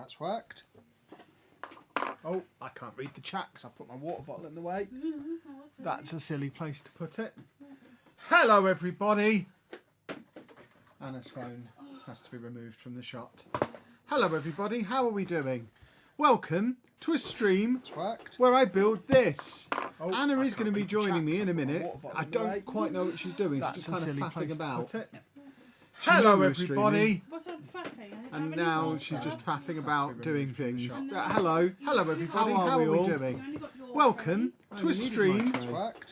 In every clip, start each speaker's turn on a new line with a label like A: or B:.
A: that's worked. Oh, I can't read the chat because I put my water bottle in the way. That's a silly place to put it. Hello, everybody. Anna's phone has to be removed from the shot. Hello, everybody. How are we doing? Welcome to a stream where I build this. Oh, Anna is going to be joining me in a minute. I don't quite know what she's doing. She's just kind of faffing about. Hello, everybody. And now she's just faffing about doing things. Hello, everybody. How are we doing? Welcome to a stream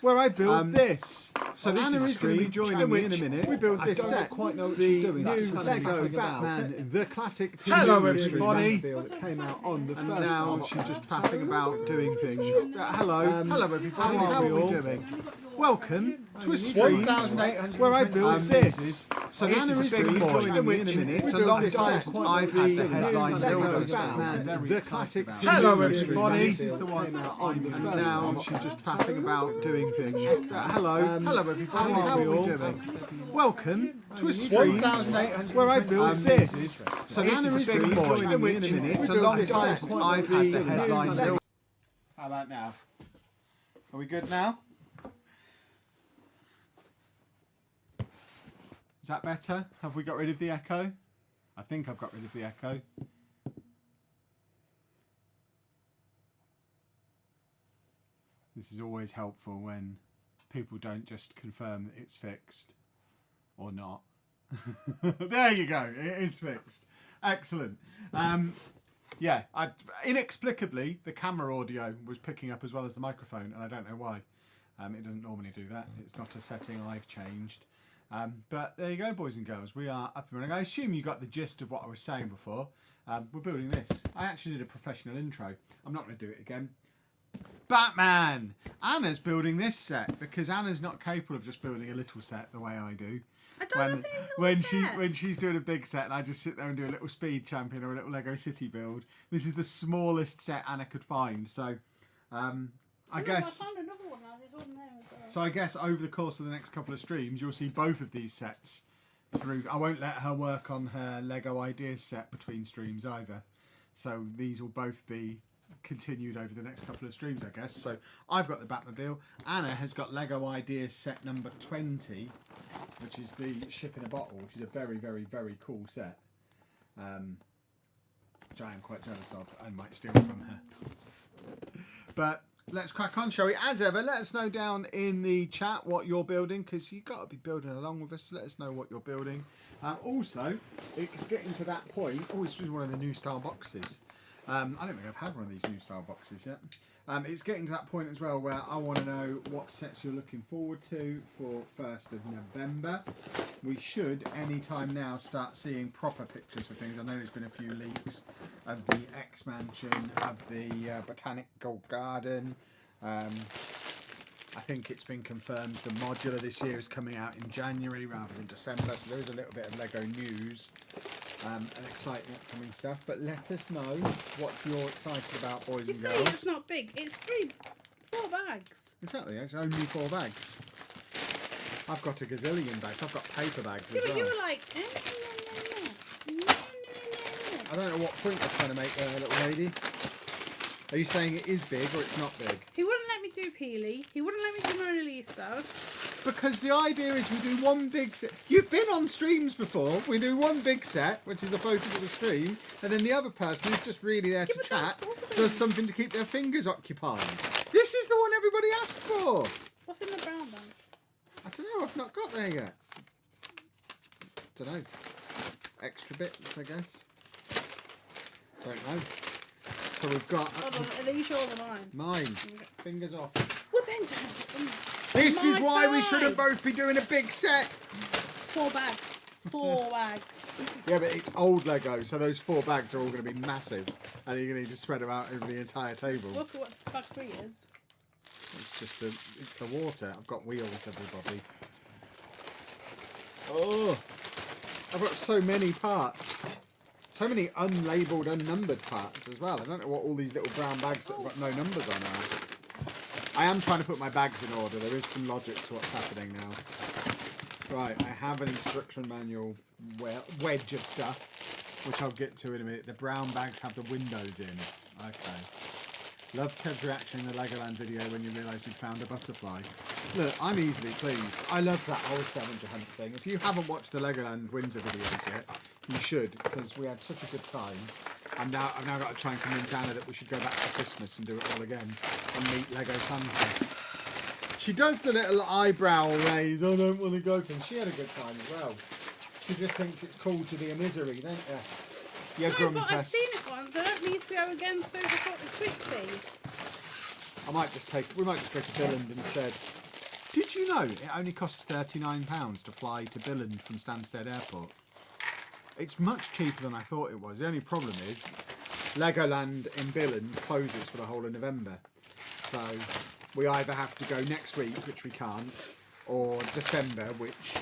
A: where I build this. So Anna is going to be joining me in a minute. We build this set. I don't quite know what she's doing. The new Lego Batman, the classic TV Hello, everybody. That came out on the first. And now she's just faffing about doing things. Hello, everybody. How are we doing? Welcome to a stream where I build this. So this is a big boy. In a minute. It's a long time since I've had the headline Batman, the classic TV Hello, everybody. This is the one on the first. And now she's just faffing about doing things. Hello, everybody. How are we doing? Welcome to a stream where I build this. So this is a big boy. In a minute. It's a long time since I've had the headline. How about now? Are we good now? Is that better? Have we got rid of the echo? I think I've got rid of the echo. This is always helpful when people don't just confirm that it's fixed or not. There you go, it's fixed. Excellent. Yeah, inexplicably the camera audio was picking up as well as the microphone, and I don't know why. It doesn't normally do that. It's not a setting I've changed. But there you go, boys and girls. We are up and running. I assume you got the gist of what I was saying before. We're building this. I actually did a professional intro. I'm not going to do it again. Batman! Anna's building this set because Anna's not capable of just building a little set the way I do.
B: I don't have any
A: when she's doing a big set and I just sit there and do a little Speed Champion or a little Lego City build. This is the smallest set Anna could find. So, I guess... So I guess over the course of the next couple of streams, you'll see both of these sets through. I won't let her work on her Lego Ideas set between streams either. So these will both be continued over the next couple of streams, I guess. So I've got the Batmobile. Anna has got Lego Ideas set number 20, which is the ship in a bottle, which is a very, very, very cool set. Which I am quite jealous of and might steal from her. But... let's crack on, shall we? As ever, let us know down in the chat what you're building, because you've got to be building along with us, so let us know what you're building. Also, it's getting to that point. Oh, this was one of the new style boxes. I don't think I've had one of these new style boxes yet. It's getting to that point as well where I want to know what sets you're looking forward to for 1st of November. We should, any time now, start seeing proper pictures for things. I know there's been a few leaks of the X-Mansion, of the Botanical Garden. I think it's been confirmed the modular this year is coming out in January rather than December, so there is a little bit of Lego news and exciting upcoming stuff. But let us know what you're excited about, boys and girls.
B: You say it's not big. It's 4 bags.
A: Exactly, it's only 4 bags. I've got a gazillion bags. I've got paper bags as well.
B: You were like,
A: I don't know what point you're trying to make there, little lady. Are you saying it is big or it's not big?
B: He wouldn't let me do Peely. He wouldn't let me do Mona Lisa.
A: Because the idea is we do one big set. You've been on streams before. We do one big set, which is the focus of the stream, and then the other person who's just really there to chat does something to keep their fingers occupied. This is the one everybody asked for.
B: What's in the brown bag?
A: I don't know. I've not got there yet. Don't know. Extra bits, I guess. Don't know. So we've got...
B: Hold on, are these yours or mine?
A: Mine. Fingers off.
B: Well then, don't.
A: This is why we shouldn't both be doing a big set.
B: 4 bags. 4 bags.
A: Yeah, but it's old Lego, so those 4 bags are all going to be massive. And you're going to need to spread them out over the entire table.
B: Look at what bag 3 is.
A: It's just it's the water. I've got wheels, everybody. Oh, I've got so many parts. So many unlabelled, unnumbered parts as well. I don't know what all these little brown bags that have got no numbers on are. I am trying to put my bags in order. There is some logic to what's happening now. Right, I have an instruction manual wedge of stuff. which I'll get to in a minute. The brown bags have the windows in. Okay. Love Kev's reaction in the Legoland video when you realised you'd found a butterfly. Look, I'm easily pleased. I love that whole scavenger hunt thing. If you haven't watched the Legoland Windsor videos yet, you should, because we had such a good time. I've now got to try and convince Anna that we should go back for Christmas and do it all again and meet Lego Santa. She does the little eyebrow raise, I don't want to go thing. She had a good time as well. She just thinks it's cool to be a misery, don't you? Yeah,
B: No, but I've seen it once. I don't need to go again, so I've got the quick fee.
A: We might just go to Billund instead. Did you know it only costs £39 to fly to Billund from Stansted Airport? It's much cheaper than I thought it was. The only problem is Legoland in Billund closes for the whole of November. So we either have to go next week, which we can't, or December, which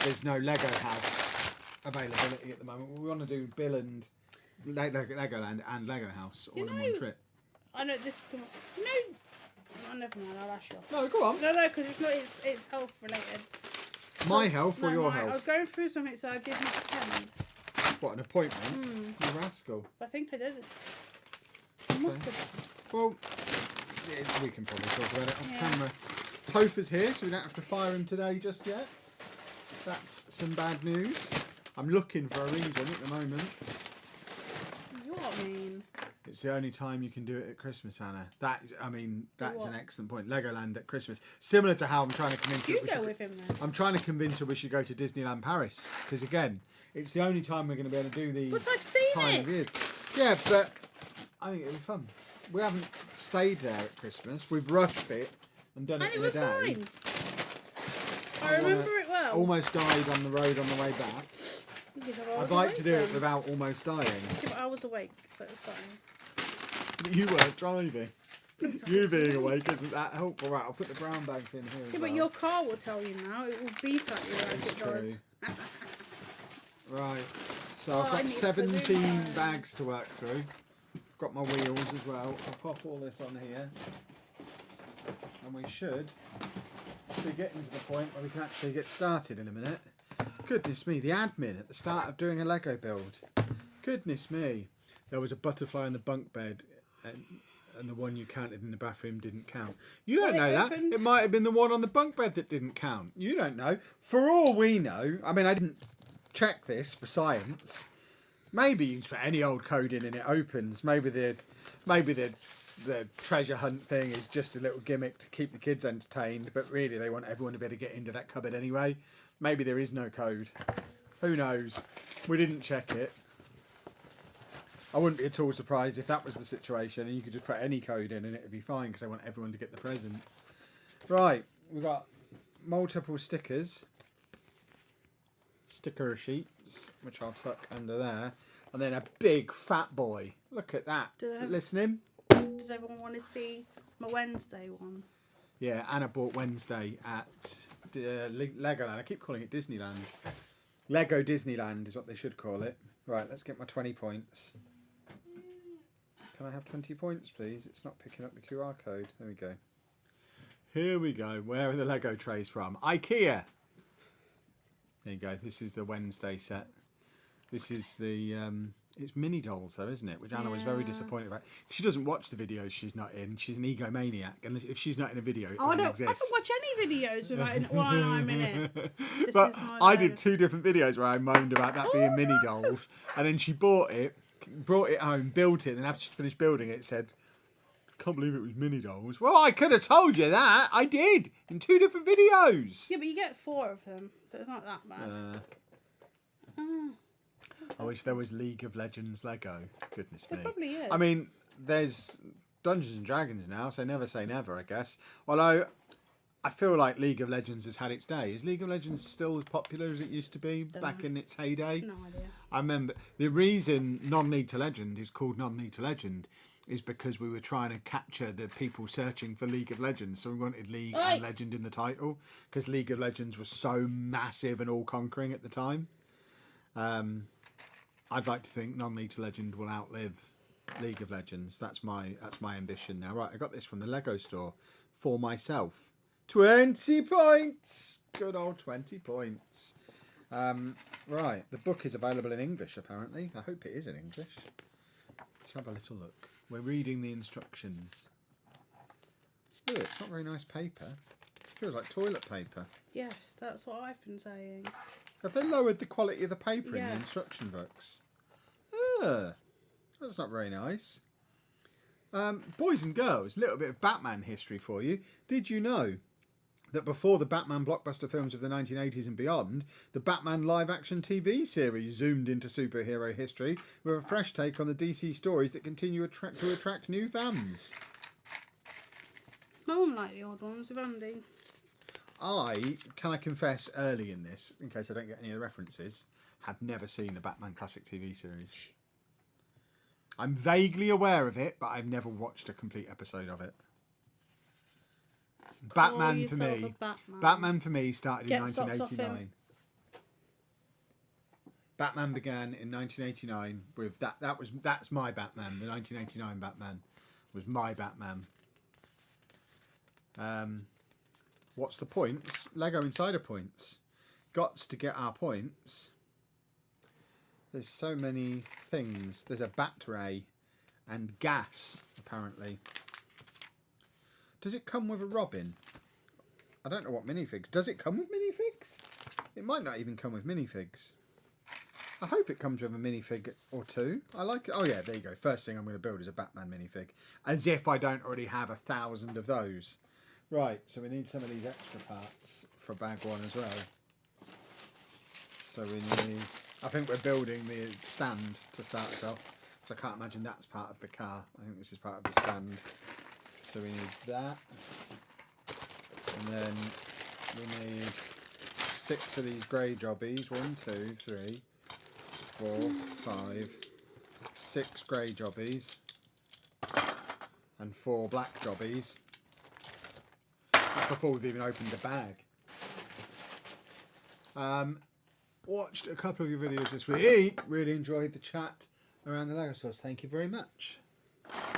A: there's no Lego house availability at the moment. We want to do Billund, Legoland and Lego house all in one trip.
B: I know this is going to... Oh, never mind, I'll ask you.
A: No, go on.
B: No, because it's not. It's health related.
A: My health or your health?
B: I was going through something, so I did not attend.
A: What, an appointment? You rascal.
B: I think I did it. I must have.
A: Well, we can probably talk about it off camera. Topher's here, so we don't have to fire him today just yet. That's some bad news. I'm looking for a reason at the moment.
B: What mean?
A: It's the only time you can do it at Christmas, Anna. That's an excellent point. Legoland at Christmas. Similar to how I'm trying to convince her.
B: You go with him then.
A: I'm trying to convince her we should go to Disneyland Paris. Because again, it's the only time we're going to be able to do these.
B: But I've seen
A: time of year. Yeah, but I think it'll be fun. We haven't stayed there at Christmas. We've rushed it and done it in a day.
B: And it was fine. I remember it well.
A: Almost died on the road on the way back. I'd like to do it without almost dying.
B: Yeah, but I was awake, so it's fine.
A: But you weren't driving. You being awake isn't that helpful. Right, I'll put the brown bags in here.
B: Yeah, but your car will tell you now. It will beep at you like it does.
A: Right, so I've got 17 bags to work through. Got my wheels as well. I'll pop all this on here. And we should be getting to the point where we can actually get started in a minute. Goodness me, the admin at the start of doing a Lego build. Goodness me. There was a butterfly in the bunk bed and the one you counted in the bathroom didn't count. You don't know that. It might have been the one on the bunk bed that didn't count. You don't know. For all we know, I mean, I didn't check this for science. Maybe you can put any old code in and it opens. Maybe the treasure hunt thing is just a little gimmick to keep the kids entertained, but really they want everyone to be able to get into that cupboard anyway. Maybe there is no code. Who knows? We didn't check it. I wouldn't be at all surprised if that was the situation and you could just put any code in and it would be fine because they want everyone to get the present. Right, we've got multiple stickers. Sticker sheets, which I'll tuck under there. And then a big fat boy. Look at that. Listening?
B: Does everyone want to see my Wednesday one?
A: Yeah, Anna bought Wednesday at Legoland. I keep calling it Disneyland. Lego Disneyland is what they should call it. Right, let's get my 20 points. Can I have 20 points, please? It's not picking up the QR code. There we go. Here we go. Where are the Lego trays from? IKEA. There you go. This is the Wednesday set. This is the... it's mini dolls though, isn't it? Which Anna was very disappointed about. She doesn't watch the videos she's not in. She's an egomaniac. And if she's not in a video, it doesn't exist. I
B: don't watch any videos without while I'm in it.
A: But I did 2 different videos where I moaned about that being mini dolls. And then she brought it home, built it, and then after she finished building it, said, can't believe it was mini dolls. Well, I could have told you that. I did. In 2 different videos.
B: Yeah, but you get 4 of them, so it's not that bad.
A: I wish there was League of Legends Lego. Goodness me.
B: There probably is.
A: I mean, there's Dungeons and Dragons now, so never say never, I guess. Although, I feel like League of Legends has had its day. Is League of Legends still as popular as it used to be back in its heyday?
B: No idea.
A: I remember the reason Non-League to Legend is called Non-League to Legend is because we were trying to capture the people searching for League of Legends. So we wanted League and Legend in the title because League of Legends was so massive and all-conquering at the time. I'd like to think Non-League to Legend will outlive League of Legends. That's my ambition now. Right, I got this from the Lego store for myself. 20 points! Good old 20 points. Right, the book is available in English apparently. I hope it is in English. Let's have a little look. We're reading the instructions. Oh, it's not very nice paper. It feels like toilet paper.
B: Yes, that's what I've been saying.
A: Have they lowered the quality of the paper in the
B: Yes.
A: instruction books? That's not very nice. Boys and girls, a little bit of Batman history for you. Did you know that before the Batman blockbuster films of the 1980s and beyond, the Batman live-action TV series zoomed into superhero history with a fresh take on the DC stories that continue to attract new fans?
B: My mum liked the old ones with Andy.
A: Can I confess early in this, in case I don't get any of the references, have never seen the Batman classic TV series. I'm vaguely aware of it, but I've never watched a complete episode of it. Batman for me. Batman for me started in 1989. Batman began in 1989 with that's my Batman. The 1989 Batman was my Batman. What's the points? Lego Insider points. Gots to get our points. There's so many things. There's a bat ray and gas apparently. Does it come with a Robin? I don't know what minifigs. Does it come with minifigs? It might not even come with minifigs. I hope it comes with a minifig or two. I like it. Oh yeah, there you go. First thing I'm going to build is a Batman minifig. As if I don't already have 1,000 of those. Right, so we need some of these extra parts for bag one as well. So we need... I think we're building the stand to start us off. So I can't imagine that's part of the car. I think this is part of the stand. So we need that. And then we need 6 of these grey jobbies. 1, 2, 3, 4, 5, 6 grey jobbies. And 4 black jobbies. That's before we've even opened the bag. Watched a couple of your videos this week. Really enjoyed the chat around the Lego stores. Thank you very much.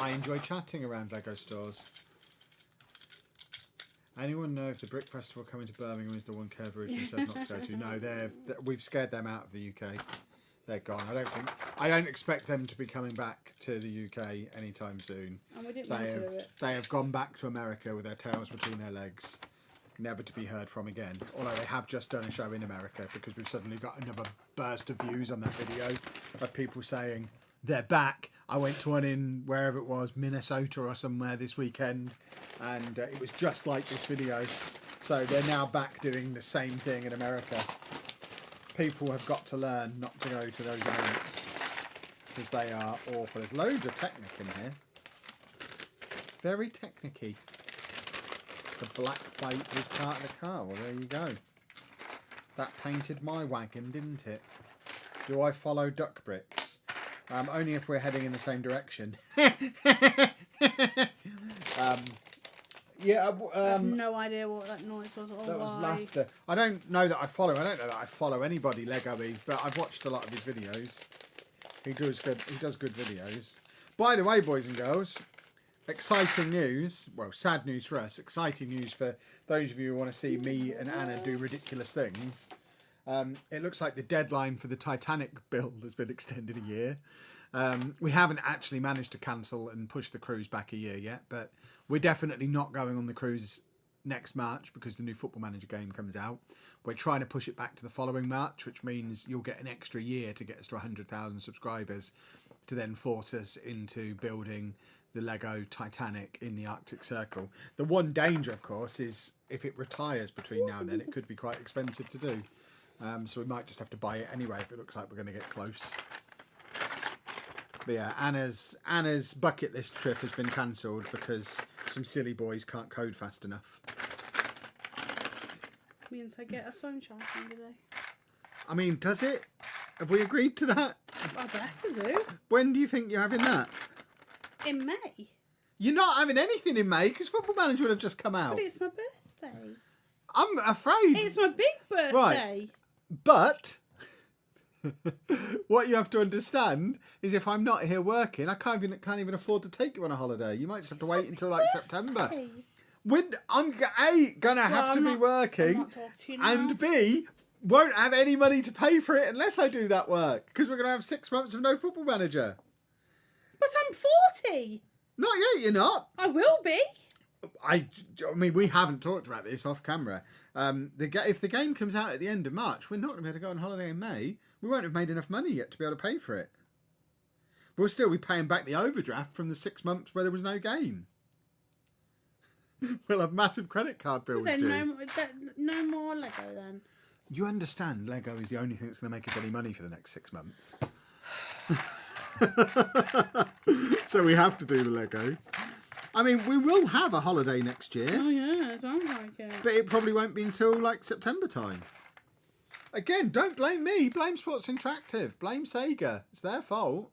A: I enjoy chatting around Lego stores. Anyone know if the Brick Festival coming to Birmingham is the one Kev originally said not to go to? No, we've scared them out of the UK. They're gone. I don't expect them to be coming back to the UK anytime soon.
B: And we didn't want to do it.
A: They have gone back to America with their tails between their legs, never to be heard from again. Although they have just done a show in America because we've suddenly got another burst of views on that video of people saying they're back. I went to one in wherever it was, Minnesota or somewhere this weekend, and it was just like this video. So they're now back doing the same thing in America. People have got to learn not to go to those events because they are awful. There's loads of Technic in here. Very Technic-y. The black plate is part of the car. Well, there you go. That painted my wagon, didn't it? Do I follow duck bricks? Only if we're heading in the same direction. Yeah.
B: I have no idea what that noise was or
A: That was
B: why.
A: laughter. I don't know that I follow. I don't know that I follow anybody Lego-y, but I've watched a lot of his videos. He does good. He does good videos. By the way, boys and girls, exciting news. Well, sad news for us. Exciting news for those of you who want to see me and Anna do ridiculous things. It looks like the deadline for the Titanic build has been extended a year. We haven't actually managed to cancel and push the cruise back a year yet, but we're definitely not going on the cruise next March because the new Football Manager game comes out. We're trying to push it back to the following March, which means you'll get an extra year to get us to 100,000 subscribers to then force us into building the Lego Titanic in the Arctic Circle. The one danger, of course, is if it retires between now and then, it could be quite expensive to do. So we might just have to buy it anyway if it looks like we're going to get close. But yeah, Anna's bucket list trip has been cancelled because some silly boys can't code fast enough.
B: Means I get a sunshine thing today.
A: I mean, does it? Have we agreed to that?
B: I guess I do.
A: When do you think you're having that?
B: In May.
A: You're not having anything in May because Football Manager would have just come out.
B: But it's my birthday.
A: I'm afraid.
B: It's my big birthday.
A: Right. But what you have to understand is if I'm not here working, I can't even afford to take you on a holiday. You might just have to wait until like September. When I'm A, gonna have to be working,
B: I'm not talking to you now.
A: and B, won't have any money to pay for it unless I do that work. Because we're going to have 6 months of no Football Manager.
B: But I'm 40.
A: Not yet, you're not.
B: I will be.
A: I mean, we haven't talked about this off camera. If the game comes out at the end of March, we're not going to be able to go on holiday in May. We won't have made enough money yet to be able to pay for it. We'll still be paying back the overdraft from the 6 months where there was no game. We'll have massive credit card bills
B: Well,
A: due.
B: then no more Lego then.
A: You understand Lego is the only thing that's going to make us any money for the next 6 months. So we have to do the Lego. I mean, we will have a holiday next year.
B: Oh yeah, it sounds like it.
A: But it probably won't be until like September time. Again, don't blame me. Blame Sports Interactive. Blame Sega. It's their fault.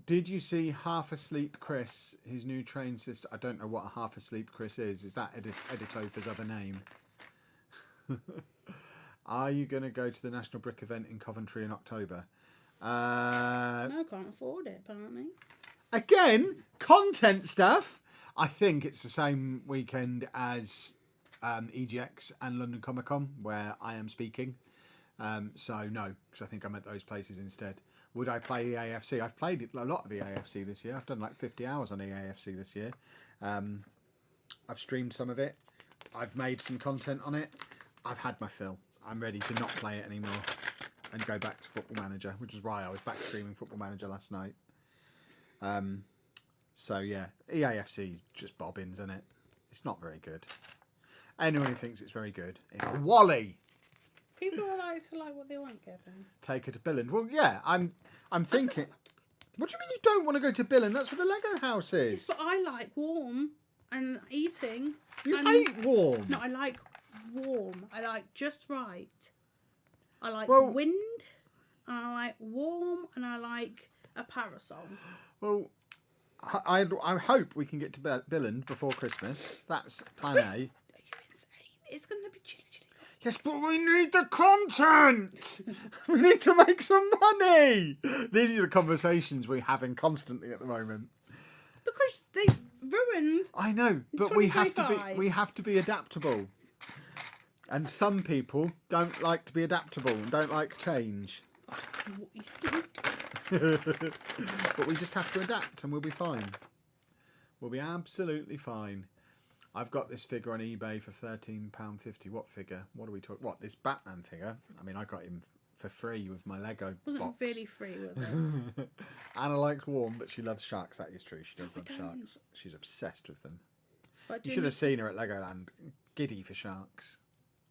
A: Did you see Half Asleep Chris, his new train system? I don't know what a Half Asleep Chris is. Is that Editover's other name? Are you going to go to the National Brick event in Coventry in October?
B: No, I can't afford it, apparently.
A: Again, content stuff. I think it's the same weekend as EGX and London Comic Con, where I am speaking. So no, because I think I'm at those places instead. Would I play EAFC? I've played a lot of EAFC this year. I've done like 50 hours on EAFC this year. I've streamed some of it. I've made some content on it. I've had my fill. I'm ready to not play it anymore and go back to Football Manager, which is why I was back streaming Football Manager last night. So yeah, EAFC is just bobbins, isn't it? It's not very good. Anyone who thinks it's very good is a wally.
B: People are like to like what they want, Kevin.
A: Take her to Billund. Well, yeah, I'm thinking. What do you mean you don't want to go to Billund? That's where the Lego house is.
B: Yes, but I like warm and eating.
A: You hate warm.
B: No, I like warm. I like just right. I like
A: Well-
B: wind, and I like warm, and I like a parasol.
A: Well, I hope we can get to Billund before Christmas. That's plan A.
B: Are you insane? It's going to be chilly.
A: Yes, but we need the content. We need to make some money. These are the conversations we're having constantly at the moment.
B: Because they've ruined.
A: I know, but we have to
B: 2025.
A: be adaptable. And some people don't like to be adaptable and don't like change. But we just have to adapt and we'll be fine. We'll be absolutely fine. I've got this figure on eBay for £13.50. What figure? What are we talking? What, this Batman figure? I mean, I got him for free with my Lego
B: Wasn't
A: box.
B: really free, was it?
A: Anna likes warm, but she loves sharks. That is true. She does love
B: don't.
A: sharks. She's obsessed with them.
B: But
A: You should have seen her at Legoland. Giddy for sharks.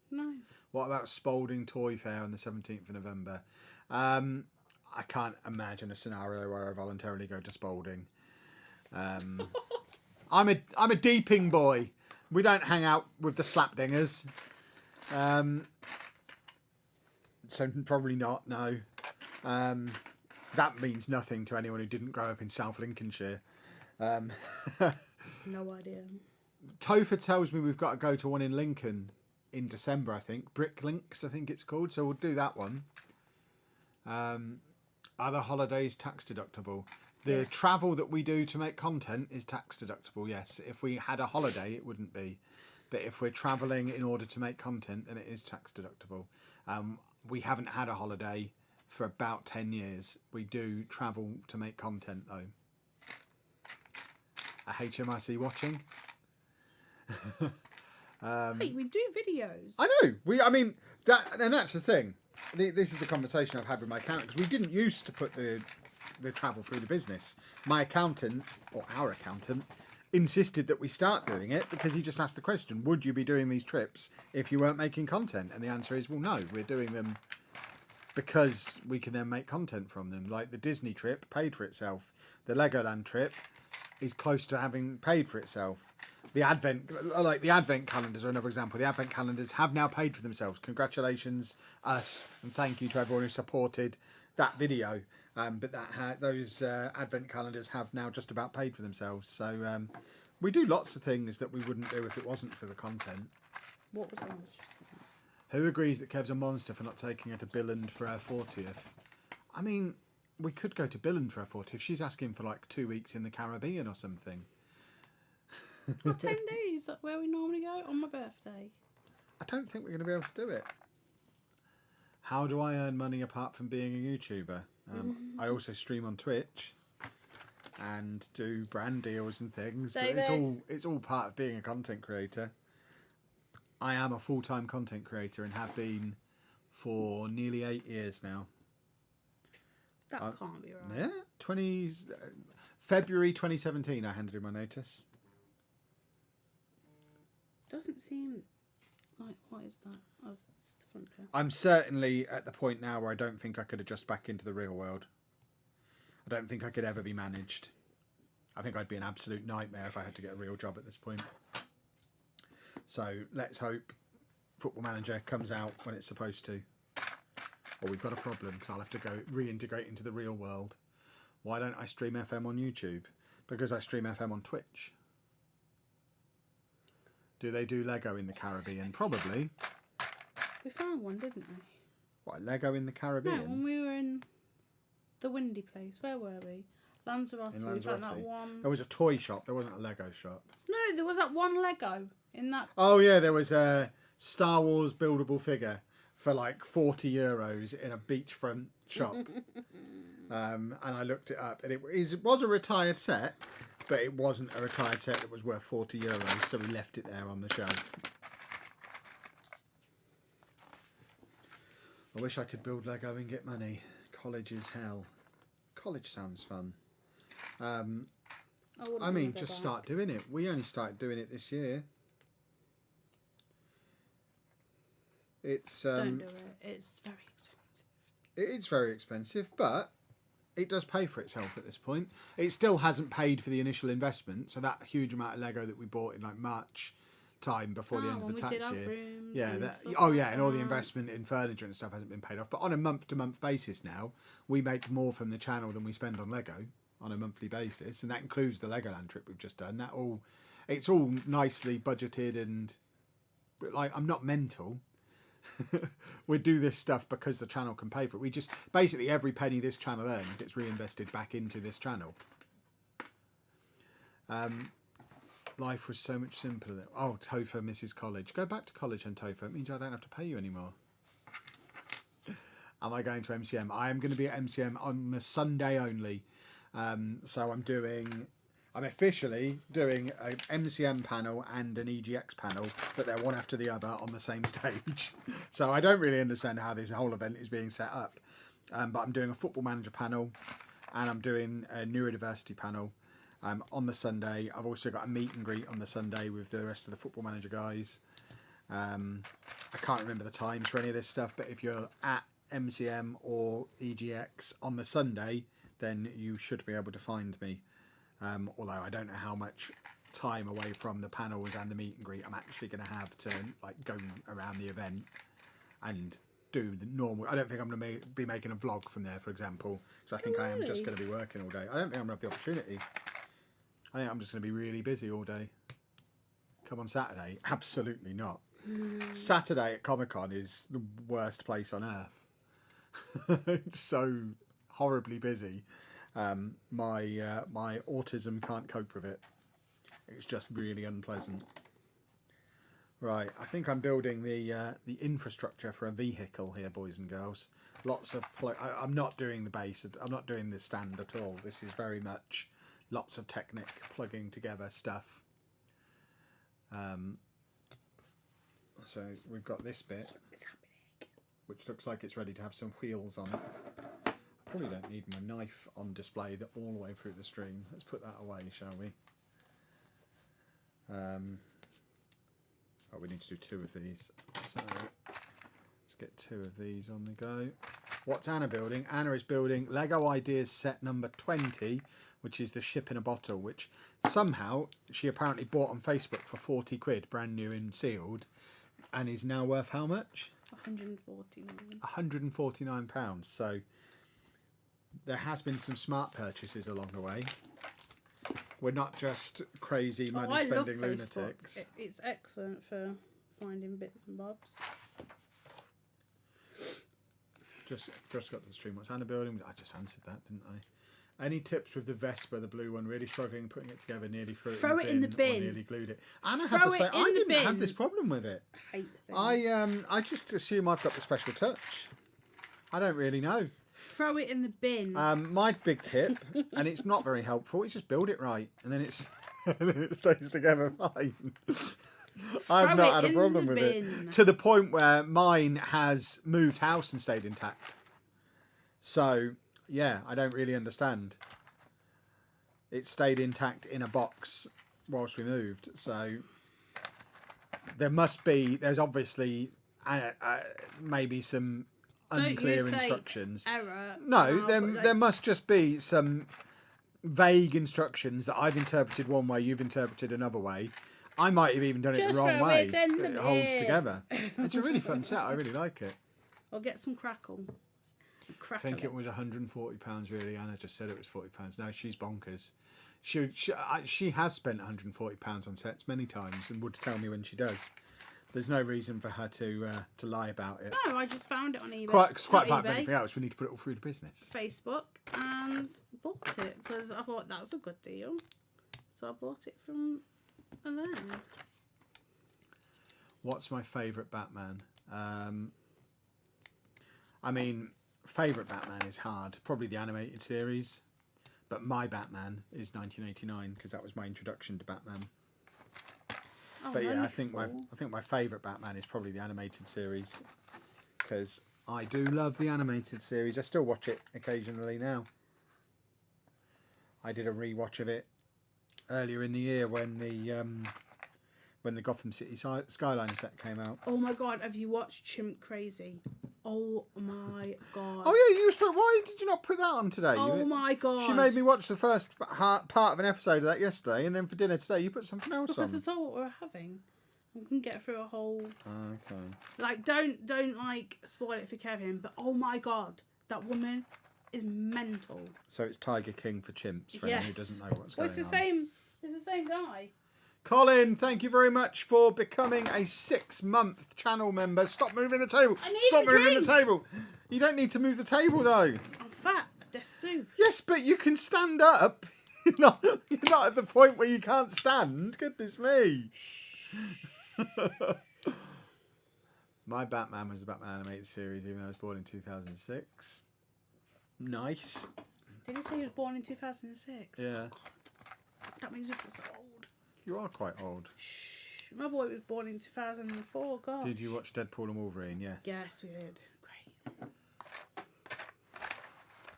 B: No.
A: What about Spalding Toy Fair on the 17th of November? I can't imagine a scenario where I voluntarily go to Spalding. I'm a deeping boy. We don't hang out with the slapdingers. So probably not, no. That means nothing to anyone who didn't grow up in South Lincolnshire.
B: No idea.
A: Topher tells me we've got to go to one in Lincoln in December, I think. Brick Links, I think it's called. So we'll do that one. Other holidays tax deductible. The travel that we do to make content is tax deductible, yes. If we had a holiday, it wouldn't be. But if we're travelling in order to make content, then it is tax deductible. We haven't had a holiday for about 10 years. We do travel to make content, though. A HMRC watching?
B: Hey, we do videos.
A: I know. That's the thing. This is the conversation I've had with my accountant, because we didn't used to put the travel through the business. My accountant, or our accountant, insisted that we start doing it because he just asked the question, would you be doing these trips if you weren't making content? And the answer is, well, no, we're doing them because we can then make content from them. Like the Disney trip paid for itself. The Legoland trip is close to having paid for itself. The Advent calendars are another example. The Advent calendars have now paid for themselves. Congratulations, us, and thank you to everyone who supported that video. But those Advent calendars have now just about paid for themselves. So we do lots of things that we wouldn't do if it wasn't for the content.
B: What was on?
A: Who agrees that Kev's a monster for not taking her to Billund for her 40th? I mean, we could go to Billund for her 40th. She's asking for like 2 weeks in the Caribbean or something.
B: Well, 10 days, where we normally go on my birthday.
A: I don't think we're going to be able to do it. How do I earn money apart from being a YouTuber? I also stream on Twitch and do brand deals and things.
B: David.
A: But it's all part of being a content creator. I am a full-time content creator and have been for nearly 8 years now.
B: That can't be right.
A: Yeah, February 2017 I handed in my notice.
B: Doesn't seem like, what is that? Oh, it's the front door.
A: I'm certainly at the point now where I don't think I could adjust back into the real world. I don't think I could ever be managed. I think I'd be an absolute nightmare if I had to get a real job at this point. So let's hope Football Manager comes out when it's supposed to. Or we've got a problem because I'll have to go reintegrate into the real world. Why don't I stream FM on YouTube? Because I stream FM on Twitch. Do they do Lego in the Caribbean? Probably.
B: We found one, didn't we?
A: What, Lego in the Caribbean?
B: No, when we were in the windy place. Where were we? Lanzarote.
A: In
B: We found that
A: Lanzarote.
B: one.
A: There was a toy shop. There wasn't a Lego shop.
B: No, there was that one Lego in that.
A: Oh yeah, there was a Star Wars buildable figure for like €40 in a beachfront shop. And I looked it up, and it was a retired set, but it wasn't a retired set that was worth €40, so we left it there on the shelf. I wish I could build Lego and get money. College is hell. College sounds fun. I mean, just start doing it. We only started doing it this year. It's
B: Don't do it. It's very expensive.
A: It's very expensive, but it does pay for itself at this point. It still hasn't paid for the initial investment, so that huge amount of Lego that we bought in like March time before the end of the tax year. And all the investment in furniture and stuff hasn't been paid off. But on a month-to-month basis now, we make more from the channel than we spend on Lego on a monthly basis, and that includes the Legoland trip we've just done. It's all nicely budgeted, and like, I'm not mental. We do this stuff because the channel can pay for it. We just basically, every penny this channel earns gets reinvested back into this channel. Life was so much simpler. Oh, Topher misses college. Go back to college, and Topher. It means I don't have to pay you anymore. Am I going to MCM? I am going to be at MCM on a Sunday only. So I'm officially doing an MCM panel and an EGX panel, but they're one after the other on the same stage. So I don't really understand how this whole event is being set up. But I'm doing a Football Manager panel, and I'm doing a neurodiversity panel on the Sunday. I've also got a meet and greet on the Sunday with the rest of the Football Manager guys. I can't remember the times for any of this stuff, but if you're at MCM or EGX on the Sunday, then you should be able to find me. Although I don't know how much time away from the panels and the meet and greet I'm actually going to have to like go around the event and do the normal. I don't think I'm going to be making a vlog from there, for example, because I think I am just going to be working all day. I don't think I'm going to have the opportunity. I think I'm just going to be really busy all day. Come on Saturday? Absolutely not. Saturday at Comic-Con is the worst place on earth. It's so horribly busy. My autism can't cope with it. It's just really unpleasant. Right, I think I'm building the infrastructure for a vehicle here, boys and girls. Lots of I'm not doing the base. I'm not doing the stand at all. This is very much lots of Technic plugging together stuff. So we've got this bit, which looks like it's ready to have some wheels on it. Probably don't need my knife on display all the way through the stream. Let's put that away, shall we? We need to do 2 of these. So let's get 2 of these on the go. What's Anna building? Anna is building Lego Ideas set number 20, which is the ship in a bottle, which somehow she apparently bought on Facebook for 40 quid, brand new and sealed, and is now worth how much?
B: 149.
A: £149. So there has been some smart purchases along the way. We're not just crazy money spending lunatics.
B: It's excellent for finding bits and bobs.
A: Just got to the stream. What's Anna building? I just answered that, didn't Any tips with the Vespa, the blue one? Really struggling putting it together. Nearly
B: Throw it in the bin.
A: Or nearly glued it. Anna
B: Throw
A: had to
B: it
A: say,
B: in
A: I
B: the
A: didn't have
B: bin.
A: this problem with it.
B: I hate the thing.
A: I just assume I've got the special touch. I don't really know.
B: Throw it in the bin.
A: My big tip, and it's not very helpful, is just build it right, and then it's and then it stays together fine. I've not had a problem with it to the point where mine has moved house and stayed intact. So yeah, I don't really understand. It stayed intact in a box whilst we moved. So there's obviously maybe some unclear instructions.
B: Error.
A: No, there must just be some vague instructions that I've interpreted one way, you've interpreted another way. I might have even done it the wrong way. It holds together. It's a really fun set. I really like it.
B: I'll get some crackle.
A: I think it was £140 really. Anna just said it was £40. No, she's bonkers. She has spent £140 on sets many times and would tell me when she does. There's no reason for her to lie about it.
B: No, I just found it on eBay.
A: Quite apart from anything else, we need to put it all through the business.
B: Facebook, and bought it because I thought that was a good deal. So I bought it from there.
A: What's my favourite Batman? I mean, favourite Batman is hard. Probably the animated series. But my Batman is 1989 because that was my introduction to Batman.
B: Oh,
A: but yeah,
B: wonderful.
A: I think my favourite Batman is probably the animated series because I do love the animated series. I still watch it occasionally now. I did a rewatch of it earlier in the year when the Gotham City Skyline set came out.
B: Oh my god, have you watched Chimp Crazy? Oh my god.
A: Oh yeah, why did you not put that on today?
B: Oh my god.
A: She made me watch the first part of an episode of that yesterday, and then for dinner today you put something else
B: because
A: on.
B: that's all what we're having. I'm gonna get through a whole.
A: Okay.
B: Like, don't like spoil it for Kevin, but oh my god, that woman is mental.
A: So it's Tiger King for chimps for anyone who doesn't know what's going on.
B: It's the same guy.
A: Colin, thank you very much for becoming a 6-month channel member. Stop moving the table. Stop moving the table. You don't need to move the table though.
B: I'm fat. That's do.
A: Yes, but you can stand up. You're not at the point where you can't stand. Goodness me. My Batman was the Batman animated series, even though I was born in 2006. Nice.
B: Did he say he was born in 2006?
A: Yeah.
B: Oh, God. That makes me feel so old.
A: You are quite old.
B: Shh. My boy was born in 2004. God.
A: Did you watch Deadpool and Wolverine? Yes.
B: Yes, we did.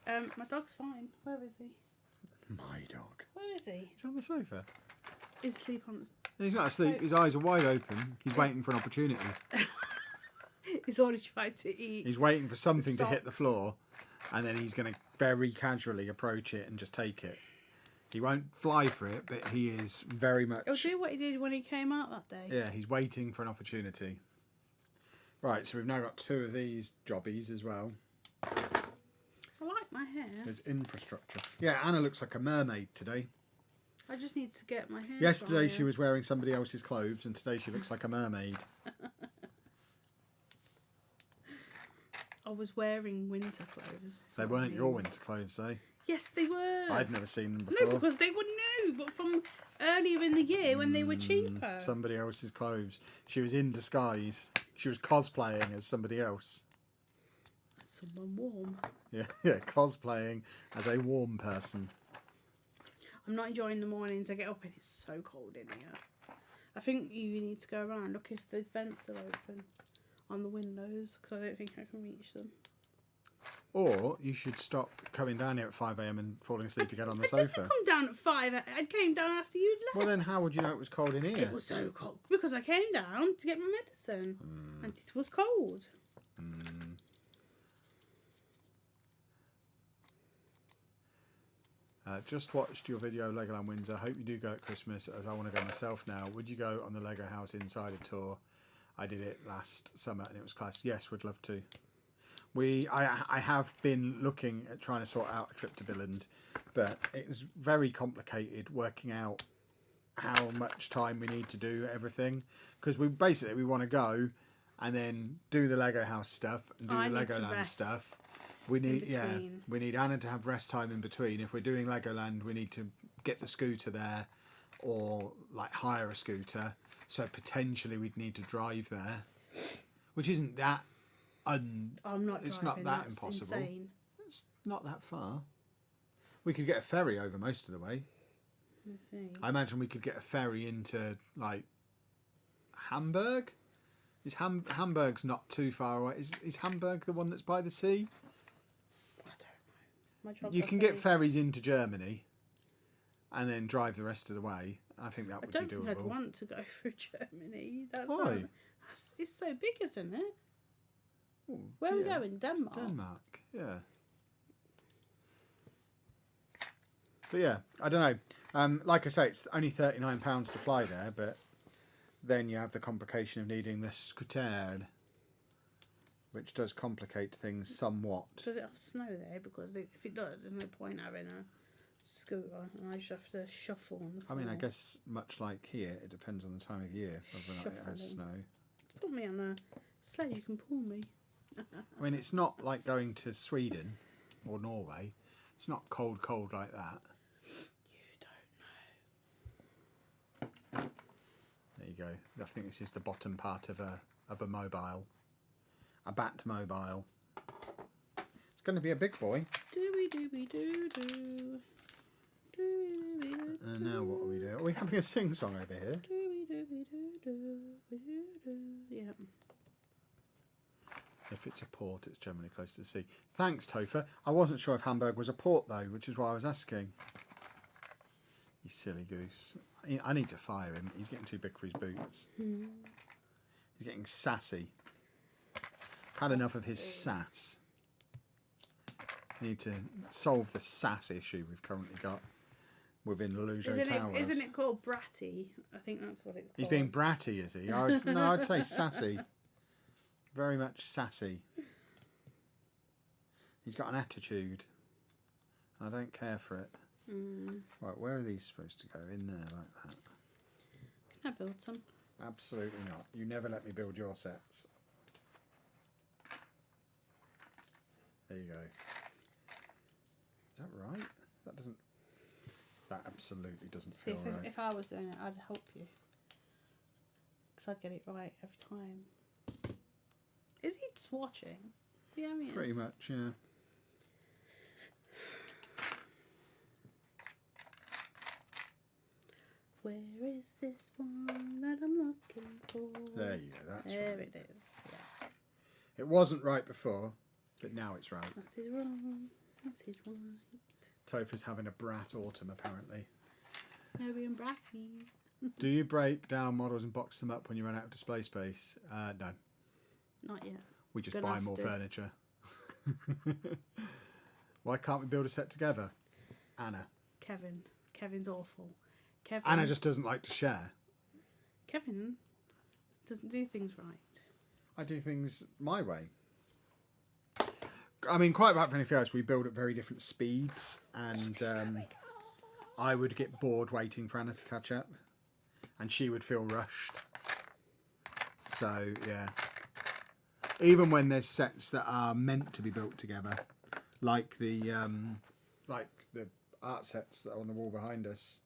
B: Great. My dog's fine. Where is he?
A: My dog.
B: Where is he?
A: He's on the sofa.
B: He's asleep on the...
A: He's not asleep. His eyes are wide open. He's waiting for an opportunity.
B: He's already tried to eat.
A: He's waiting for something to hit the floor, and then he's going to very casually approach it and just take it. He won't fly for it, but he is very much...
B: He'll do what he did when he came out that day.
A: Yeah, he's waiting for an opportunity. Right, so we've now got 2 of these jobbies as well.
B: I like my hair.
A: There's infrastructure. Yeah, Anna looks like a mermaid today.
B: I just need to get my hair
A: Yesterday she was wearing somebody else's clothes, and today she looks like a mermaid.
B: I was wearing winter clothes.
A: They weren't your winter clothes, though.
B: Yes, they were.
A: I'd never seen them before.
B: No, because they were new, but from earlier in the year when they were cheaper.
A: Somebody else's clothes. She was in disguise. She was cosplaying as somebody else.
B: Someone warm.
A: Yeah, cosplaying as a warm person.
B: I'm not enjoying the mornings. I get up and it's so cold in here. I think you need to go around, look if the vents are open on the windows, because I don't think I can reach them.
A: Or you should stop coming down here at 5 AM and falling asleep again on the sofa.
B: I didn't come down at 5. I came down after you'd left.
A: Well, then how would you know it was cold in here?
B: It was so cold. Because I came down to get my medicine. And it was cold.
A: Just watched your video, Legoland Windsor. Hope you do go at Christmas, as I want to go myself now. Would you go on the Lego House Insider tour? I did it last summer and it was class. Yes, would love to. I have been looking at trying to sort out a trip to Villand, but it's very complicated working out how much time we need to do everything, because we want to go and then do the Lego House stuff and do the Legoland stuff, We need
B: between.
A: we need Anna to have rest time in between. If we're doing Legoland, we need to get the scooter there, or like hire a scooter. So potentially we'd need to drive there, which isn't that
B: I'm not
A: it's
B: driving.
A: not that
B: That's
A: impossible.
B: insane.
A: It's not that far. We could get a ferry over most of the way.
B: Let's see.
A: I imagine we could get a ferry into like Hamburg. Is Hamburg's not too far away? Is Hamburg the one that's by the sea?
B: I don't know.
A: You can get ferries into Germany, and then drive the rest of the way. I think that
B: I
A: would
B: don't
A: be
B: think
A: doable.
B: I'd want to go through Germany.
A: Why?
B: It's so big, isn't it?
A: Ooh,
B: Where are we
A: yeah.
B: going? Denmark.
A: Denmark, yeah. But yeah, I don't know. Like I say, it's only £39 to fly there, but then you have the complication of needing the scooter, which does complicate things somewhat.
B: Does it have snow there? Because if it does, there's no point having a scooter, and I just have to shuffle on the floor.
A: I mean, I guess much like here, it depends on the time of year whether or not it has
B: Shuffling.
A: snow.
B: Put me on a sled, you can pull me.
A: I mean, it's not like going to Sweden or Norway. It's not cold like that.
B: You don't know.
A: There you go. I think this is the bottom part of a mobile, a Batmobile. It's going to be a big boy.
B: Dooby dooby doo doo. Dooby dooby doo.
A: Now what are we doing? Are we having a sing song over here?
B: Dooby dooby doo doo doo doo. Yeah.
A: If it's a port, it's generally close to the sea. Thanks, Topher. I wasn't sure if Hamburg was a port though, which is why I was asking. You silly goose. I need to fire him. He's getting too big for his boots. He's getting sassy. Had enough of his sass. Need to solve the sass issue we've currently got within Lujo Towers.
B: Isn't it called bratty? I think that's what it's called.
A: He's being bratty, is he? I'd say sassy. Very much sassy. He's got an attitude. I don't care for it. Right, where are these supposed to go? In there like that?
B: Can I build some?
A: Absolutely not. You never let me build your sets. There you go. Is that right? That doesn't... That absolutely doesn't
B: See,
A: feel right.
B: if I was doing it, I'd help you. Because I'd get it right every time. Is he just watching? Yeah, he is.
A: Pretty much, yeah.
B: Where is this one that I'm looking for?
A: There you go, that's
B: there
A: right.
B: it is. Yeah.
A: It wasn't right before, but now it's right.
B: That is wrong. That is right.
A: Topher's having a brat autumn, apparently.
B: No, being bratty.
A: Do you break down models and box them up when you run out of display space? No.
B: Not yet.
A: We just
B: Gonna
A: buy
B: have
A: more
B: to.
A: furniture. Why can't we build a set together? Anna.
B: Kevin's awful. Kevin.
A: Anna just doesn't like to share.
B: Kevin doesn't do things right.
A: I do things my way. I mean, quite apart from anything else, we build at very different speeds, and I would get bored waiting for Anna to catch up, and she would feel rushed. So, yeah. Even when there's sets that are meant to be built together, like the art sets that are on the wall behind us,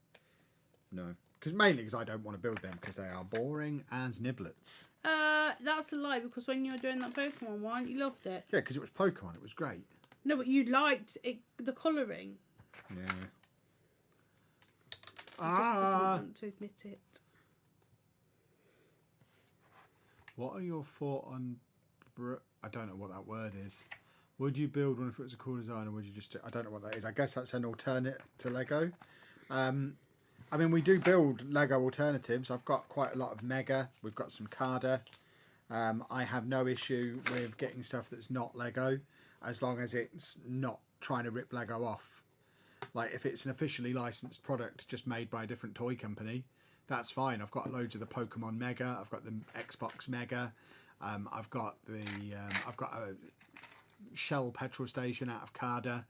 A: no. Mainly because I don't want to build them because they are boring as niblets.
B: That's a lie, because when you were doing that Pokemon one, you loved it.
A: Yeah, because it was Pokemon. It was great.
B: No, but you liked it, the colouring.
A: Yeah.
B: He just doesn't want to admit it.
A: What are your thoughts on... I don't know what that word is. Would you build one if it was a cool design, or would you just... I don't know what that is. I guess that's an alternate to Lego. I mean, we do build Lego alternatives. I've got quite a lot of Mega. We've got some Carder. I have no issue with getting stuff that's not Lego, as long as it's not trying to rip Lego off. Like, if it's an officially licensed product just made by a different toy company, that's fine. I've got loads of the Pokemon Mega. I've got the Xbox Mega. I've got a Shell petrol station out of Carder.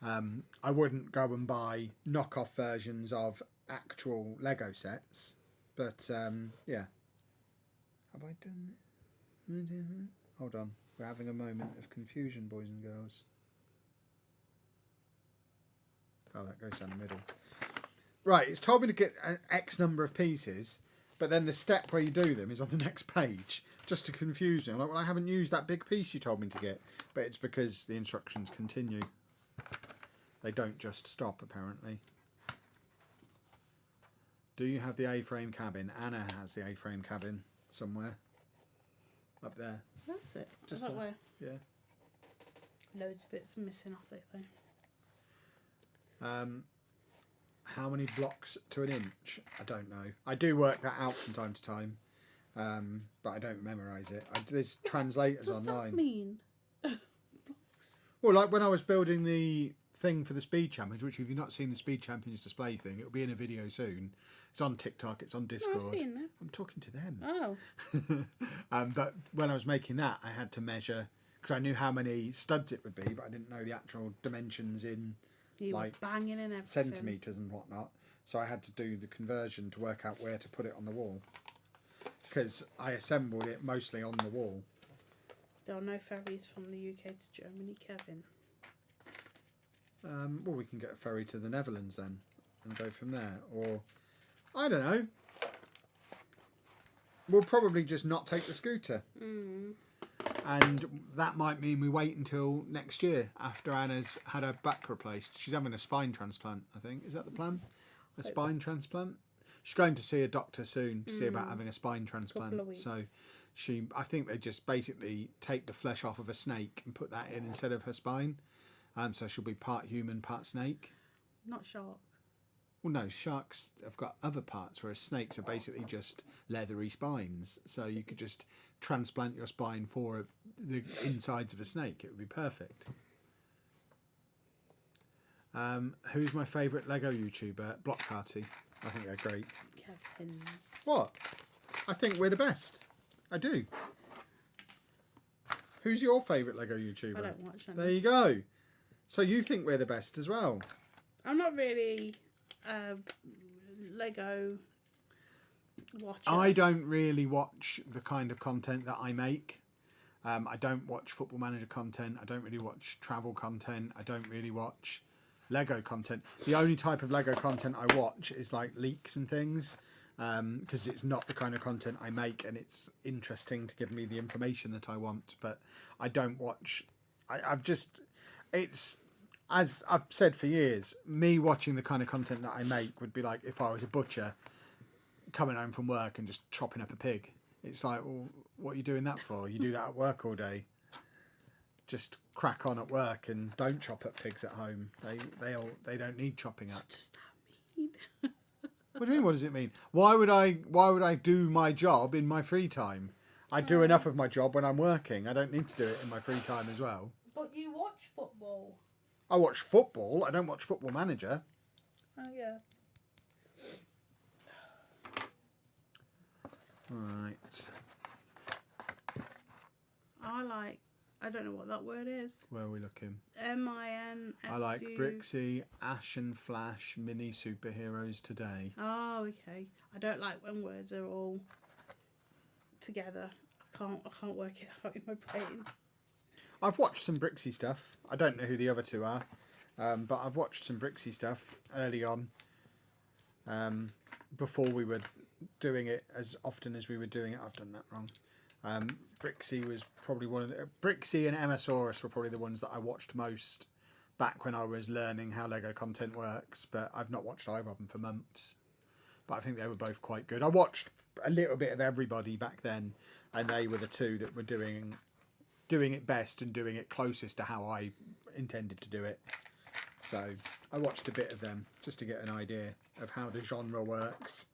A: I wouldn't go and buy knockoff versions of actual Lego sets, but yeah. Have I done it? Hold on, we're having a moment of confusion, boys and girls. Oh, that goes down the middle. Right, it's told me to get an X number of pieces, but then the step where you do them is on the next page, just to confuse me. I'm like, well, I haven't used that big piece you told me to get. But it's because the instructions continue. They don't just stop, apparently. Do you have the A-frame cabin? Anna has the A-frame cabin somewhere. Up there.
B: That's it.
A: Just
B: that way.
A: Yeah.
B: Loads of bits missing off it, though.
A: How many blocks to an inch? I don't know. I do work that out from time to time, but I don't memorise it. There's translators online.
B: What does that mean? Blocks.
A: Well, like when I was building the thing for the Speed Champions, which if you've not seen the Speed Champions display thing, it'll be in a video soon. It's on TikTok, it's on Discord.
B: No, I've seen it.
A: I'm talking to them.
B: Oh.
A: But when I was making that, I had to measure, because I knew how many studs it would be, but I didn't know the actual dimensions in
B: You
A: like
B: were banging in everything.
A: centimetres and whatnot. So I had to do the conversion to work out where to put it on the wall. Because I assembled it mostly on the wall.
B: There are no ferries from the UK to Germany, Kevin.
A: Well, we can get a ferry to the Netherlands then and go from there. Or, I don't know. We'll probably just not take the scooter. And that might mean we wait until next year after Anna's had her back replaced. She's having a spine transplant, I think. Is that the plan? A spine transplant? She's going to see a doctor soon to see about having a spine transplant. So I think they just basically take the flesh off of a snake and put that in instead of her spine. So she'll be part human, part snake.
B: Not shark.
A: Well, no, sharks have got other parts, whereas snakes are basically just leathery spines. So you could just transplant your spine for the insides of a snake. It would be perfect. Who's my favourite Lego YouTuber? Block Party. I think they're great.
B: Kevin.
A: What? I think we're the best. I do. Who's your favourite Lego YouTuber?
B: I don't watch any.
A: There you go. So you think we're the best as well?
B: I'm not really Lego watcher.
A: I don't really watch the kind of content that I make. I don't watch Football Manager content. I don't really watch travel content. I don't really watch Lego content. The only type of Lego content I watch is like leaks and things, because it's not the kind of content I make, and it's interesting to give me the information that I want. But I don't watch. It's, as I've said for years, me watching the kind of content that I make would be like if I was a butcher coming home from work and just chopping up a pig. It's like, well, what are you doing that for? You do that at work all day. Just crack on at work and don't chop up pigs at home. They don't need chopping up.
B: What does that mean?
A: What do you mean? What does it mean? Why would I do my job in my free time? I do enough of my job when I'm working. I don't need to do it in my free time as well.
B: But you watch football.
A: I watch football. I don't watch Football Manager.
B: Oh, yes.
A: Right.
B: I don't know what that word is.
A: Where are we looking?
B: MINSU.
A: I like Brixie, Ash and Flash mini superheroes today.
B: Oh, okay. I don't like when words are all together. I can't work it out in my brain.
A: I've watched some Brixie stuff. I don't know who the other two are, but I've watched some Brixie stuff early on, before we were doing it as often as we were doing it. I've done that wrong. Brixie was probably one of the... Brixie and Msaurus were probably the ones that I watched most back when I was learning how Lego content works, but I've not watched either of them for months. But I think they were both quite good. I watched a little bit of everybody back then, and they were the two that were doing it best and doing it closest to how I intended to do it. So I watched a bit of them just to get an idea of how the genre works,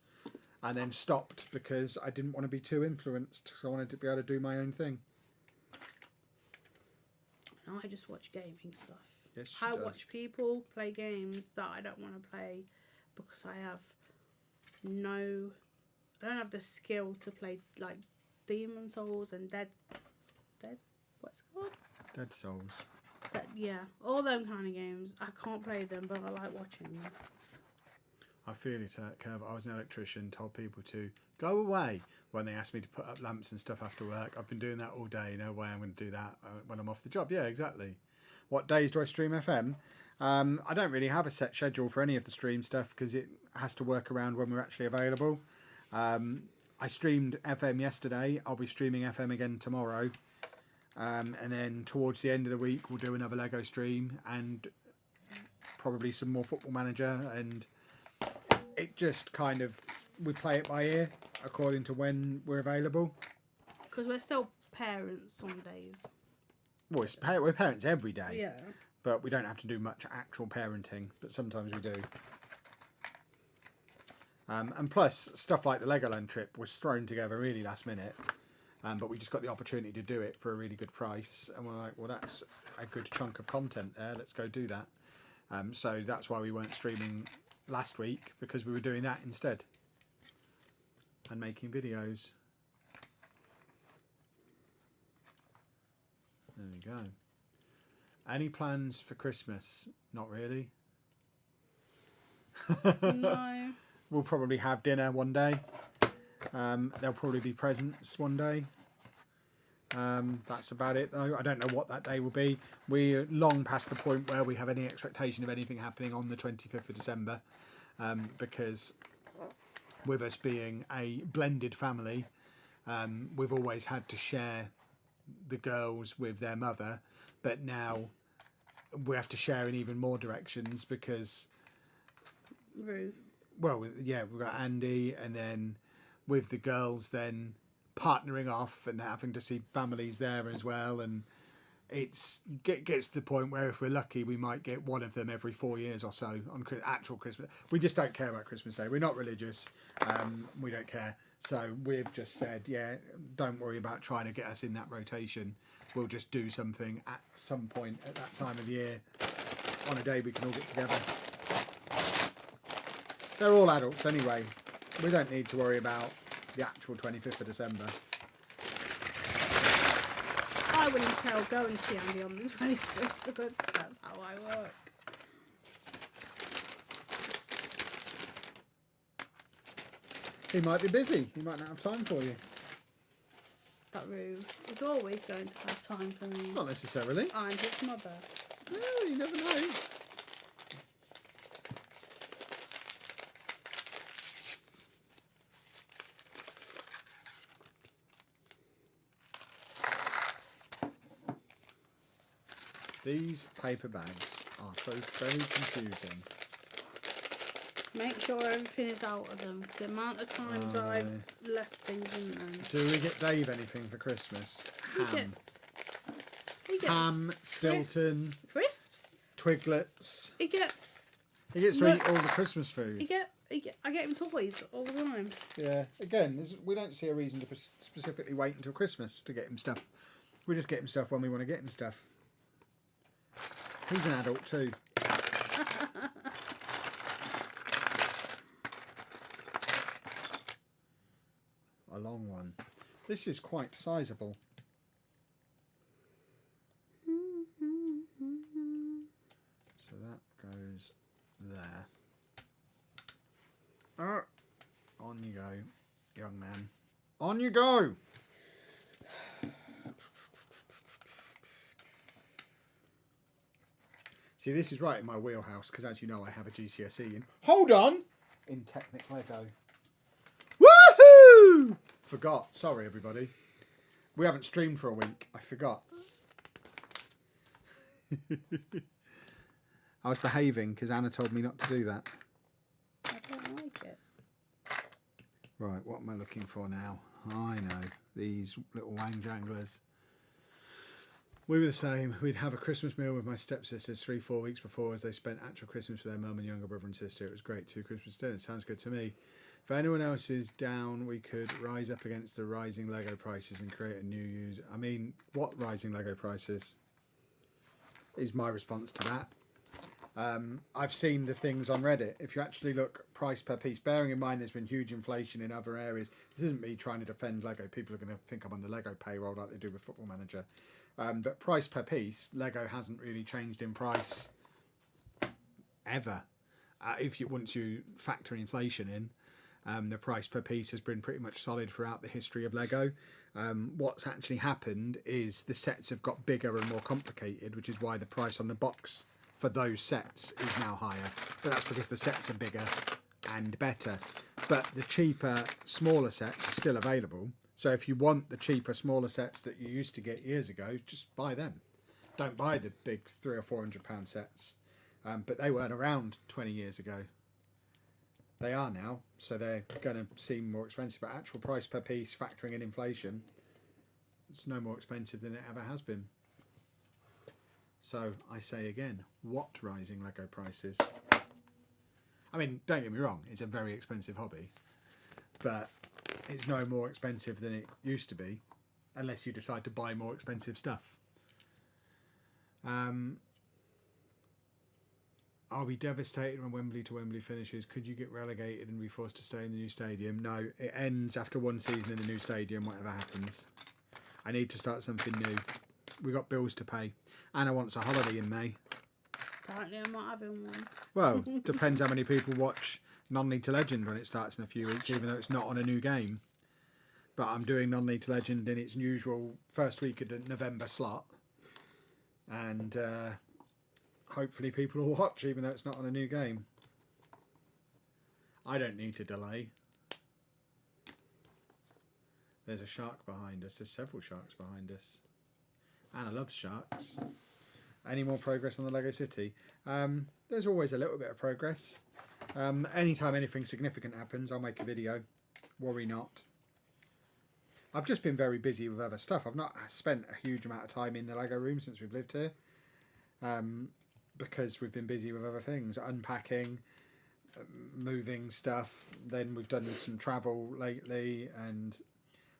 A: and then stopped because I didn't want to be too influenced, so I wanted to be able to do my own thing.
B: No, I just watch gaming stuff.
A: Yes,
B: I watch people play games that I don't want to play because I don't have the skill to play like Demon Souls and Dead what's it called?
A: Dead Souls.
B: Yeah, all them kind of games. I can't play them, but I like watching them.
A: I feel it, Kev. I was an electrician, told people to go away when they asked me to put up lamps and stuff after work. I've been doing that all day. No way I'm going to do that when I'm off the job. Yeah, exactly. What days do I stream FM? I don't really have a set schedule for any of the stream stuff because it has to work around when we're actually available. I streamed FM yesterday. I'll be streaming FM again tomorrow. And then towards the end of the week, we'll do another Lego stream and probably some more Football Manager. And it just kind of, we play it by ear according to when we're available.
B: Because we're still parents some days.
A: Well, we're parents every day.
B: Yeah.
A: But we don't have to do much actual parenting, but sometimes we do. And plus, stuff like the Legoland trip was thrown together really last minute. But we just got the opportunity to do it for a really good price. And we're like, well, that's a good chunk of content there. Let's go do that. So that's why we weren't streaming last week, because we were doing that instead. And making videos. There we go. Any plans for Christmas? Not really.
B: No.
A: We'll probably have dinner one day. There'll probably be presents one day. That's about it though. I don't know what that day will be. We're long past the point where we have any expectation of anything happening on the 25th of December. Because with us being a blended family, we've always had to share the girls with their mother. But now we have to share in even more directions because...
B: Rude.
A: Well, yeah, we've got Andy, and then with the girls then partnering off and having to see families there as well. And gets to the point where if we're lucky, we might get one of them every 4 years or so on actual Christmas. We just don't care about Christmas Day. We're not religious. We don't care. So we've just said, yeah, don't worry about trying to get us in that rotation. We'll just do something at some point at that time of year on a day we can all get together. They're all adults anyway. We don't need to worry about the actual 25th of December.
B: I wouldn't say I'll go and see Andy on the 25th because that's how I work.
A: He might be busy. He might not have time for you.
B: That rude. He's always going to have time for me.
A: Not necessarily.
B: I'm his mother.
A: No, you never know. These paper bags are so very confusing.
B: Make sure everything is out of them. The amount of times I've left things in them.
A: Do we get Dave anything for Christmas? Ham.
B: He gets
A: Ham, Stilton,
B: crisps.
A: Twiglets.
B: He gets
A: He gets to eat all the Christmas food.
B: I get him toys all the time.
A: Yeah. Again, we don't see a reason to specifically wait until Christmas to get him stuff. We just get him stuff when we want to get him stuff. He's an adult too. A long one. This is quite sizable. So that goes there. On you go, young man. On you go! See, this is right in my wheelhouse because, as you know, I have a GCSE in... Hold on! In Technic Lego. Woohoo! Forgot. Sorry, everybody. We haven't streamed for a week. I forgot. I was behaving because Anna told me not to do that.
B: I don't like it.
A: Right, what am I looking for now? I know. These little wang janglers. We were the same. We'd have a Christmas meal with my stepsisters 3-4 weeks before as they spent actual Christmas with their mum and younger brother and sister. It was great. 2 Christmas dinners. Sounds good to me. If anyone else is down, we could rise up against the rising Lego prices and create a new use. I mean, what rising Lego prices? Is my response to that. I've seen the things on Reddit. If you actually look price per piece, bearing in mind there's been huge inflation in other areas. This isn't me trying to defend Lego. People are going to think I'm on the Lego payroll like they do with Football Manager. But price per piece, Lego hasn't really changed in price ever. Once you factor inflation in, the price per piece has been pretty much solid throughout the history of Lego. What's actually happened is the sets have got bigger and more complicated, which is why the price on the box for those sets is now higher, but that's because the sets are bigger and better. But the cheaper, smaller sets are still available. So if you want the cheaper, smaller sets that you used to get years ago, just buy them. Don't buy the big £300 or £400 sets. But they weren't around 20 years ago. They are now, so they're going to seem more expensive. But actual price per piece, factoring in inflation, it's no more expensive than it ever has been. So I say again, what rising Lego prices? I mean, don't get me wrong, it's a very expensive hobby, but it's no more expensive than it used to be, unless you decide to buy more expensive stuff. I'll be devastated when Wembley to Wembley finishes. Could you get relegated and be forced to stay in the new stadium? No, it ends after one season in the new stadium, whatever happens. I need to start something new. We've got bills to pay. Anna wants a holiday in May.
B: Apparently I'm not having one.
A: Well, depends how many people watch Non-League to Legend when it starts in a few weeks, even though it's not on a new game. But I'm doing Non-League to Legend in its usual first week of the November slot. And hopefully people will watch, even though it's not on a new game. I don't need to delay. There's a shark behind us. There's several sharks behind us. Anna loves sharks. Any more progress on the Lego City? There's always a little bit of progress. Anytime anything significant happens, I'll make a video. Worry not. I've just been very busy with other stuff. I've not spent a huge amount of time in the Lego room since we've lived here. Because we've been busy with other things. Unpacking, moving stuff. Then we've done some travel lately. And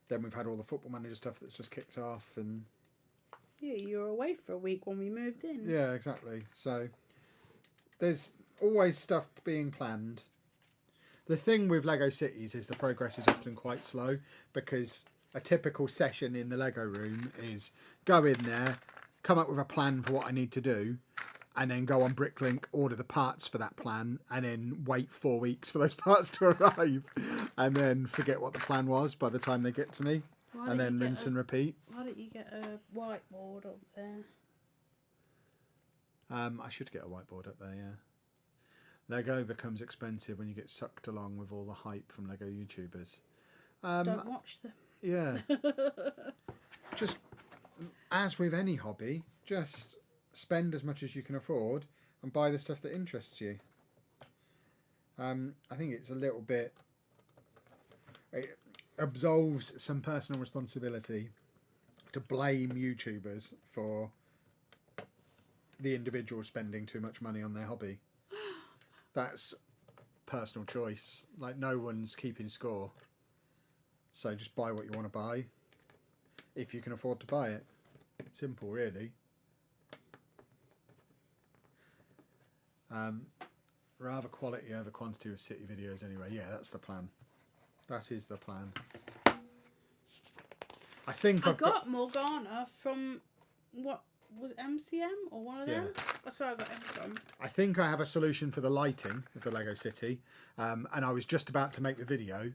A: then we've had all the Football Manager stuff that's just kicked off. And
B: Yeah, you were away for a week when we moved in.
A: yeah, exactly. So there's always stuff being planned. The thing with Lego Cities is the progress is often quite slow, because a typical session in the Lego room is go in there, come up with a plan for what I need to do, and then go on Bricklink, order the parts for that plan, and then wait 4 weeks for those parts to arrive, and then forget what the plan was by the time they get to me, and then rinse and repeat.
B: Why don't you get a whiteboard up there?
A: I should get a whiteboard up there, yeah. Lego becomes expensive when you get sucked along with all the hype from Lego YouTubers.
B: Don't watch them.
A: Yeah. Just, as with any hobby, just spend as much as you can afford and buy the stuff that interests you. I think it's a little bit... It absolves some personal responsibility to blame YouTubers for the individual spending too much money on their hobby. That's personal choice. Like, no one's keeping score. So just buy what you want to buy, if you can afford to buy it. Simple, really. Rather quality over quantity with City videos anyway. Yeah, that's the plan. That is the plan. I think
B: I got Morgana from, what, was it MCM or one of them?
A: Yeah.
B: That's where I got it from.
A: I think I have a solution for the lighting of the Lego City. And I was just about to make the video,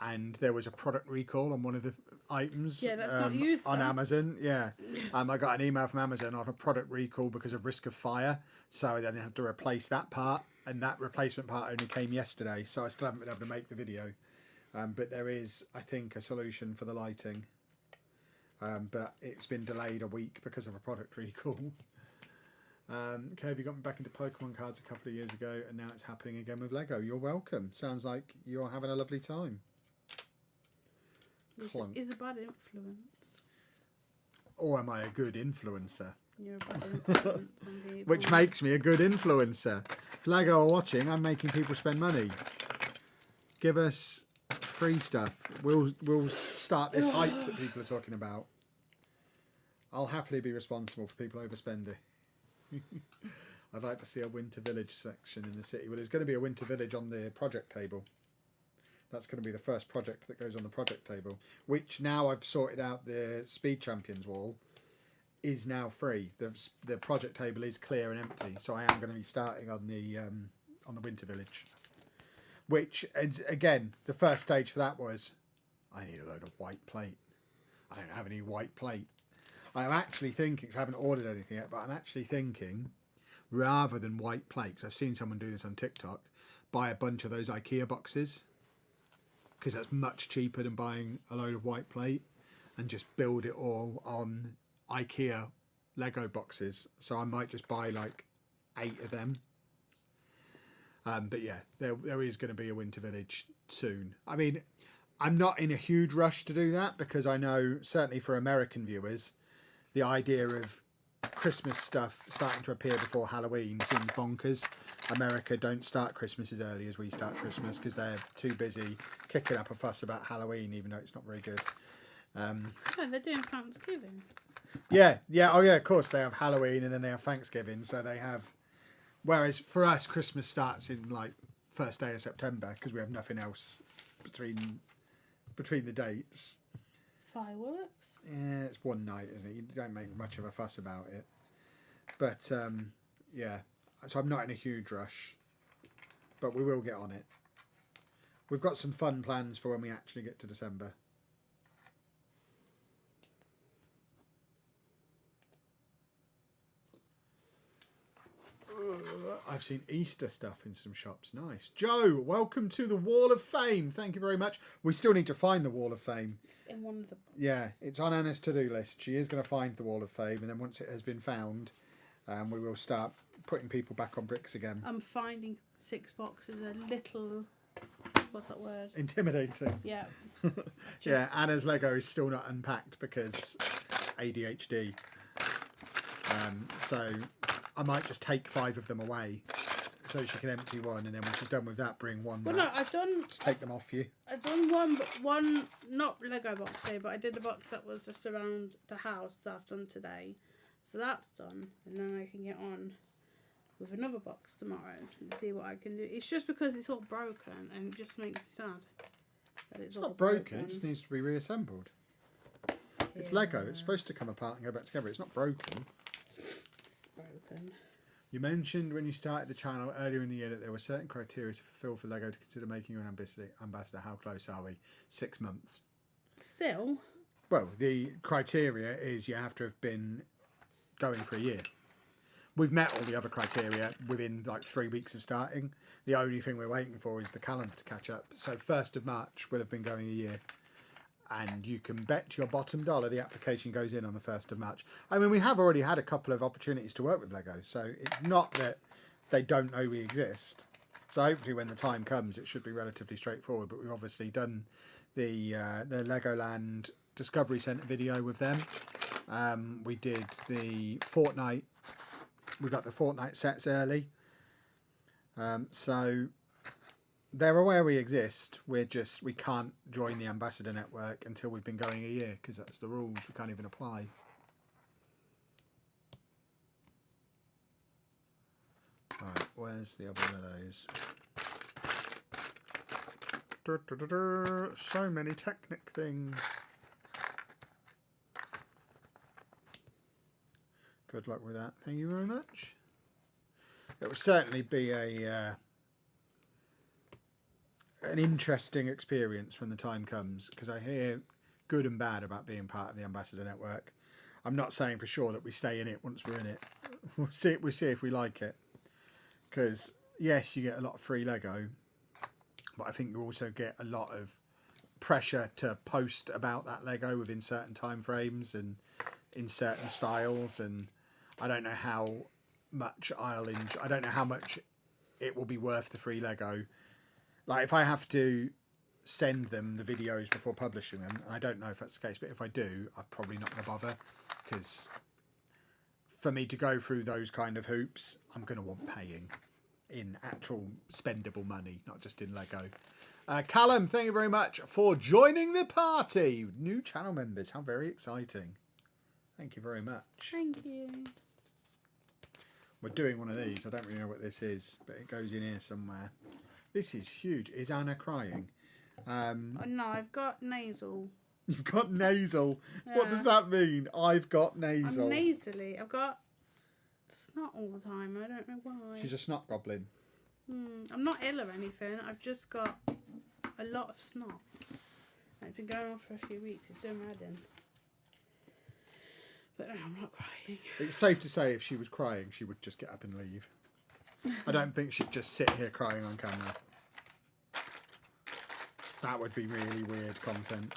A: and there was a product recall on one of the items.
B: Yeah, that's not used
A: on
B: though.
A: Amazon. Yeah, I got an email from Amazon on a product recall because of risk of fire. So then I had to replace that part, and that replacement part only came yesterday. So I still haven't been able to make the video. But there is, I think, a solution for the lighting. But it's been delayed a week because of a product recall. Kev, you got me back into Pokemon cards a couple of years ago, and now it's happening again with Lego. You're welcome. Sounds like you're having a lovely time.
B: Is a bad influence.
A: Or am I a good influencer?
B: You're a bad influence on people.
A: Which makes me a good influencer. If Lego are watching, I'm making people spend money. Give us free stuff. We'll start this hype that people are talking about. I'll happily be responsible for people overspending. I'd like to see a winter village section in the city. Well, there's going to be a winter village on the project table. That's going to be the first project that goes on the project table, which now I've sorted out. The Speed Champions wall is now free. The project table is clear and empty, so I am going to be starting on the winter village. Which, again, the first stage for that was, I need a load of white plate. I don't have any white plate. I'm actually thinking, because I haven't ordered anything yet, but I'm actually thinking rather than white plates. I've seen someone do this on TikTok. Buy a bunch of those IKEA boxes, because that's much cheaper than buying a load of white plate, and just build it all on IKEA Lego boxes. So I might just buy like 8 of them. But yeah, there is going to be a Winter Village soon. I mean, I'm not in a huge rush to do that, because I know certainly for American viewers, the idea of Christmas stuff starting to appear before Halloween seems bonkers. America don't start Christmas as early as we start Christmas, because they're too busy kicking up a fuss about Halloween, even though it's not very good.
B: No, they're doing Thanksgiving.
A: Yeah, oh yeah, of course they have Halloween and then they have Thanksgiving, so they have. Whereas for us, Christmas starts in like first day of September, because we have nothing else between the dates.
B: Fireworks.
A: Yeah, it's one night, isn't it? You don't make much of a fuss about it. But yeah, so I'm not in a huge rush, but we will get on it. We've got some fun plans for when we actually get to December. I've seen Easter stuff in some shops. Nice. Joe, welcome to the Wall of Fame. Thank you very much. We still need to find the Wall of Fame.
B: It's in one of the boxes.
A: Yeah, it's on Anna's to-do list. She is going to find the Wall of Fame, and then once it has been found, we will start putting people back on bricks again.
B: I'm finding 6 boxes a little... What's that word?
A: Intimidating.
B: Yeah.
A: Yeah, Anna's Lego is still not unpacked because ADHD. So I might just take 5 of them away so she can empty one, and then when she's done with that, bring one back.
B: Well, no, I've done...
A: Just take them off you.
B: I've done one, not Lego box today, but I did a box that was just around the house that I've done today. So that's done, and then I can get on with another box tomorrow and see what I can do. It's just because it's all broken, and it just makes me sad that it's all
A: not broken, it just needs to be reassembled. It's Lego, it's supposed to come apart and go back together. It's not broken.
B: It's broken.
A: You mentioned when you started the channel earlier in the year that there were certain criteria to fulfill for Lego to consider making you an ambassador. How close are we? 6 months.
B: Still?
A: Well, the criteria is you have to have been going for a year. We've met all the other criteria within like 3 weeks of starting. The only thing we're waiting for is the calendar to catch up. So 1st of March will have been going a year. And you can bet your bottom dollar the application goes in on the 1st of March. I mean, we have already had a couple of opportunities to work with Lego, so it's not that they don't know we exist. So hopefully when the time comes, it should be relatively straightforward. But we've obviously done the Legoland Discovery Centre video with them. We did the Fortnite. We got the Fortnite sets early. So they're aware we exist. We can't join the ambassador network until we've been going a year, because that's the rules. We can't even apply. Right, where's the other one of those? So many Technic things. Good luck with that. Thank you very much. It will certainly be an interesting experience when the time comes, because I hear good and bad about being part of the Ambassador Network. I'm not saying for sure that we stay in it once we're in it. We'll see if we like it. Because, yes, you get a lot of free Lego, but I think you also get a lot of pressure to post about that Lego within certain time frames and in certain styles, and I don't know how much I don't know how much it will be worth the free Lego. Like, if I have to send them the videos before publishing them, and I don't know if that's the case, but if I do, I'm probably not going to bother, because for me to go through those kind of hoops, I'm going to want paying in actual spendable money, not just in Lego. Callum, thank you very much for joining the party. New channel members, how very exciting. Thank you very much.
B: Thank you.
A: We're doing one of these. I don't really know what this is, but it goes in here somewhere. This is huge. Is Anna crying?
B: Oh, no, I've got nasal.
A: You've got nasal.
B: Yeah.
A: What does that mean? I've got nasal.
B: I'm nasally. I've got snot all the time. I don't know why.
A: She's a snot goblin.
B: I'm not ill or anything. I've just got a lot of snot. It's been going on for a few weeks. It's doing my head in. But no, I'm not crying.
A: It's safe to say if she was crying, she would just get up and leave. I don't think she'd just sit here crying on camera. That would be really weird content.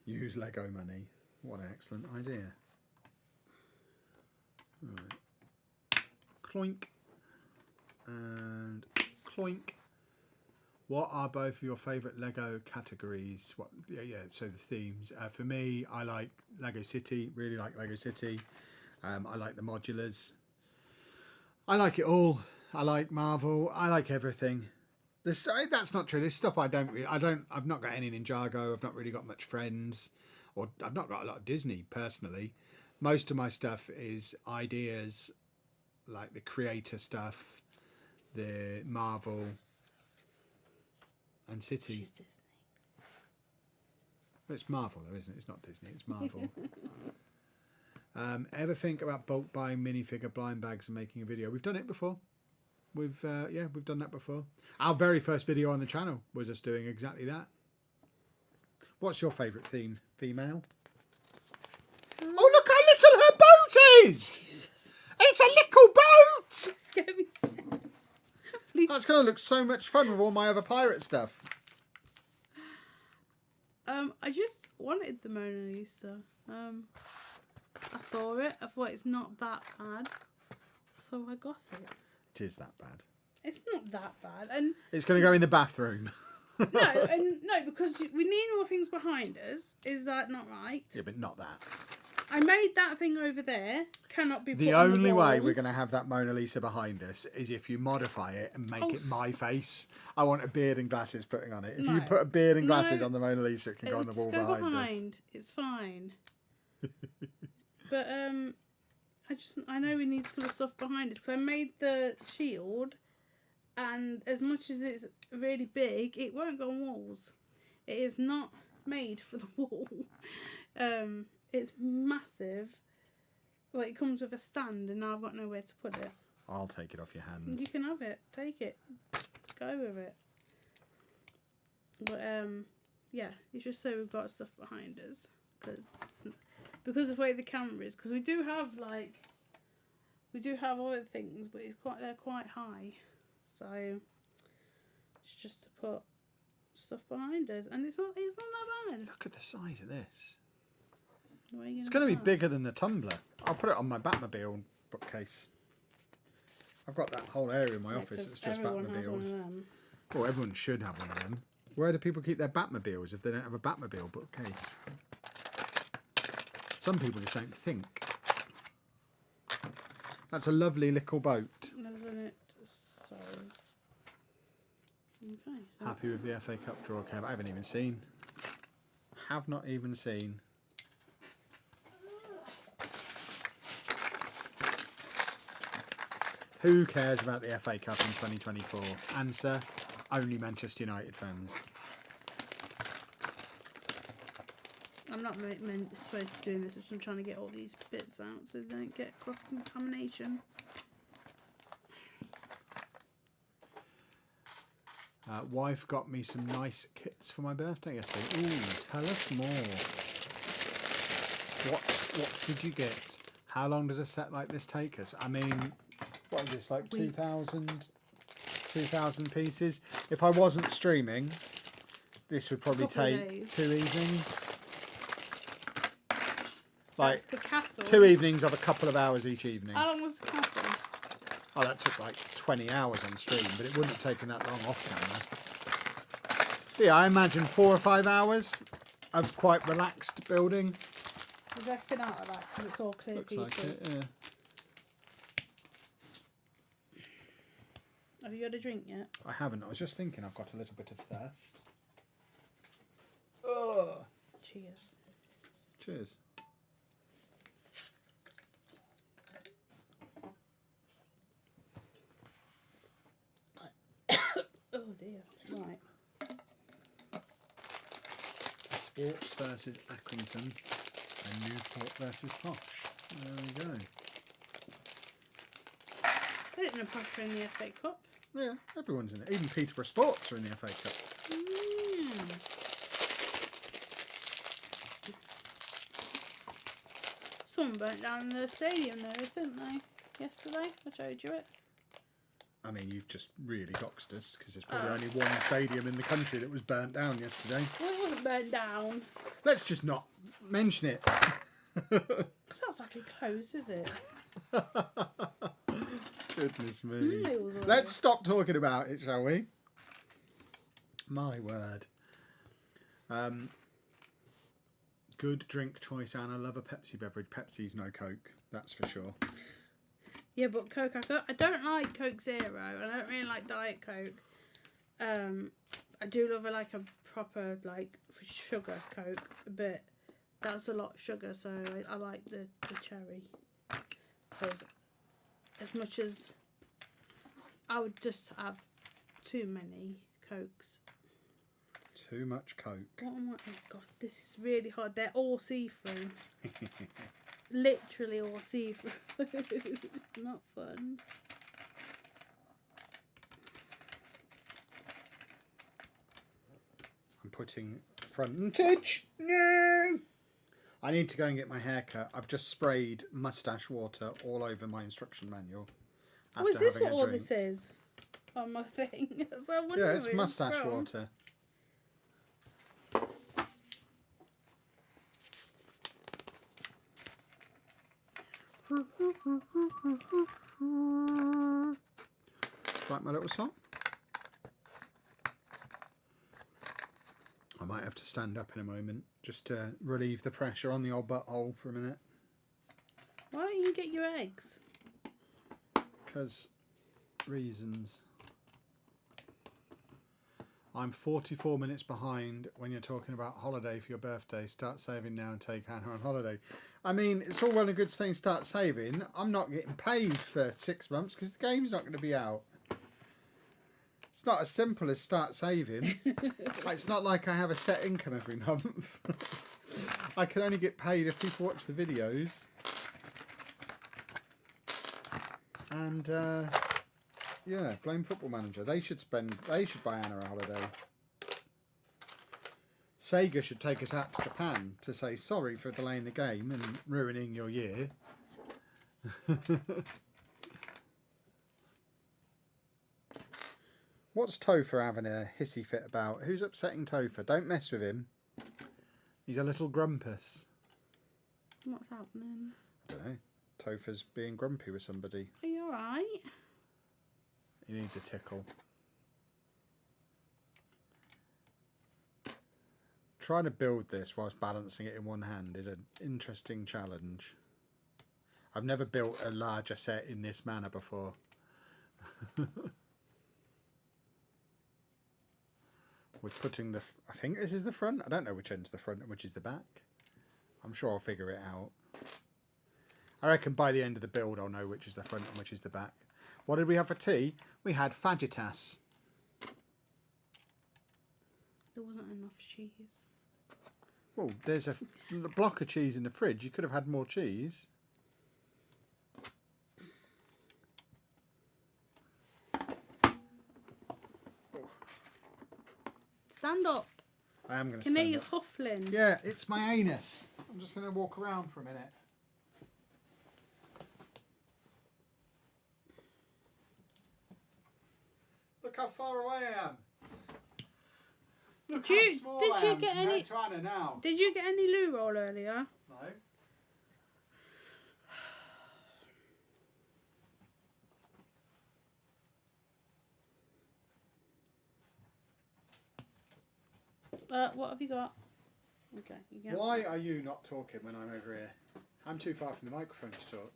A: Use Lego money. What an excellent idea. Right. Cloink. And cloink. What are both of your favourite Lego categories? What? Yeah. So the themes. For me, I like Lego City. Really like Lego City. I like the modulars. I like it all. I like Marvel. I like everything. That's not true. There's stuff I've not got any Ninjago. I've not really got much friends, or I've not got a lot of Disney personally. Most of my stuff is ideas, like the creator stuff, the Marvel, and City.
B: She's Disney.
A: It's Marvel though, isn't it? It's not Disney. It's Marvel. Ever think about bulk buying minifigure blind bags and making a video? We've done it before. We've done that before. Our very first video on the channel was us doing exactly that. What's your favourite theme, female? Oh, look how little her boat is! Jesus. It's a little boat!
B: Scare me sick. Please.
A: That's going to look so much fun with all my other pirate stuff.
B: I just wanted the Mona Lisa. I saw it. I thought it's not that bad, so I got it.
A: It is that bad.
B: It's not that bad, and
A: it's going to go in the bathroom.
B: no, because we need more things behind us. Is that not right?
A: Yeah, but not that.
B: I made that thing over there. Cannot be.
A: The only way we're going to have that Mona Lisa behind us is if you modify it and make it my face. I want a beard and glasses putting on it. If you put a beard and glasses on the Mona Lisa, it can go on the wall behind us.
B: It's fine. But I know we need some stuff behind us because I made the shield, and as much as it's really big, it won't go on walls. It is not made for the wall. It's massive. Well, it comes with a stand, and now I've got nowhere to put it.
A: I'll take it off your hands.
B: You can have it. Take it. Go with it. But yeah, it's just so we've got stuff behind us because of the way the camera is. Because we do have other things, but they're quite high, so it's just to put stuff behind us, and it's not that bad.
A: Look at the size of this.
B: It's
A: going to be bigger than the tumbler. I'll put it on my Batmobile bookcase. I've got that whole area in my office that's just Batmobiles. Well, everyone should have one of them. Where do people keep their Batmobiles if they don't have a Batmobile bookcase? Some people just don't think. That's a lovely little boat.
B: Isn't it? So... Okay. So
A: happy with the FA Cup draw, Kev? I haven't even seen. Have not even seen. Who cares about the FA Cup in 2024? Answer, only Manchester United fans.
B: I'm not supposed to do this, I'm trying to get all these bits out so they don't get cross-contamination.
A: Wife got me some nice kits for my birthday yesterday. Ooh, tell us more. What did you get? How long does a set like this take us? I mean, what is this, like 2,000 pieces? If I wasn't streaming, this would probably take 2 evenings. Like
B: the castle.
A: 2 evenings of a couple of hours each evening.
B: How long was the castle?
A: Oh, that took like 20 hours on stream, but it wouldn't have taken that long off camera. Yeah, I imagine 4 or 5 hours of quite relaxed building.
B: Is everything out of that? Because it's all clear
A: Looks
B: pieces.
A: like it, yeah.
B: Have you had a drink yet?
A: I haven't. I was just thinking I've got a little bit of thirst. Ugh.
B: Cheers.
A: Cheers.
B: Oh dear. Right.
A: Sports versus Accrington and Newport versus Posh. There we go.
B: I didn't know Posh were in the FA Cup.
A: Yeah, everyone's in it. Even Peterborough Sports are in the FA Cup.
B: Yeah. Someone burnt down the stadium there, didn't they? Yesterday, I showed you it.
A: I mean, you've just really doxed us because there's probably only one stadium in the country that was burnt down yesterday.
B: Well, it wasn't burnt down.
A: Let's just not mention it.
B: It's not exactly close, is it?
A: Goodness me.
B: Miles
A: Let's stop talking about it, shall we? My word. Good drink choice, Anna. Love a Pepsi beverage. Pepsi's no Coke, that's for sure.
B: Yeah, but Coke, I don't like Coke Zero, and I don't really like Diet Coke. I do love a proper sugar Coke, but that's a lot of sugar, so I like the cherry. Because as much as I would just have too many Cokes.
A: Too much Coke.
B: What am I? Oh God, this is really hard. They're all see-through. Literally all see-through. It's not fun.
A: I'm putting frontage. No! I need to go and get my hair cut. I've just sprayed moustache water all over my instruction manual.
B: Oh, is this what all this is? On my thing? So
A: yeah, it's moustache water. Like my little song. I might have to stand up in a moment just to relieve the pressure on the old butthole for a minute.
B: Why don't you get your eggs?
A: Because reasons. I'm 44 minutes behind when you're talking about holiday for your birthday. Start saving now and take Hannah on holiday. I mean, it's all well and good saying start saving. I'm not getting paid for 6 months because the game's not going to be out. It's not as simple as start saving. It's not like I have a set income every month. I can only get paid if people watch the videos. And yeah, blame Football Manager. They should buy Anna a holiday. Sega should take us out to Japan to say sorry for delaying the game and ruining your year. What's Topher having a hissy fit about? Who's upsetting Topher? Don't mess with him. He's a little grumpus.
B: What's happening?
A: I don't know. Topher's being grumpy with somebody.
B: Are you alright?
A: He needs a tickle. Trying to build this whilst balancing it in one hand is an interesting challenge. I've never built a larger set in this manner before. We're putting I think this is the front. I don't know which end's the front and which is the back. I'm sure I'll figure it out. I reckon by the end of the build I'll know which is the front and which is the back. What did we have for tea? We had fajitas.
B: There wasn't enough cheese.
A: Well, there's a block of cheese in the fridge. You could have had more cheese.
B: Stand up.
A: I am going to
B: Can
A: stand
B: you
A: up.
B: huffling?
A: Yeah, it's my anus. I'm just going to walk around for a minute. Look how far away I am. Look how small I am compared to Anna now.
B: Did you get any loo roll earlier?
A: No.
B: What have you got? Okay. You go.
A: Why are you not talking when I'm over here? I'm too far from the microphone to talk.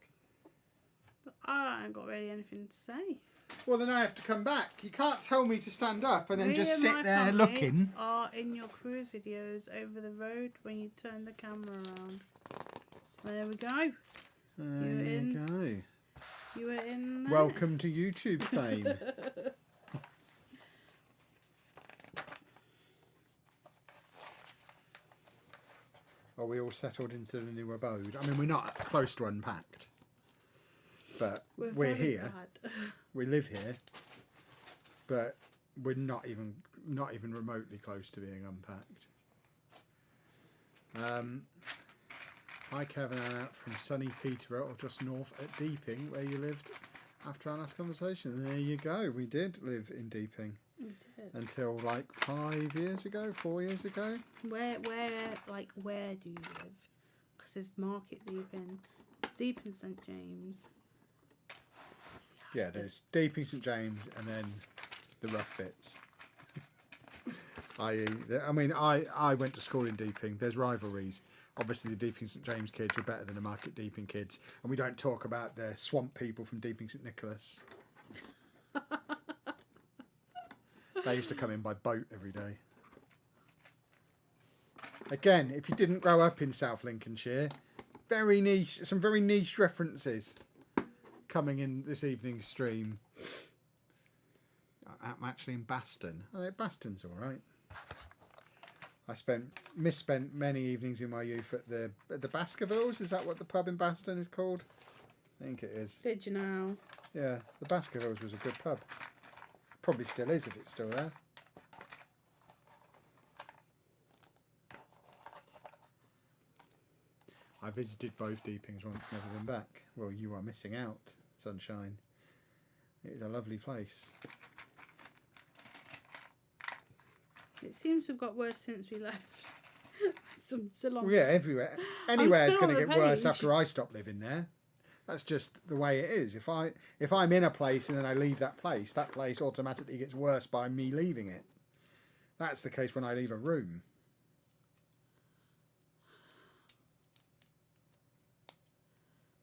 B: I ain't got really anything to say.
A: Well, then I have to come back. You can't tell me to stand up and then
B: Me
A: just
B: and
A: sit
B: my
A: there
B: family
A: looking.
B: Are in your cruise videos over the road when you turn the camera around. There we go.
A: There you go.
B: You were in there.
A: Welcome to YouTube fame. Are we all settled into the new abode? I mean, we're not close to unpacked, but we're here.
B: Bad.
A: We live here, but we're not even not even remotely close to being unpacked. Hi Kevin and Anna from sunny Peterborough, or just north at Deeping, where you lived after our last conversation. There you go. We did live in Deeping.
B: We did.
A: Until like 5 years ago, 4 years ago.
B: Where do you live? Because there's Market Deeping. It's Deeping St James.
A: Yeah, there's Deeping St James and then the rough bits. I went to school in Deeping. There's rivalries. Obviously, the Deeping St James kids were better than the Market Deeping kids, and we don't talk about the swamp people from Deeping St Nicholas. They used to come in by boat every day. Again, if you didn't grow up in South Lincolnshire, very niche, some very niche references coming in this evening's stream. I'm actually in Baston. Baston's all right. I misspent many evenings in my youth at the Baskervilles. Is that what the pub in Baston is called? I think it is.
B: Did you know?
A: Yeah, the Baskervilles was a good pub. Probably still is if it's still there. I visited both Deepings once, never been back. Well, you are missing out, sunshine. It is a lovely place.
B: It seems to have got worse since we left. I'm still on.
A: Well, yeah, everywhere. Anywhere is
B: still
A: going to
B: on the
A: get worse
B: page.
A: after I stop living there. That's just the way it is. If I'm in a place and then I leave that place automatically gets worse by me leaving it. That's the case when I leave a room.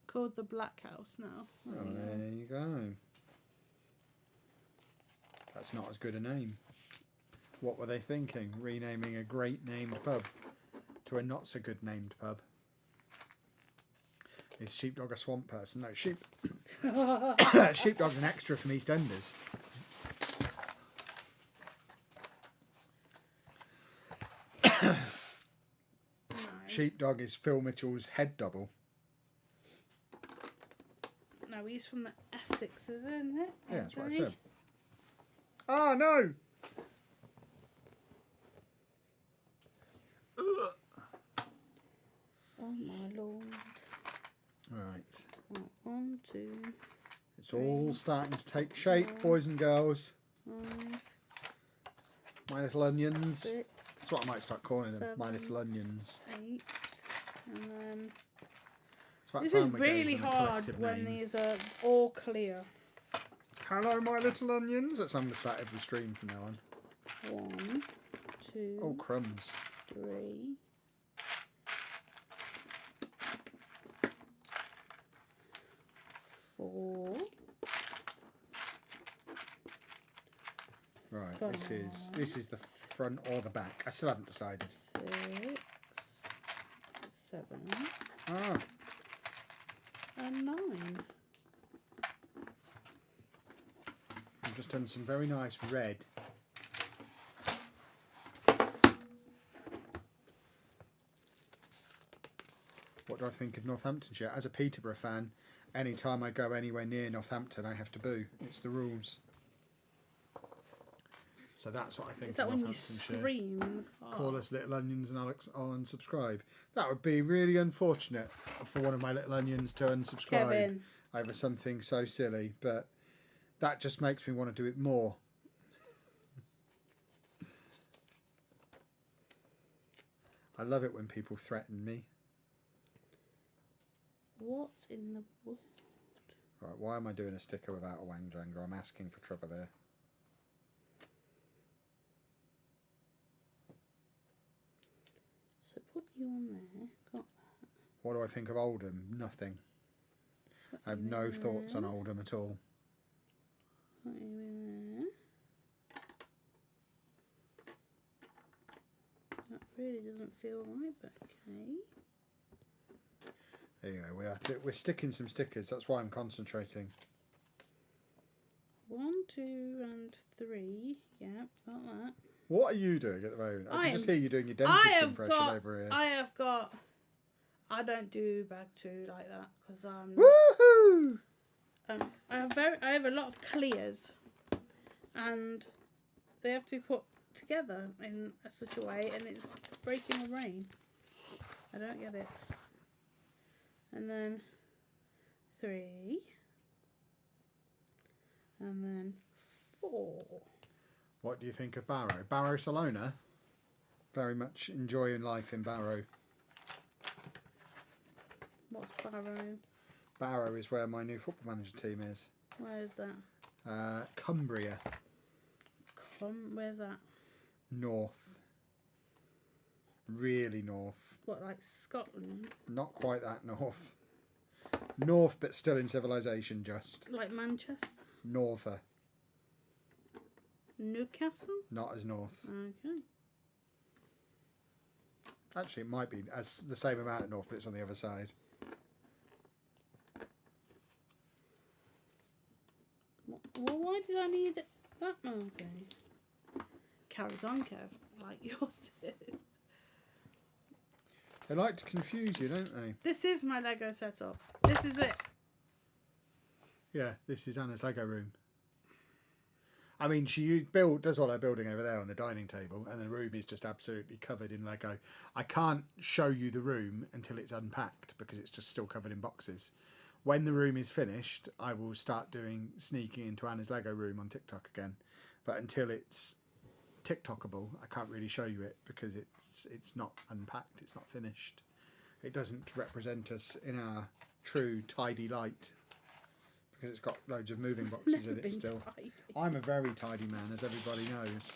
B: Called the Black House now.
A: Oh, there you go. That's not as good a name. What were they thinking? Renaming a great named pub to a not so good named pub. Is Sheepdog a swamp person? No, Sheepdog's an extra from EastEnders.
B: No.
A: Sheepdog is Phil Mitchell's head double.
B: No, he's from the Essex, isn't it?
A: Yeah, that's what I said. Oh, no!
B: Oh my lord.
A: Right.
B: 1, 2,
A: It's all starting to take shape, boys and girls.
B: 5,
A: My little onions.
B: 6,
A: That's what I might start calling them.
B: 7,
A: My little onions.
B: 8, and then
A: It's about
B: this
A: time
B: is
A: we gave
B: really
A: them a
B: hard
A: collective
B: when
A: name.
B: these are all clear.
A: Hello, my little onions. That's how I'm going to start every stream from now on.
B: 1, 2,
A: Oh, crumbs.
B: 3, 4.
A: Right, this is the front or the back. I still haven't decided.
B: 6, 7,
A: Ah,
B: and 9.
A: I've just done some very nice red. What do I think of Northamptonshire? As a Peterborough fan, any time I go anywhere near Northampton, I have to boo. It's the rules. So that's what I think
B: Is that
A: of
B: when you
A: Northamptonshire.
B: scream in the car?
A: Call us Little Onions and I'll unsubscribe. That would be really unfortunate for one of my Little Onions to unsubscribe
B: Kevin.
A: over something so silly, but that just makes me want to do it more. I love it when people threaten me.
B: What in the world?
A: Right, why am I doing a sticker without a wang janger? I'm asking for trouble here.
B: So put you on there. Got that.
A: What do I think of Oldham? Nothing. I have no thoughts on Oldham at all.
B: Put you in there. That really doesn't feel right, but okay.
A: There you go. We're sticking some stickers. That's why I'm concentrating.
B: 1, 2, and 3. Yeah, got that.
A: What are you doing at the moment? I can just hear you doing your
B: I
A: dentist
B: have
A: impression
B: got.
A: over here.
B: I don't do bag 2 like that because
A: Woohoo!
B: I have a lot of clears, and they have to be put together in such a way, and it's breaking the rain. I don't get it. And then 3. And then 4.
A: What do you think of Barrow? Barcelona? Very much enjoying life in Barrow.
B: What's Barrow?
A: Barrow is where my new football manager team is.
B: Where is that?
A: Cumbria.
B: Where's that?
A: North. Really north.
B: What, like Scotland?
A: Not quite that north. North, but still in civilization, just.
B: Like Manchester?
A: Norther.
B: Newcastle?
A: Not as north.
B: Okay.
A: Actually, it might be as the same amount of north, but it's on the other side.
B: Well, why did I need that? Okay. Carries on, Kev, like yours did.
A: They like to confuse you, don't they?
B: This is my Lego setup. This is it.
A: Yeah, this is Anna's Lego room. I mean, she does all her building over there on the dining table, and the room is just absolutely covered in Lego. I can't show you the room until it's unpacked because it's just still covered in boxes. When the room is finished, I will start sneaking into Anna's Lego room on TikTok again. But until it's TikTokable, I can't really show you it because it's not unpacked, it's not finished. It doesn't represent us in our true tidy light because it's got loads of moving boxes in it still.
B: Tidy.
A: I'm a very tidy man, as everybody knows.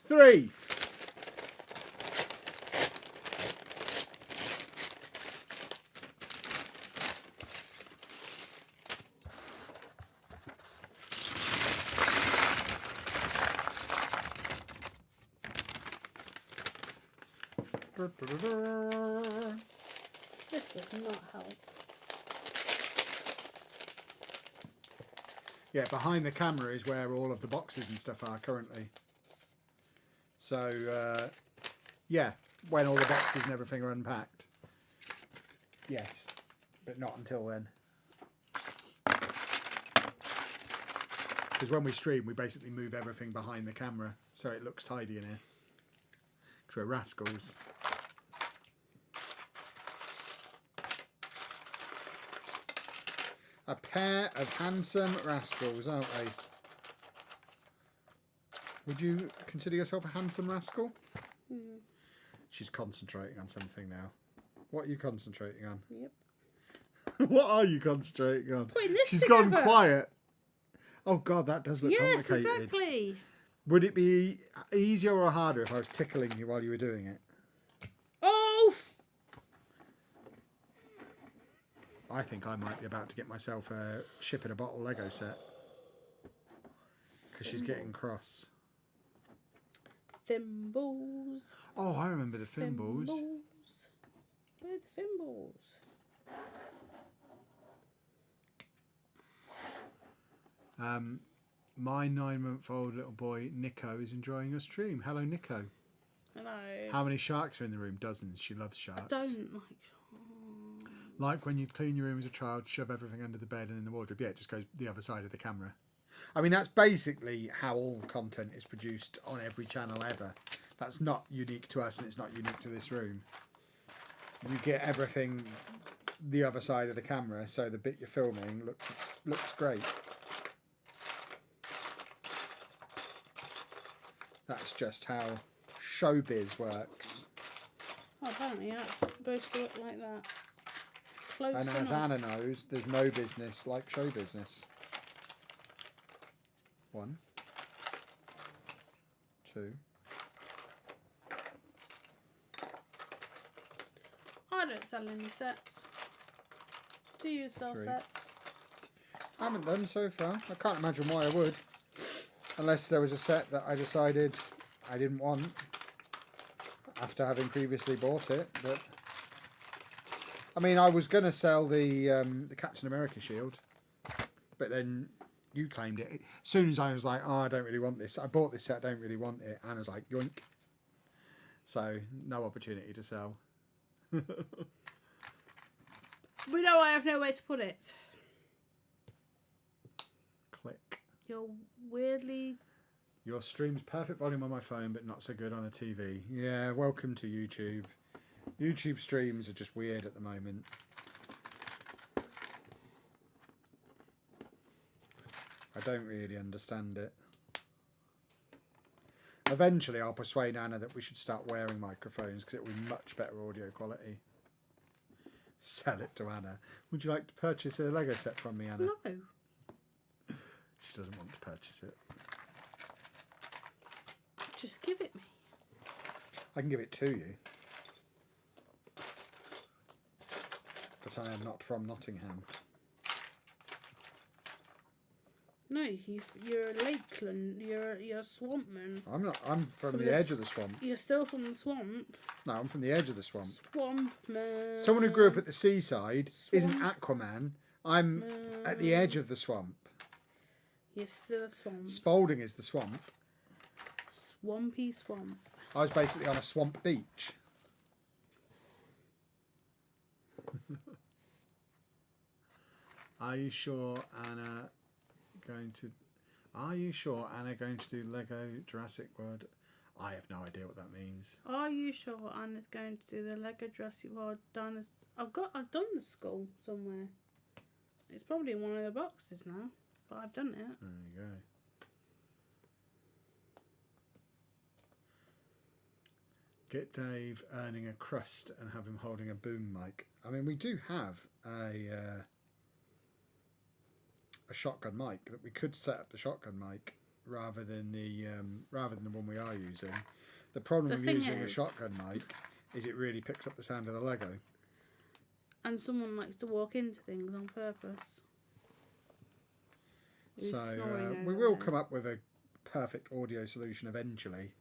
A: 3.
B: This does not help.
A: Yeah, behind the camera is where all of the boxes and stuff are currently. So, yeah, when all the boxes and everything are unpacked. Yes, but not until then. Because when we stream, we basically move everything behind the camera so it looks tidy in here. Because we're rascals. A pair of handsome rascals, aren't we? Would you consider yourself a handsome rascal?
B: Mm.
A: She's concentrating on something now. What are you concentrating on?
B: Yep.
A: What are you concentrating on?
B: Putting this
A: She's
B: together.
A: gone quiet. Oh God, that does look
B: Yes,
A: complicated.
B: exactly.
A: Would it be easier or harder if I was tickling you while you were doing it?
B: Oh!
A: I think I might be about to get myself a ship in a bottle Lego set. Because she's getting cross.
B: Thimbles.
A: Oh, I remember the thimbles.
B: Where are the thimbles?
A: My 9-month-old little boy Nico is enjoying your stream. Hello, Nico.
B: Hello.
A: How many sharks are in the room? Dozens. She loves sharks.
B: I don't like sharks.
A: Like when you clean your room as a child, shove everything under the bed and in the wardrobe. Yeah, it just goes the other side of the camera. I mean, that's basically how all the content is produced on every channel ever. That's not unique to us and it's not unique to this room. You get everything the other side of the camera, so the bit you're filming looks great. That's just how showbiz works.
B: Oh, apparently that's supposed to look like that. Close
A: And
B: enough.
A: as Anna knows, there's no business like show business. 1, 2.
B: I don't sell any sets. Do you sell
A: 3.
B: sets?
A: I haven't done so far. I can't imagine why I would. Unless there was a set that I decided I didn't want after having previously bought it. But I mean, I was going to sell the Captain America shield, but then you claimed it. As soon as I was like, oh, I don't really want this. I bought this set, I don't really want it. Anna's like, yoink. So, no opportunity to sell.
B: We know I have nowhere to put it.
A: Click.
B: you're weirdly...
A: Your stream's perfect volume on my phone, but not so good on a TV. Yeah, welcome to YouTube. YouTube streams are just weird at the moment. I don't really understand it. Eventually, I'll persuade Anna that we should start wearing microphones because it will be much better audio quality. Sell it to Anna. Would you like to purchase a Lego set from me, Anna?
B: No.
A: She doesn't want to purchase it.
B: Just give it me.
A: I can give it to you. But I am not from Nottingham.
B: No, you're a lakeland. You're a swampman.
A: I'm not. I'm from the edge of the swamp.
B: You're still from the swamp.
A: No, I'm from the edge of the swamp.
B: Swampman.
A: Someone who grew up at the seaside isn't Aquaman. I'm at the edge of the swamp.
B: You're still a swamp.
A: Spalding is the swamp.
B: Swampy swamp.
A: I was basically on a swamp beach. Are you sure Anna going to do Lego Jurassic World? I have no idea what that means.
B: Are you sure Anna's going to do the Lego Jurassic World dinosaur? I've done the skull somewhere. It's probably in one of the boxes now, but I've done it.
A: There you go. Get Dave earning a crust and have him holding a boom mic. I mean, we do have a shotgun mic that we could set up the shotgun mic rather than the one we are using. The problem with using a shotgun mic is it really picks up the sound of the Lego.
B: And someone likes to walk into things on purpose.
A: So we will come up with a perfect audio solution eventually.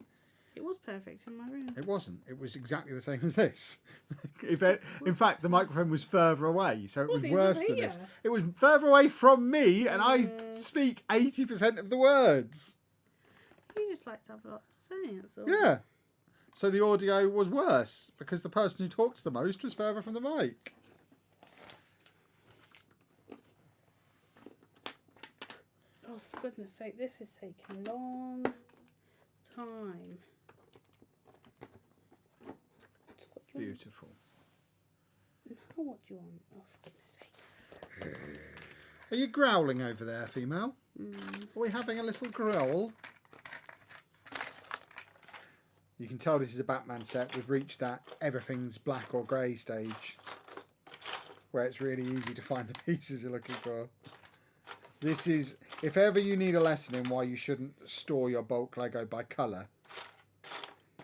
B: It was perfect in my room.
A: It wasn't. It was exactly the same as this. In fact, the microphone was further away, so it was worse than this. It was further away from me, and I speak 80% of the words.
B: You just like to have a lot to say, that's all.
A: Yeah. So the audio was worse, because the person who talks the most was further from the mic.
B: Oh, for goodness sake, this is taking a long time.
A: Beautiful.
B: Now what do you want? Oh, for goodness sake.
A: Are you growling over there, female? Are we having a little growl? You can tell this is a Batman set. We've reached that everything's black or grey stage where it's really easy to find the pieces you're looking for. This is, if ever you need a lesson in why you shouldn't store your bulk Lego by colour,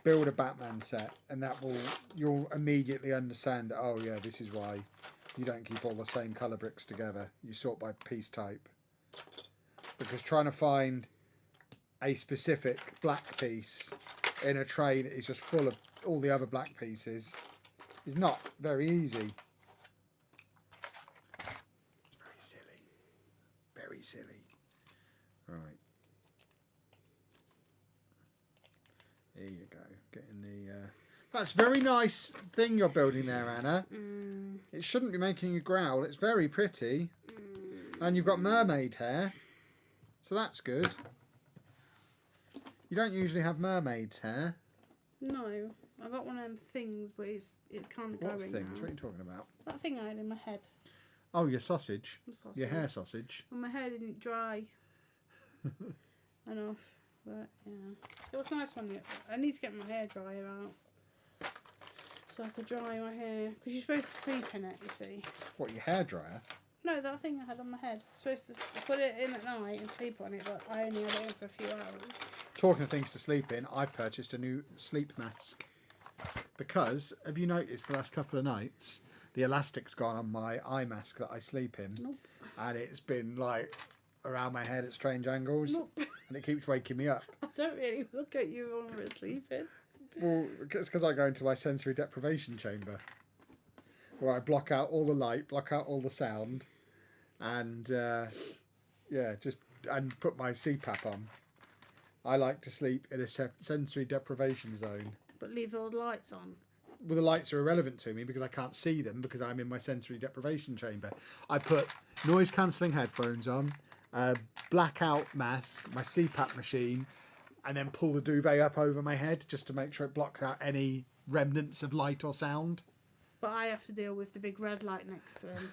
A: build a Batman set, and you'll immediately understand, oh yeah, this is why you don't keep all the same colour bricks together. You sort by piece type. Because trying to find a specific black piece in a tray that is just full of all the other black pieces is not very easy. It's very silly. Very silly. Right. There you go. Getting the... That's a very nice thing you're building there, Anna. It shouldn't be making you growl. It's very pretty. And you've got mermaid hair. So that's good. You don't usually have mermaid's hair.
B: No. I got one of them things, but it's kind of going
A: What things?
B: now.
A: What are you talking about?
B: That thing I had in my head.
A: Oh, your sausage.
B: Sausage.
A: Your hair sausage.
B: And my hair didn't dry enough. But yeah, it was nice when I need to get my hair dryer out so I could dry my hair, because you're supposed to sleep in it, you see.
A: What, your hair dryer?
B: No, that thing I had on my head. I'm supposed to put it in at night and sleep on it, but I only had it in for a few hours.
A: Talking of things to sleep in, I've purchased a new sleep mask because, have you noticed the last couple of nights the elastic's gone on my eye mask that I sleep in?
B: Nope.
A: And it's been like around my head at strange angles.
B: Nope.
A: And it keeps waking me up.
B: I don't really look at you when we're sleeping.
A: Well, it's because I go into my sensory deprivation chamber where I block out all the light, block out all the sound, and and put my CPAP on. I like to sleep in a sensory deprivation zone.
B: But leave all the lights on.
A: Well, the lights are irrelevant to me because I can't see them because I'm in my sensory deprivation chamber. I put noise cancelling headphones on a blackout mask, my CPAP machine, and then pull the duvet up over my head just to make sure it blocks out any remnants of light or sound.
B: But I have to deal with the big red light next to him.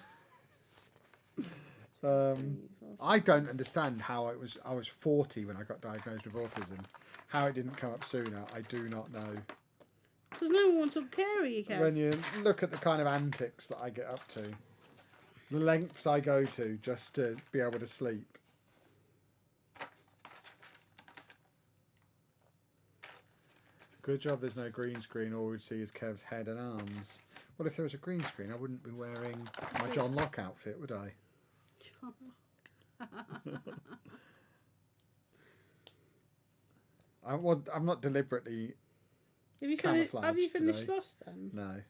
A: I don't understand how I was 40 when I got diagnosed with autism. How it didn't come up sooner, I do not know.
B: Because no one took care of you, Kev.
A: When you look at the kind of antics that I get up to, the lengths I go to just to be able to sleep. Good job there's no green screen. All we'd see is Kev's head and arms. Well, if there was a green screen, I wouldn't be wearing my John Locke outfit, would I? I'm not deliberately camouflaged
B: have you finished
A: today.
B: Lost then?
A: No.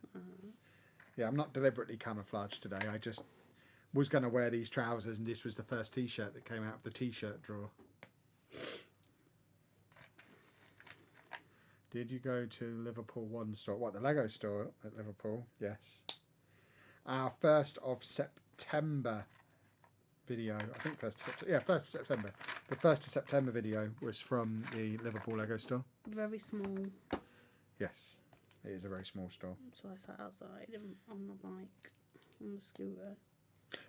A: Yeah, I'm not deliberately camouflaged today. I just was going to wear these trousers, and this was the first T-shirt that came out of the T-shirt drawer. Did you go to the Liverpool One store? What, the Lego store at Liverpool? Yes. Our 1st of September video, I think 1st of September. Yeah, 1st of September. The 1st of September video was from the Liverpool Lego store.
B: Very small.
A: Yes, it is a very small store.
B: So I sat outside on the bike, on the scooter.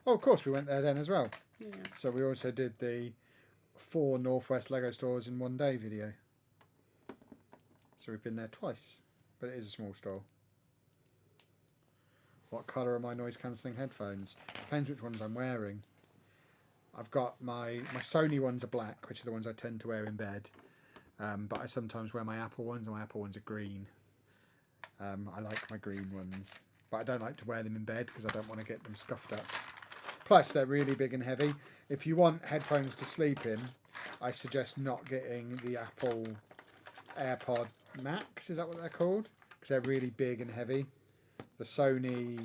A: Oh, of course, we went there then as well.
B: Yeah.
A: So we also did the 4 Northwest Lego stores in one day video. So we've been there twice, but it is a small store. What colour are my noise cancelling headphones? Depends which ones I'm wearing. I've got my Sony ones are black, which are the ones I tend to wear in bed. But I sometimes wear my Apple ones, and my Apple ones are green. I like my green ones, but I don't like to wear them in bed because I don't want to get them scuffed up. Plus, they're really big and heavy. If you want headphones to sleep in, I suggest not getting the Apple AirPod Max, is that what they're called? Because they're really big and heavy. The Sony,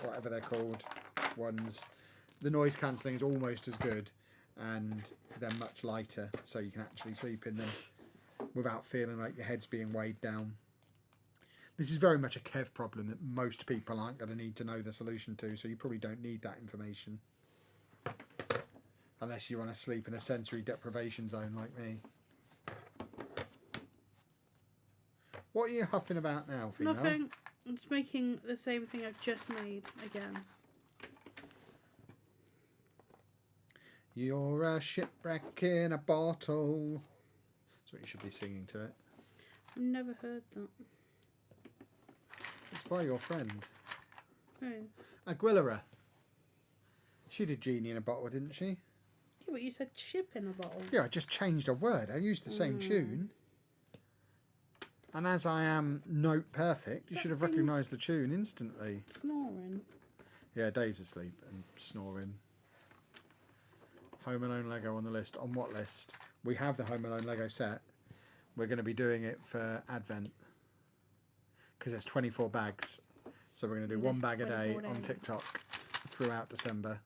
A: whatever they're called, ones, the noise cancelling is almost as good, and they're much lighter, so you can actually sleep in them without feeling like your head's being weighed down. This is very much a Kev problem that most people aren't going to need to know the solution to, so you probably don't need that information. Unless you want to sleep in a sensory deprivation zone like me. What are you huffing about now, Fina?
B: Nothing. I'm just making the same thing I've just made again.
A: You're a shipwreck in a bottle. That's what you should be singing to it.
B: I've never heard that.
A: It's by your friend.
B: Who?
A: Aguilera. She did Genie in a Bottle, didn't she?
B: Yeah, but you said ship in a bottle.
A: Yeah, I just changed a word. I used the same tune. And as I am note perfect, you should have recognised the tune instantly.
B: Snoring.
A: Yeah, Dave's asleep and snoring. Home Alone Lego on the list. On what list? We have the Home Alone Lego set. We're going to be doing it for Advent. Because there's 24 bags. So we're going to do one bag a day on TikTok throughout December.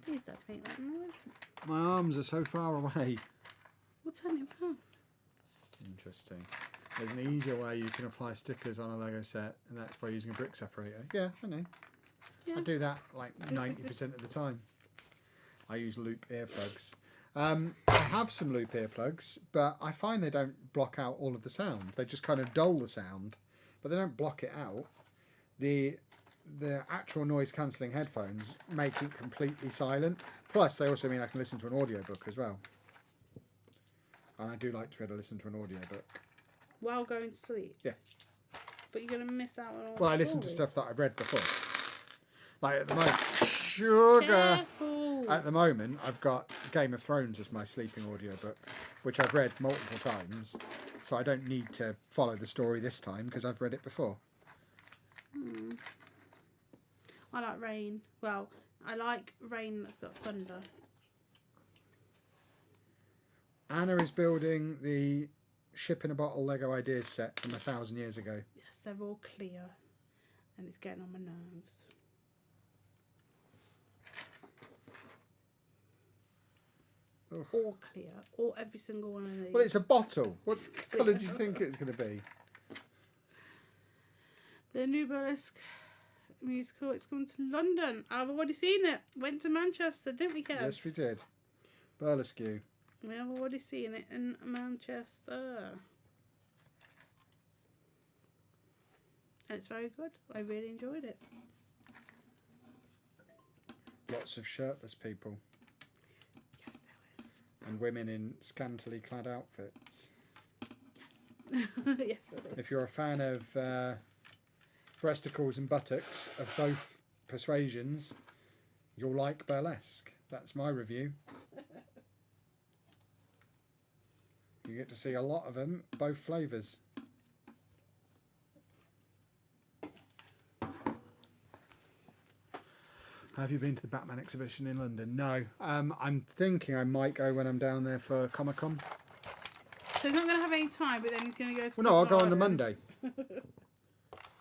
B: Please don't make that noise.
A: My arms are so far away.
B: We'll turn it round.
A: Interesting. There's an easier way you can apply stickers on a Lego set, and that's by using a brick separator. Yeah, I know.
B: Yeah.
A: I do that like 90% of the time. I use loop earplugs. I have some loop earplugs, but I find they don't block out all of the sound. They just kind of dull the sound, but they don't block it out. The actual noise cancelling headphones make it completely silent. Plus, they also mean I can listen to an audiobook as well. And I do like to be able to listen to an audiobook.
B: While going to sleep?
A: Yeah.
B: But you're going to miss out on all
A: Well, I listen to stuff that I've read before. Like at the moment, sugar.
B: Careful.
A: At the moment, I've got Game of Thrones as my sleeping audiobook, which I've read multiple times. So I don't need to follow the story this time because I've read it before.
B: I like rain. Well, I like rain that's got thunder.
A: Anna is building the Ship in a Bottle Lego Ideas set from 1,000 years ago.
B: Yes, they're all clear. And it's getting on my nerves. All clear. All every single one of these.
A: Well, it's a bottle. What colour do you think it's going to be?
B: The new burlesque musical. It's coming to London. I've already seen it. Went to Manchester, didn't we, Kev?
A: Yes, we did. Burlesque.
B: We have already seen it in Manchester. And it's very good. I really enjoyed it.
A: Lots of shirtless people.
B: Yes, there is.
A: And women in scantily clad outfits.
B: Yes. Yes, there is.
A: If you're a fan of breasticles and buttocks of both persuasions, you'll like burlesque. That's my review. You get to see a lot of them, both flavours. Have you been to the Batman exhibition in London? No. I'm thinking I might go when I'm down there for Comic Con.
B: So he's not going to have any time, but then he's going to go to...
A: Well, no, I'll go on the Monday.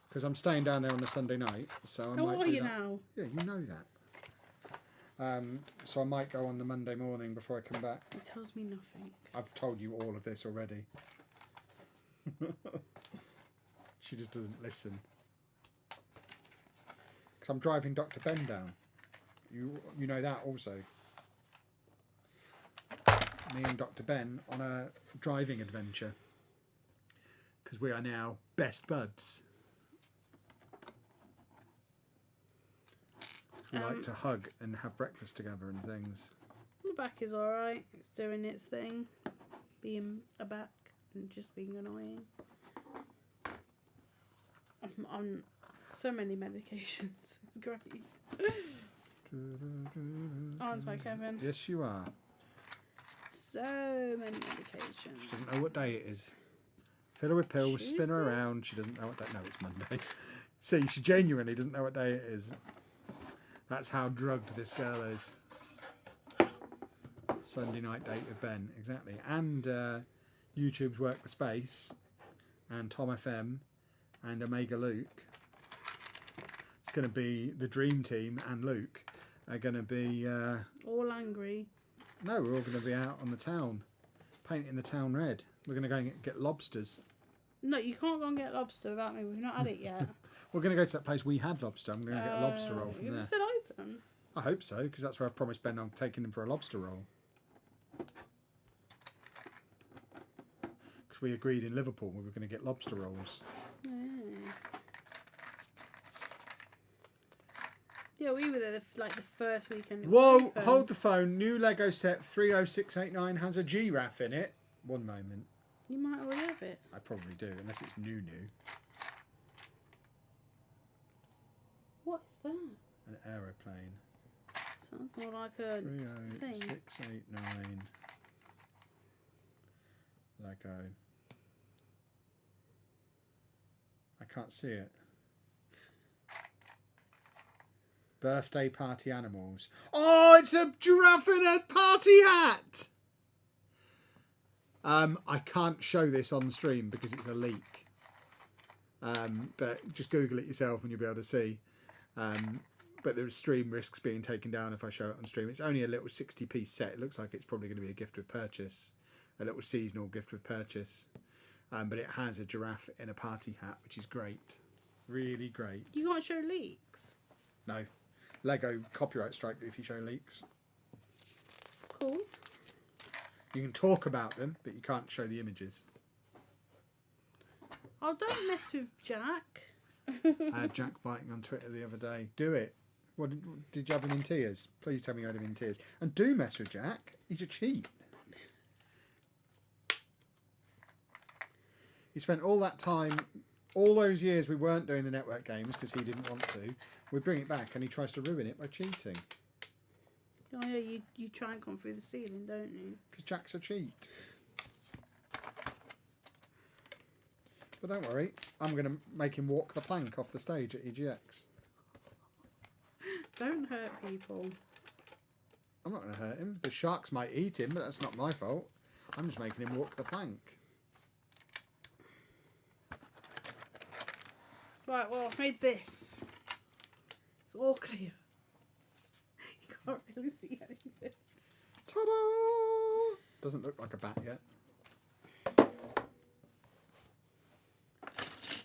A: Because I'm staying down there on the Sunday night. So I
B: How
A: might
B: are
A: do
B: you
A: that.
B: now?
A: Yeah, you know that. So I might go on the Monday morning before I come back.
B: It tells me nothing.
A: I've told you all of this already. She just doesn't listen. Because I'm driving Dr. Ben down. You know that also. Me and Dr. Ben on a driving adventure. Because we are now best buds. We like to hug and have breakfast together and things.
B: The back is alright. It's doing its thing. Being a back and just being annoying. I'm on so many medications. It's great. Aren't I, Kevin?
A: Yes, you are.
B: So many medications.
A: She doesn't know what day it is. Fill her with pills, spin her
B: Tuesday?
A: around. She doesn't know what day. No, it's Monday. See, she genuinely doesn't know what day it is. That's how drugged this girl is. Sunday night date with Ben, exactly. And YouTube's Work the Space, and Tom FM, and Omega Luke. It's going to be the Dream Team and Luke are going to be...
B: All angry.
A: No, we're all going to be out on the town, painting the town red. We're going to go and get lobsters.
B: No, you can't go and get lobster without me. We've not had it yet.
A: We're going to go to that place we had lobster. I'm going to get a lobster roll from
B: Is
A: there.
B: it still open?
A: I hope so, because that's where I've promised Ben I'm taking him for a lobster roll. Because we agreed in Liverpool we were going to get lobster rolls.
B: Yeah, we were there like the first weekend. It was
A: Whoa,
B: open.
A: hold the phone. New Lego set 30689 has a giraffe in it. One moment.
B: You might already have it.
A: I probably do, unless it's new.
B: What is that?
A: An aeroplane.
B: Sounds more like a
A: 30689 Lego. I can't see it. Birthday party animals. Oh, it's a giraffe in a party hat! I can't show this on stream because it's a leak. But just Google it yourself and you'll be able to see. But the stream risks being taken down if I show it on stream. It's only a little 60-piece set. It looks like it's probably going to be a gift with purchase. A little seasonal gift with purchase. But it has a giraffe in a party hat, which is great. Really great.
B: You can't show leaks.
A: No. Lego copyright strike if you show leaks.
B: Cool.
A: You can talk about them, but you can't show the images.
B: Oh, don't mess with Jack.
A: I had Jack biting on Twitter the other day. Do it. What did you have him in tears? Please tell me you had him in tears. And do mess with Jack. He's a cheat. He spent all that time, all those years we weren't doing the network games because he didn't want to. We bring it back and he tries to ruin it by cheating.
B: Oh yeah, you try and come through the ceiling, don't you?
A: Because Jack's a cheat. But don't worry, I'm going to make him walk the plank off the stage at EGX.
B: Don't hurt people.
A: I'm not going to hurt him. The sharks might eat him, but that's not my fault. I'm just making him walk the plank.
B: Right, well, I've made this. It's all clear. You can't really see anything.
A: Ta-da! Doesn't look like a bat yet.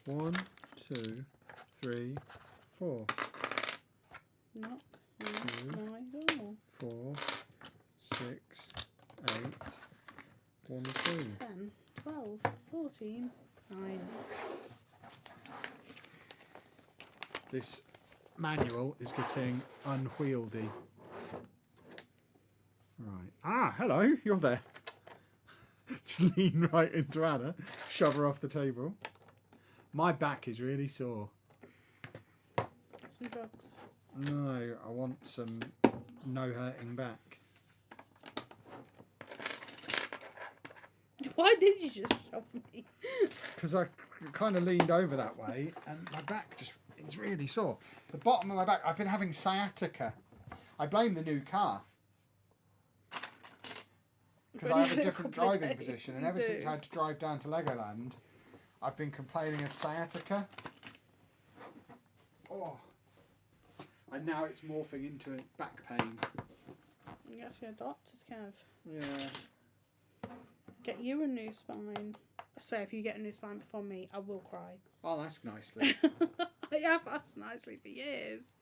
A: 1, 2, 3, 4.
B: Knock
A: Two.
B: on my door.
A: 4, 6, 8, 1, 2.
B: 10, 12, 14, 9.
A: This manual is getting unwieldy. Right. Ah, hello, you're there. Just lean right into Anna, shove her off the table. My back is really sore.
B: Some drugs.
A: No, I want some no hurting back.
B: Why did you just shove me?
A: Because I kind of leaned over that way and my back just is really sore. The bottom of my back, I've been having sciatica. I blame the new car. Because I have a different driving position, and ever since I had to drive down to Legoland, I've been complaining of sciatica. Oh. And now it's morphing into a back pain.
B: You have to go to a doctor's, Kev.
A: Yeah.
B: Get you a new spine. I swear, if you get a new spine before me, I will cry.
A: I'll ask nicely.
B: I have asked nicely for years.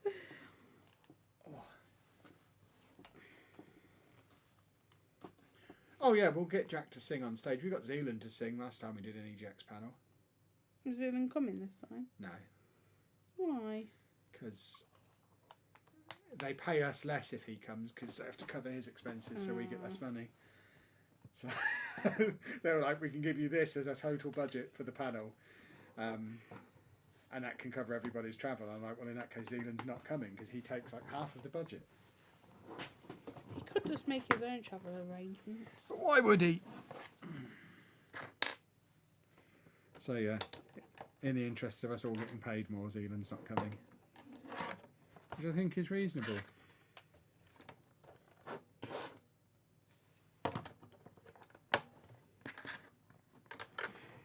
A: Oh yeah, we'll get Jack to sing on stage. We got Zealand to sing last time we did an EJX panel.
B: Is Zealand coming this time?
A: No.
B: Why?
A: Because they pay us less if he comes because they have to cover his expenses, so we get less money. So they were like, we can give you this as a total budget for the panel, and that can cover everybody's travel. I'm like, well, in that case, Zealand's not coming because he takes like half of the budget.
B: He could just make his own travel arrangements.
A: But why would he? So yeah, in the interest of us all getting paid more, Zealand's not coming, which I think is reasonable.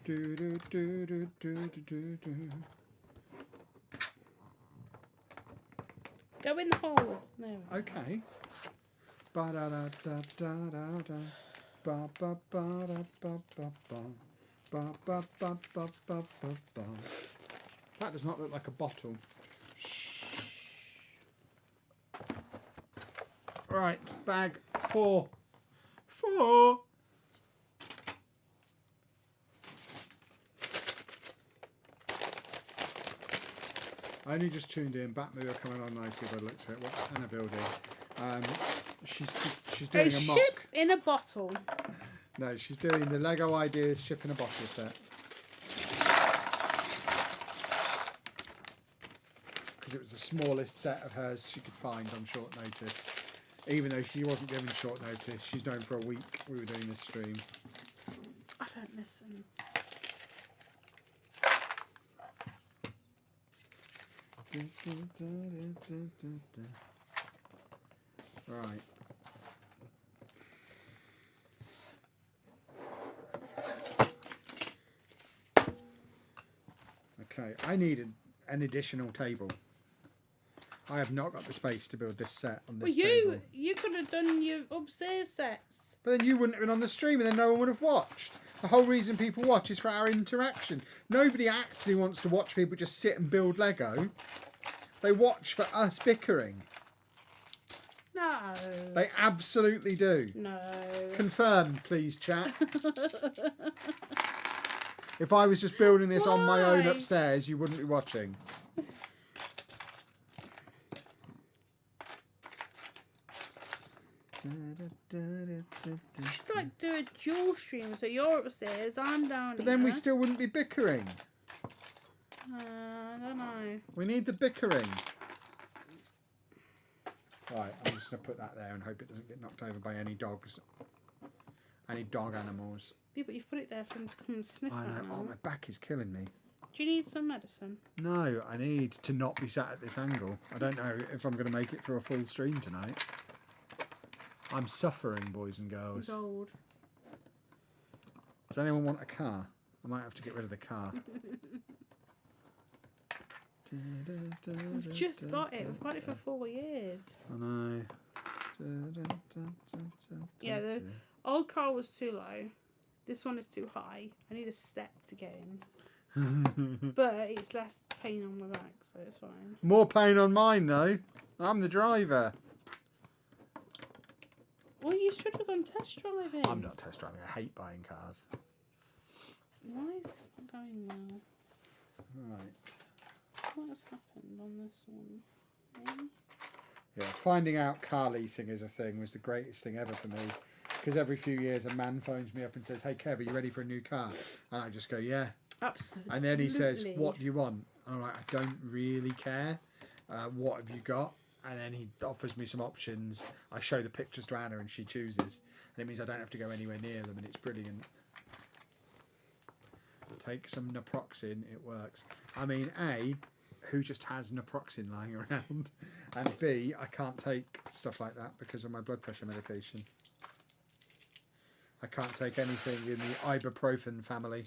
A: Do, do, do, do, do, do, do.
B: Go in the hole. There we go.
A: Okay. Ba da da da da da da. Ba ba ba da ba ba ba. Ba ba ba ba ba ba ba. That does not look like a bottle. Shh. Right, bag 4. 4. I only just tuned in. Batmobile coming on nicely by the looks of it. What's Anna building? She's doing a mock.
B: Ship in a bottle.
A: No, she's doing the Lego Ideas ship in a bottle set. Because it was the smallest set of hers she could find on short notice. Even though she wasn't given short notice, she's known for a week we were doing this stream.
B: I don't listen.
A: Right. Okay, I needed an additional table. I have not got the space to build this set on this table.
B: You could have done your upstairs sets.
A: But then you wouldn't have been on the stream and then no one would have watched. The whole reason people watch is for our interaction. Nobody actually wants to watch people just sit and build Lego. They watch for us bickering.
B: No.
A: They absolutely do.
B: No.
A: Confirm, please, chat. If I was just building this on my own
B: Why?
A: upstairs, you wouldn't be watching.
B: You should like do a dual stream, so you're upstairs, I'm down
A: But
B: here.
A: then we still wouldn't be bickering.
B: I don't know.
A: We need the bickering. Right, I'm just going to put that there and hope it doesn't get knocked over by any dogs. Any dog animals.
B: Yeah, but you've put it there for them to come and sniff
A: I know.
B: at.
A: Oh, my back is killing me.
B: Do you need some medicine?
A: No, I need to not be sat at this angle. I don't know if I'm going to make it through a full stream tonight. I'm suffering, boys and girls.
B: Gold.
A: Does anyone want a car? I might have to get rid of the car.
B: We've just got it. We've got it for 4 years.
A: I know.
B: Yeah, the old car was too low. This one is too high. I need a step to get in. But it's less pain on my back, so it's fine.
A: More pain on mine though. I'm the driver.
B: Well, you should have gone test driving.
A: I'm not test driving. I hate buying cars.
B: Why is this not going well?
A: Right.
B: What has happened on this one?
A: Yeah, finding out car leasing is a thing was the greatest thing ever for me. Because every few years a man phones me up and says, "Hey Kev, are you ready for a new car?" And I just go, "Yeah."
B: Absolutely.
A: And then he says, "What do you want?" And I'm like, "I don't really care. What have you got?" And then he offers me some options. I show the pictures to Anna and she chooses. And it means I don't have to go anywhere near them and it's brilliant. Take some naproxen, it works. I mean, A, who just has naproxen lying around? And B, I can't take stuff like that because of my blood pressure medication. I can't take anything in the ibuprofen family.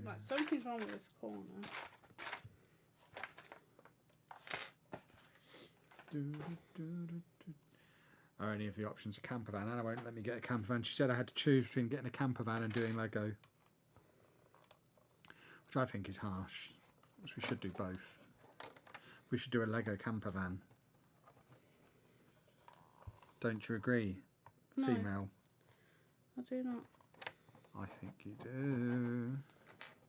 B: Right, something's wrong with this corner.
A: Are any of the options a camper van? Anna won't let me get a camper van. She said I had to choose between getting a camper van and doing Lego, which I think is harsh. Which we should do both. We should do a Lego camper van. Don't you agree,
B: No,
A: female?
B: I do not.
A: I think you do.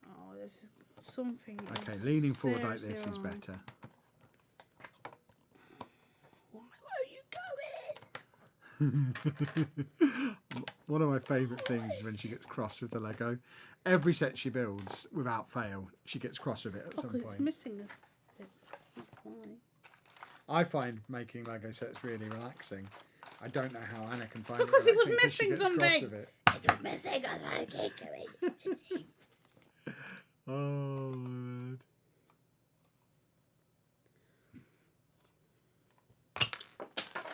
B: Oh, this is something.
A: Okay, leaning forward like this is better.
B: Why are you going?
A: One of my favourite things is when she gets cross with the Lego. Every set she builds, without fail, she gets cross with it at some point.
B: It's missing this bit. That's why.
A: I find making Lego sets really relaxing. I don't know how Anna can find
B: Because
A: it
B: it was
A: relaxing
B: missing
A: she gets
B: something.
A: cross with it.
B: It was missing. I can't do it.
A: Oh, Lord.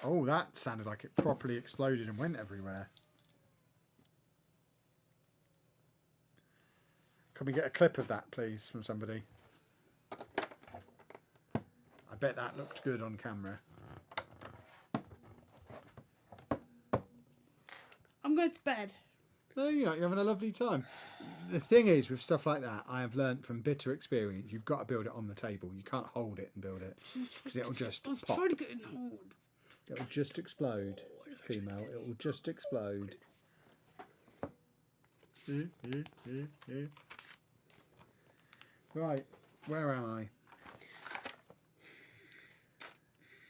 A: Oh, that sounded like it properly exploded and went everywhere. Can we get a clip of that, please, from somebody? I bet that looked good on camera.
B: I'm going to bed.
A: No, you're not. You're having a lovely time. The thing is, with stuff like that, I have learnt from bitter experience, you've got to build it on the table. You can't hold it and build it, because it'll just
B: I was
A: pop.
B: trying to get in the hold.
A: It'll just explode, female. It will just explode. Right, where am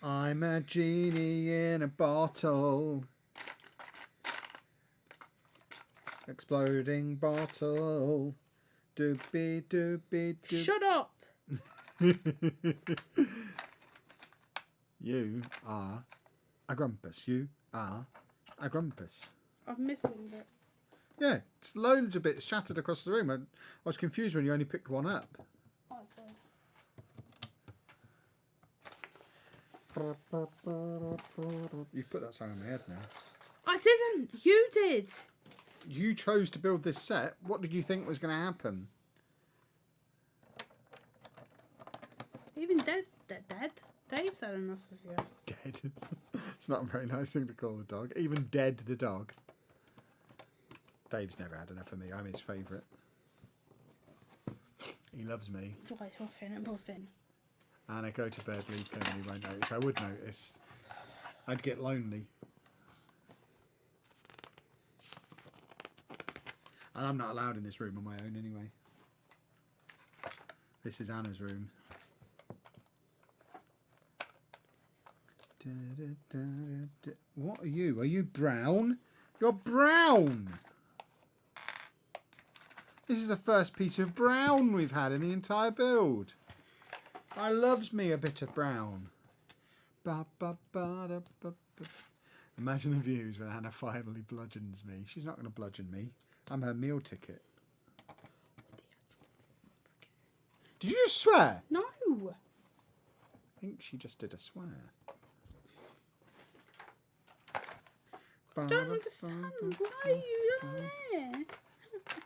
A: I? I'm a genie in a bottle. Exploding bottle. Doobie doobie doobie.
B: Shut up.
A: You are a grumpus. You are a grumpus.
B: I'm missing bits.
A: Yeah, it's loads of bits shattered across the room. I was confused when you only picked one up.
B: Oh, sorry.
A: You've put that song on my head now.
B: I didn't. You did.
A: You chose to build this set. What did you think was going to happen?
B: Even dead. Dead. Dave's had enough of you.
A: Dead. It's not a very nice thing to call the dog. Even dead the dog. Dave's never had enough of me. I'm his favourite. He loves me.
B: It's why it's muffin and muffin.
A: And I go to bed, leave him, and he won't notice. I would notice. I'd get lonely. And I'm not allowed in this room on my own anyway. This is Anna's room. What are you? Are you brown? You're brown! This is the first piece of brown we've had in the entire build. I loves me a bit of brown. Ba, ba, ba, da, ba, ba. Imagine the views when Anna finally bludgeons me. She's not going to bludgeon me. I'm her meal ticket. Did you just swear?
B: No.
A: I think she just did a swear.
B: I don't understand. Why are you there?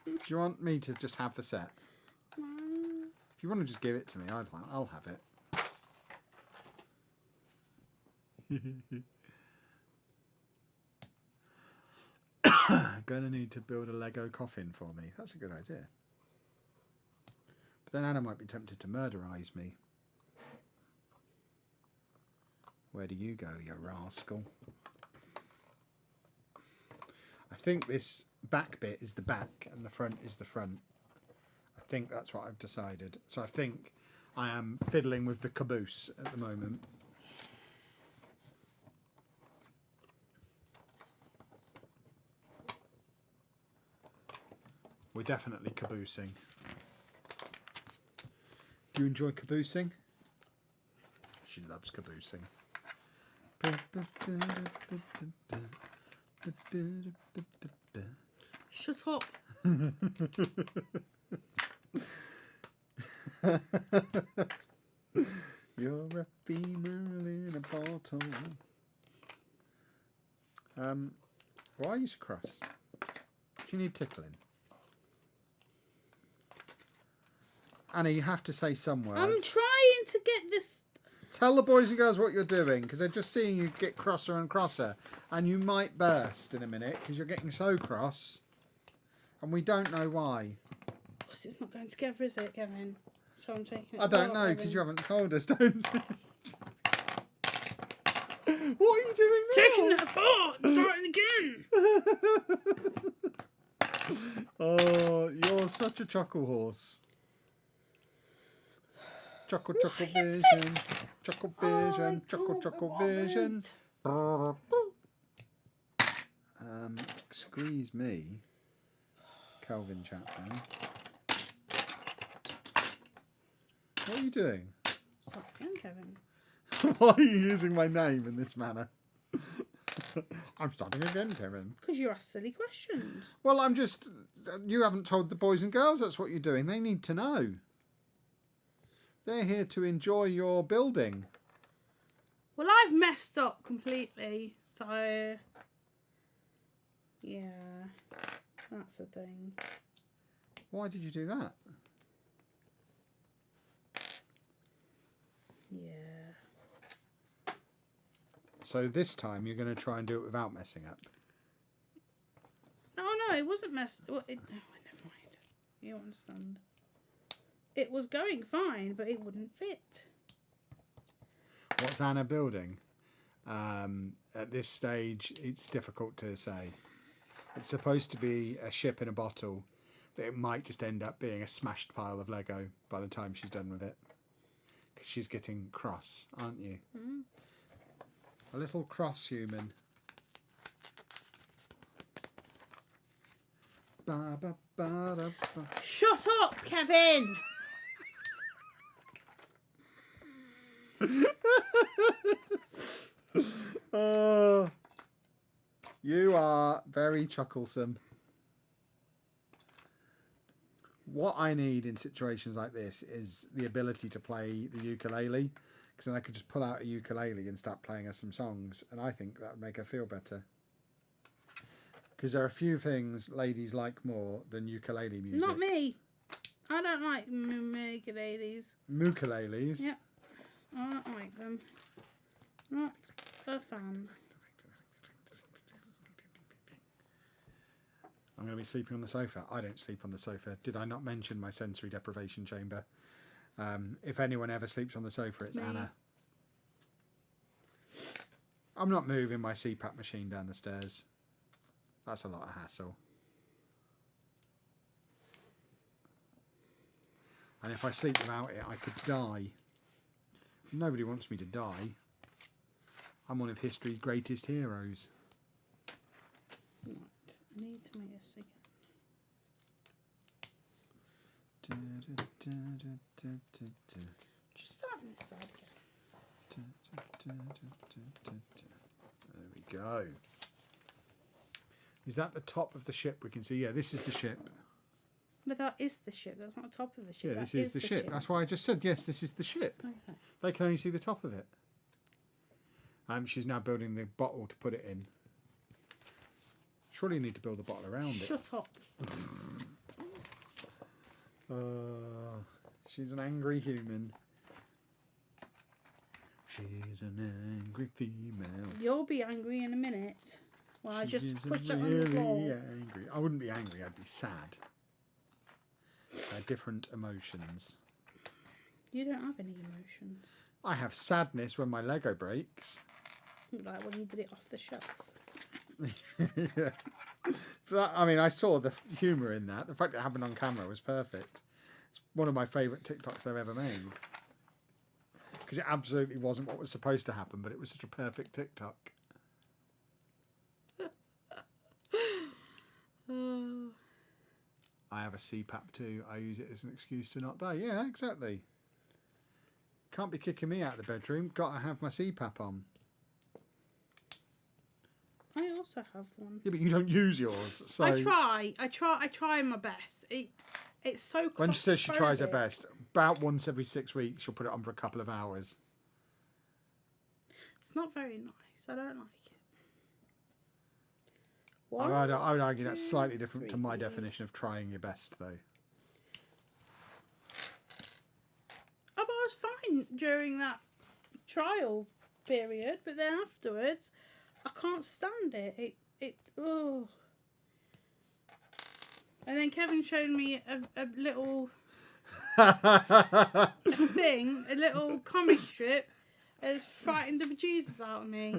A: Do you want me to just have the set?
B: No.
A: If If you want to just give it to me, I'll have it. Gonna need to build a Lego coffin for me. That's a good idea. But then Anna might be tempted to murderize me. Where do you go, you rascal? I think this back bit is the back and the front is the front. I think that's what I've decided. So I think I am fiddling with the caboose at the moment. We're definitely caboosing. Do you enjoy caboosing? She loves caboosing.
B: Shut up.
A: You're a female in a bottle. Why are you so cross? Do you need tickling? Anna, you have to say some words.
B: I'm trying to get this.
A: Tell the boys and girls what you're doing, because they're just seeing you get crosser and crosser. And you might burst in a minute, because you're getting so cross. And we don't know why.
B: Because it's not going together, is it, Kevin? So I'm taking it.
A: I don't know, because you haven't told us, don't you? What are you doing now?
B: Taking it apart and starting again.
A: Oh, you're such a chuckle horse. Chuckle, chuckle vision. Chuckle vision. Chuckle, chuckle vision. Squeeze me. Calvin Chapman. What are you doing?
B: Start again, Kevin.
A: Why are you using my name in this manner? I'm starting again, Kevin.
B: Because you ask silly questions.
A: Well, I'm just... You haven't told the boys and girls that's what you're doing. They need to know. They're here to enjoy your building.
B: Well, I've messed up completely, so... Yeah, that's the thing.
A: Why did you do that?
B: Yeah.
A: So this time you're going to try and do it without messing up.
B: No, it wasn't messed... Well, never mind. You understand. It was going fine, but it wouldn't fit.
A: What's Anna building? At this stage, it's difficult to say. It's supposed to be a ship in a bottle, but it might just end up being a smashed pile of Lego by the time she's done with it. Because she's getting cross, aren't you?
B: Mm.
A: A little cross human. Ba, ba, ba, da, ba.
B: Shut up, Kevin!
A: Oh, you are very chucklesome. What I need in situations like this is the ability to play the ukulele, because then I could just pull out a ukulele and start playing her some songs, and I think that would make her feel better. Because there are a few things ladies like more than ukulele music.
B: Not me. I don't like ukuleles.
A: Ukuleles?
B: Yep. I don't like them. Not a fan.
A: I'm going to be sleeping on the sofa. I don't sleep on the sofa. Did I not mention my sensory deprivation chamber? If anyone ever sleeps on the sofa, it's
B: Me.
A: Anna. I'm not moving my CPAP machine down the stairs. That's a lot of hassle. And if I sleep without it, I could die. Nobody wants me to die. I'm one of history's greatest heroes.
B: Right. I need to make this again. Just starting this side again.
A: There we go. Is that the top of the ship we can see? Yeah, this is the ship.
B: But that is the ship. That's not the top of the ship.
A: Yeah, this is the ship. That's why I just said, yes, this is the ship.
B: Okay.
A: They can only see the top of it. She's now building the bottle to put it in. Surely you need to build the bottle around it.
B: Shut up.
A: She's an angry human. She's an angry female.
B: You'll be angry in a minute. Well, I just
A: She's
B: push it
A: really
B: on the floor.
A: angry. I wouldn't be angry. I'd be sad. They're different emotions.
B: You don't have any emotions.
A: I have sadness when my Lego breaks.
B: Like when you did it off the shelf.
A: Yeah. But that, I mean, I saw the humour in that. The fact it happened on camera was perfect. It's one of my favourite TikToks I've ever made. Because it absolutely wasn't what was supposed to happen, but it was such a perfect TikTok. I have a CPAP too. I use it as an excuse to not die. Yeah, exactly. Can't be kicking me out of the bedroom. Got to have my CPAP on.
B: I also have one.
A: Yeah, but you don't use yours. So
B: I try my best. It's so
A: when she says she tries her
B: claustrophobic.
A: best, about once every 6 weeks, she'll put it on for a couple of hours.
B: It's not very nice. I don't like it.
A: I would argue that's slightly different to my
B: 3.
A: definition of trying your best, though.
B: Oh, but I was fine during that trial period, but then afterwards, I can't stand it. Oh. And then Kevin showed me a little thing, a little comic strip, and it's frightened the bejesus out of me.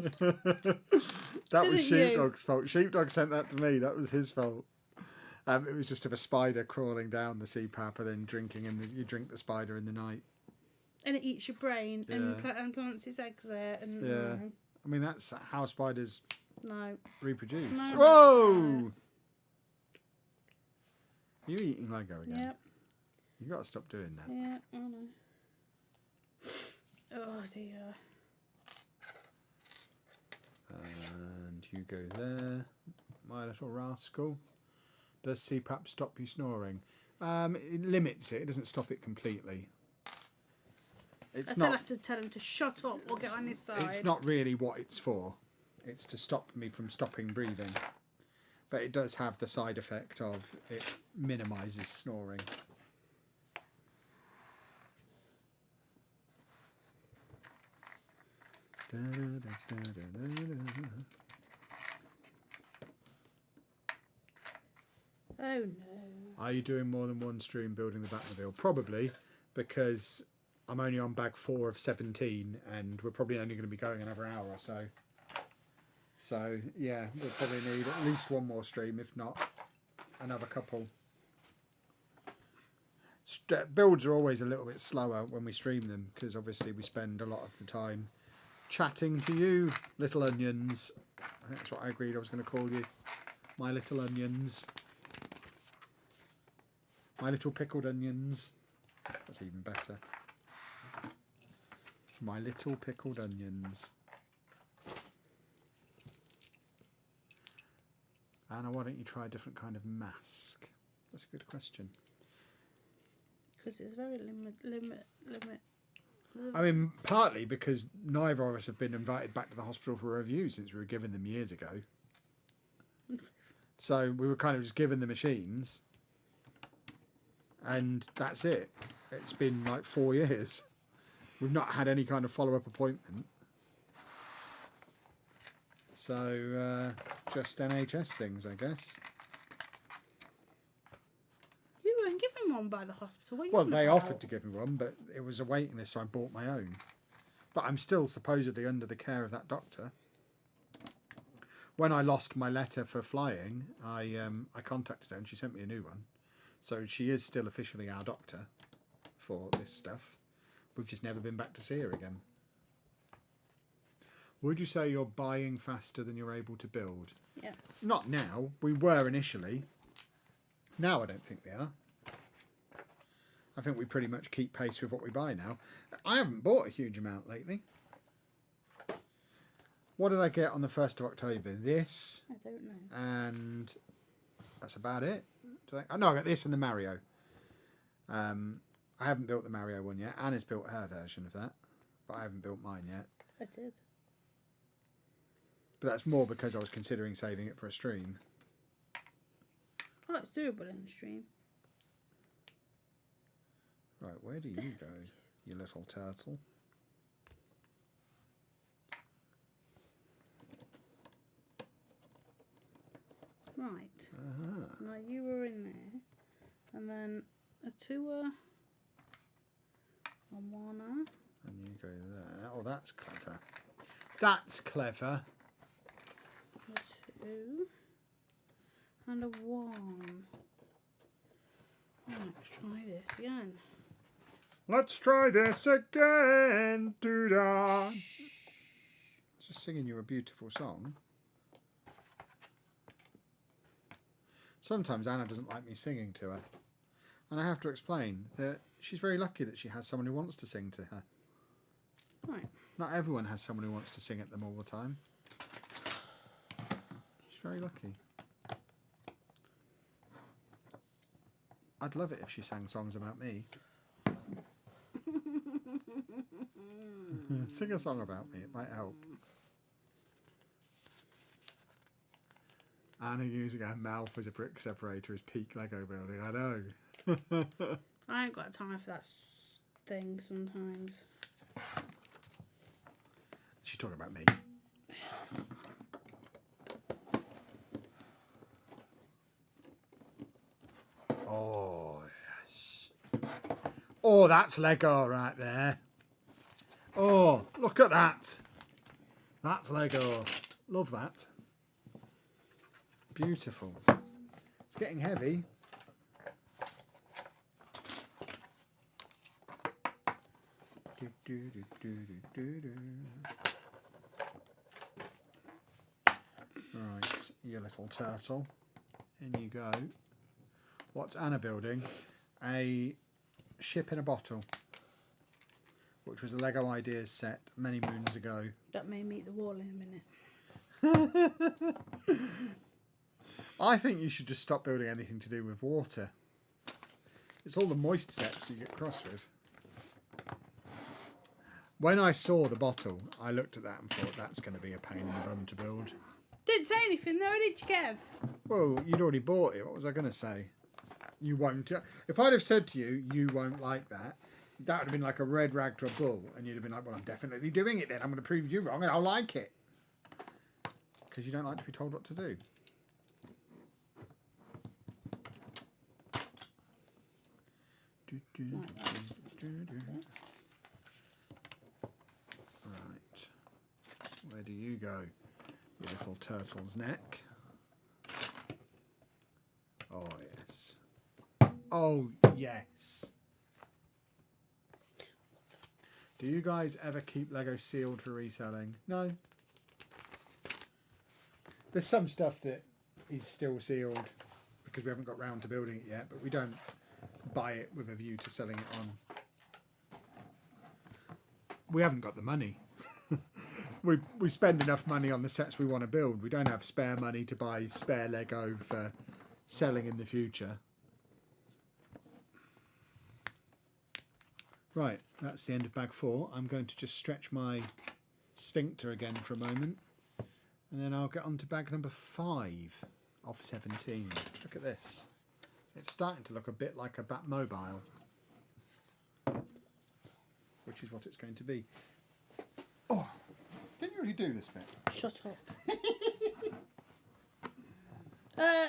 A: That was
B: Didn't you?
A: Sheepdog's fault. Sheepdog sent that to me. That was his fault. It was just of a spider crawling down the CPAP and then drinking, and you drink the spider in the night.
B: And it eats your brain and plants its eggs there. And
A: Yeah. I mean, that's how spiders
B: no.
A: reproduce.
B: No.
A: Whoa! You eating Lego again?
B: Yep.
A: You got to stop doing that.
B: Yeah, I know. Oh dear.
A: And you go there, my little rascal. Does CPAP stop you snoring? It limits it. It doesn't stop it completely. It's
B: I still
A: not.
B: have to tell him to shut up or get on his side.
A: It's not really what it's for. It's to stop me from stopping breathing. But it does have the side effect of it minimises snoring.
B: Oh no.
A: Are you doing more than one stream building the Batmobile? Probably, because I'm only on bag 4 of 17 and we're probably only going to be going another hour or so. So, yeah, we'll probably need at least one more stream, if not another couple. Builds are always a little bit slower when we stream them because obviously we spend a lot of the time chatting to you, little onions. I think that's what I agreed I was going to call you. My little onions. My little pickled onions. That's even better. My little pickled onions. Anna, why don't you try a different kind of mask? That's a good question.
B: Because it's very limit.
A: I mean, partly because neither of us have been invited back to the hospital for a review since we were given them years ago. So we were kind of just given the machines. And that's it. It's been like 4 years. We've not had any kind of follow-up appointment. So, just NHS things, I guess.
B: You weren't given one by the hospital, were you?
A: Well, they offered to give me one, but it was a waiting list, so I bought my own. But I'm still supposedly under the care of that doctor. When I lost my letter for flying, I contacted her and she sent me a new one. So she is still officially our doctor for this stuff. We've just never been back to see her again. Would you say you're buying faster than you're able to build?
B: Yeah.
A: Not now. We were initially. Now I don't think we are. I think we pretty much keep pace with what we buy now. I haven't bought a huge amount lately. What did I get on the 1st of October? This.
B: I don't know.
A: And that's about it. No, I got this and the Mario. I haven't built the Mario one yet. Anna's built her version of that, but I haven't built mine yet.
B: I did.
A: But that's more because I was considering saving it for a stream.
B: Oh, it's doable in the stream.
A: Right, where do you go, you little turtle?
B: Right. Now you were in there, and then a tour, a one.
A: And you go there. Oh, that's clever. That's clever.
B: A two, and a one. Let's try this again.
A: Let's try this again. Doo-da. Just singing you a beautiful song. Sometimes Anna doesn't like me singing to her. And I have to explain that she's very lucky that she has someone who wants to sing to her.
B: Right.
A: Not everyone has someone who wants to sing at them all the time. She's very lucky. I'd love it if she sang songs about me. Sing a song about me, it might help. Anna using her mouth as a brick separator is peak Lego building, I know.
B: I ain't got time for that thing sometimes.
A: She's talking about me. Oh, yes. Oh, that's Lego right there. Oh, look at that. That's Lego. Love that. Beautiful. It's getting heavy. Right, you little turtle. In you go. What's Anna building? A ship in a bottle, which was a Lego Ideas set many moons ago.
B: That may meet the wall in a minute.
A: I think you should just stop building anything to do with water. It's all the moist sets you get cross with. When I saw the bottle, I looked at that and thought, that's going to be a pain in the bum to build.
B: Didn't say anything though, did you, Kev?
A: Well, you'd already bought it. What was I going to say? You won't. If I'd have said to you, you won't like that, that would have been like a red rag to a bull. And you'd have been like, well, I'm definitely doing it then. I'm going to prove you wrong and I'll like it. Because you don't like to be told what to do. Right. Where do you go, you little turtle's neck? Oh, yes. Oh, yes. Do you guys ever keep Lego sealed for reselling? No. There's some stuff that is still sealed because we haven't got round to building it yet, but we don't buy it with a view to selling it on. We haven't got the money. we spend enough money on the sets we want to build. We don't have spare money to buy spare Lego for selling in the future. Right, that's the end of bag 4. I'm going to just stretch my sphincter again for a moment, and then I'll get on to bag number 5 of 17. Look at this. It's starting to look a bit like a Batmobile, which is what it's going to be. Oh, didn't you already do this bit?
B: Shut up.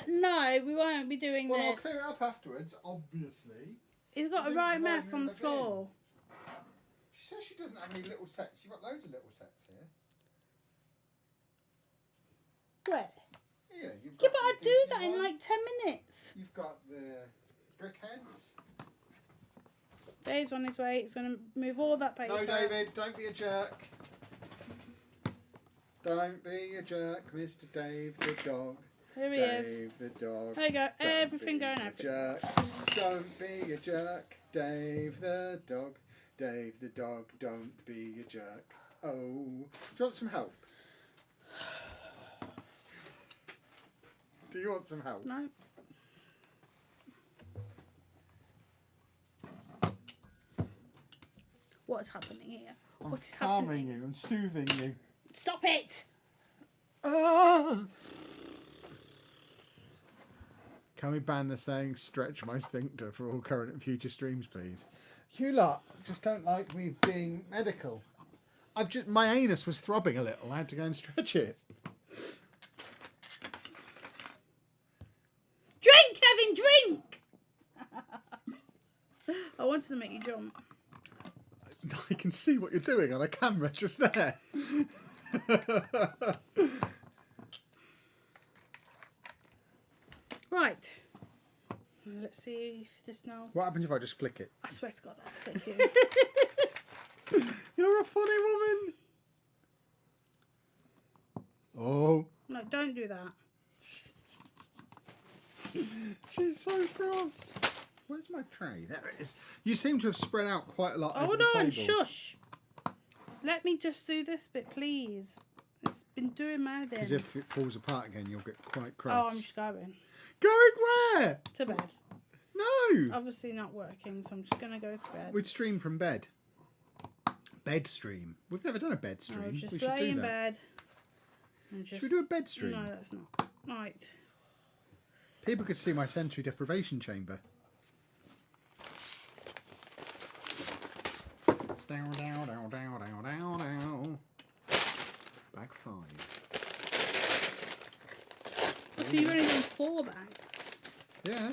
B: No, we won't be doing
A: Well,
B: this.
A: I'll clear it up afterwards, obviously.
B: He's got a
A: Didn't
B: right
A: invite
B: mess
A: me
B: on
A: in
B: the
A: the
B: floor.
A: She says she doesn't have any little sets. You've got loads of little sets here.
B: Where?
A: Here, you've
B: Yeah,
A: got
B: but I'd
A: the
B: do
A: DC
B: that in
A: one.
B: like 10 minutes.
A: You've got the brickheads.
B: Dave's on his way. He's going to move all that paper.
A: No, David, don't be a jerk. Don't be a jerk, Mr. Dave the dog.
B: Here he
A: Dave
B: is.
A: the dog.
B: There you go.
A: Don't
B: Everything
A: be
B: going
A: a
B: over.
A: jerk. Don't be a jerk, Dave the dog. Dave the dog, don't be a jerk. Oh, do you want some help? Do you want some help?
B: No. What is happening here? What is
A: Calming
B: happening?
A: you and soothing you.
B: Stop it!
A: Can we ban the saying "stretch my sphincter" for all current and future streams, please? You lot just don't like me being medical. My anus was throbbing a little. I had to go and stretch it.
B: Drink, Kevin, drink! I wanted to make you jump.
A: I can see what you're doing on a camera just there.
B: Right. Let's see if this now...
A: What happens if I just flick it?
B: I swear to God, I'll flick you.
A: You're a funny woman. Oh.
B: No, don't do that.
A: She's so cross. Where's my tray? There it is. You seem to have spread out quite a lot over
B: Hold
A: the
B: on,
A: table.
B: shush. Let me just do this bit, please. It's been doing mad
A: Because
B: in.
A: if it falls apart again, you'll get quite cross.
B: Oh, I'm just going.
A: Going where?
B: To bed.
A: No.
B: Obviously not working, so I'm just going to go to bed.
A: We'd stream from bed. Bed stream. We've never done a bed stream.
B: I'll just
A: we should
B: lay
A: do
B: in
A: that.
B: bed. And just...
A: Should we do a bed stream?
B: No, that's not. Right.
A: People could see my sensory deprivation chamber. Down, down, down, down, down, down, down. Bag 5.
B: Look, you've only done 4 bags.
A: Yeah.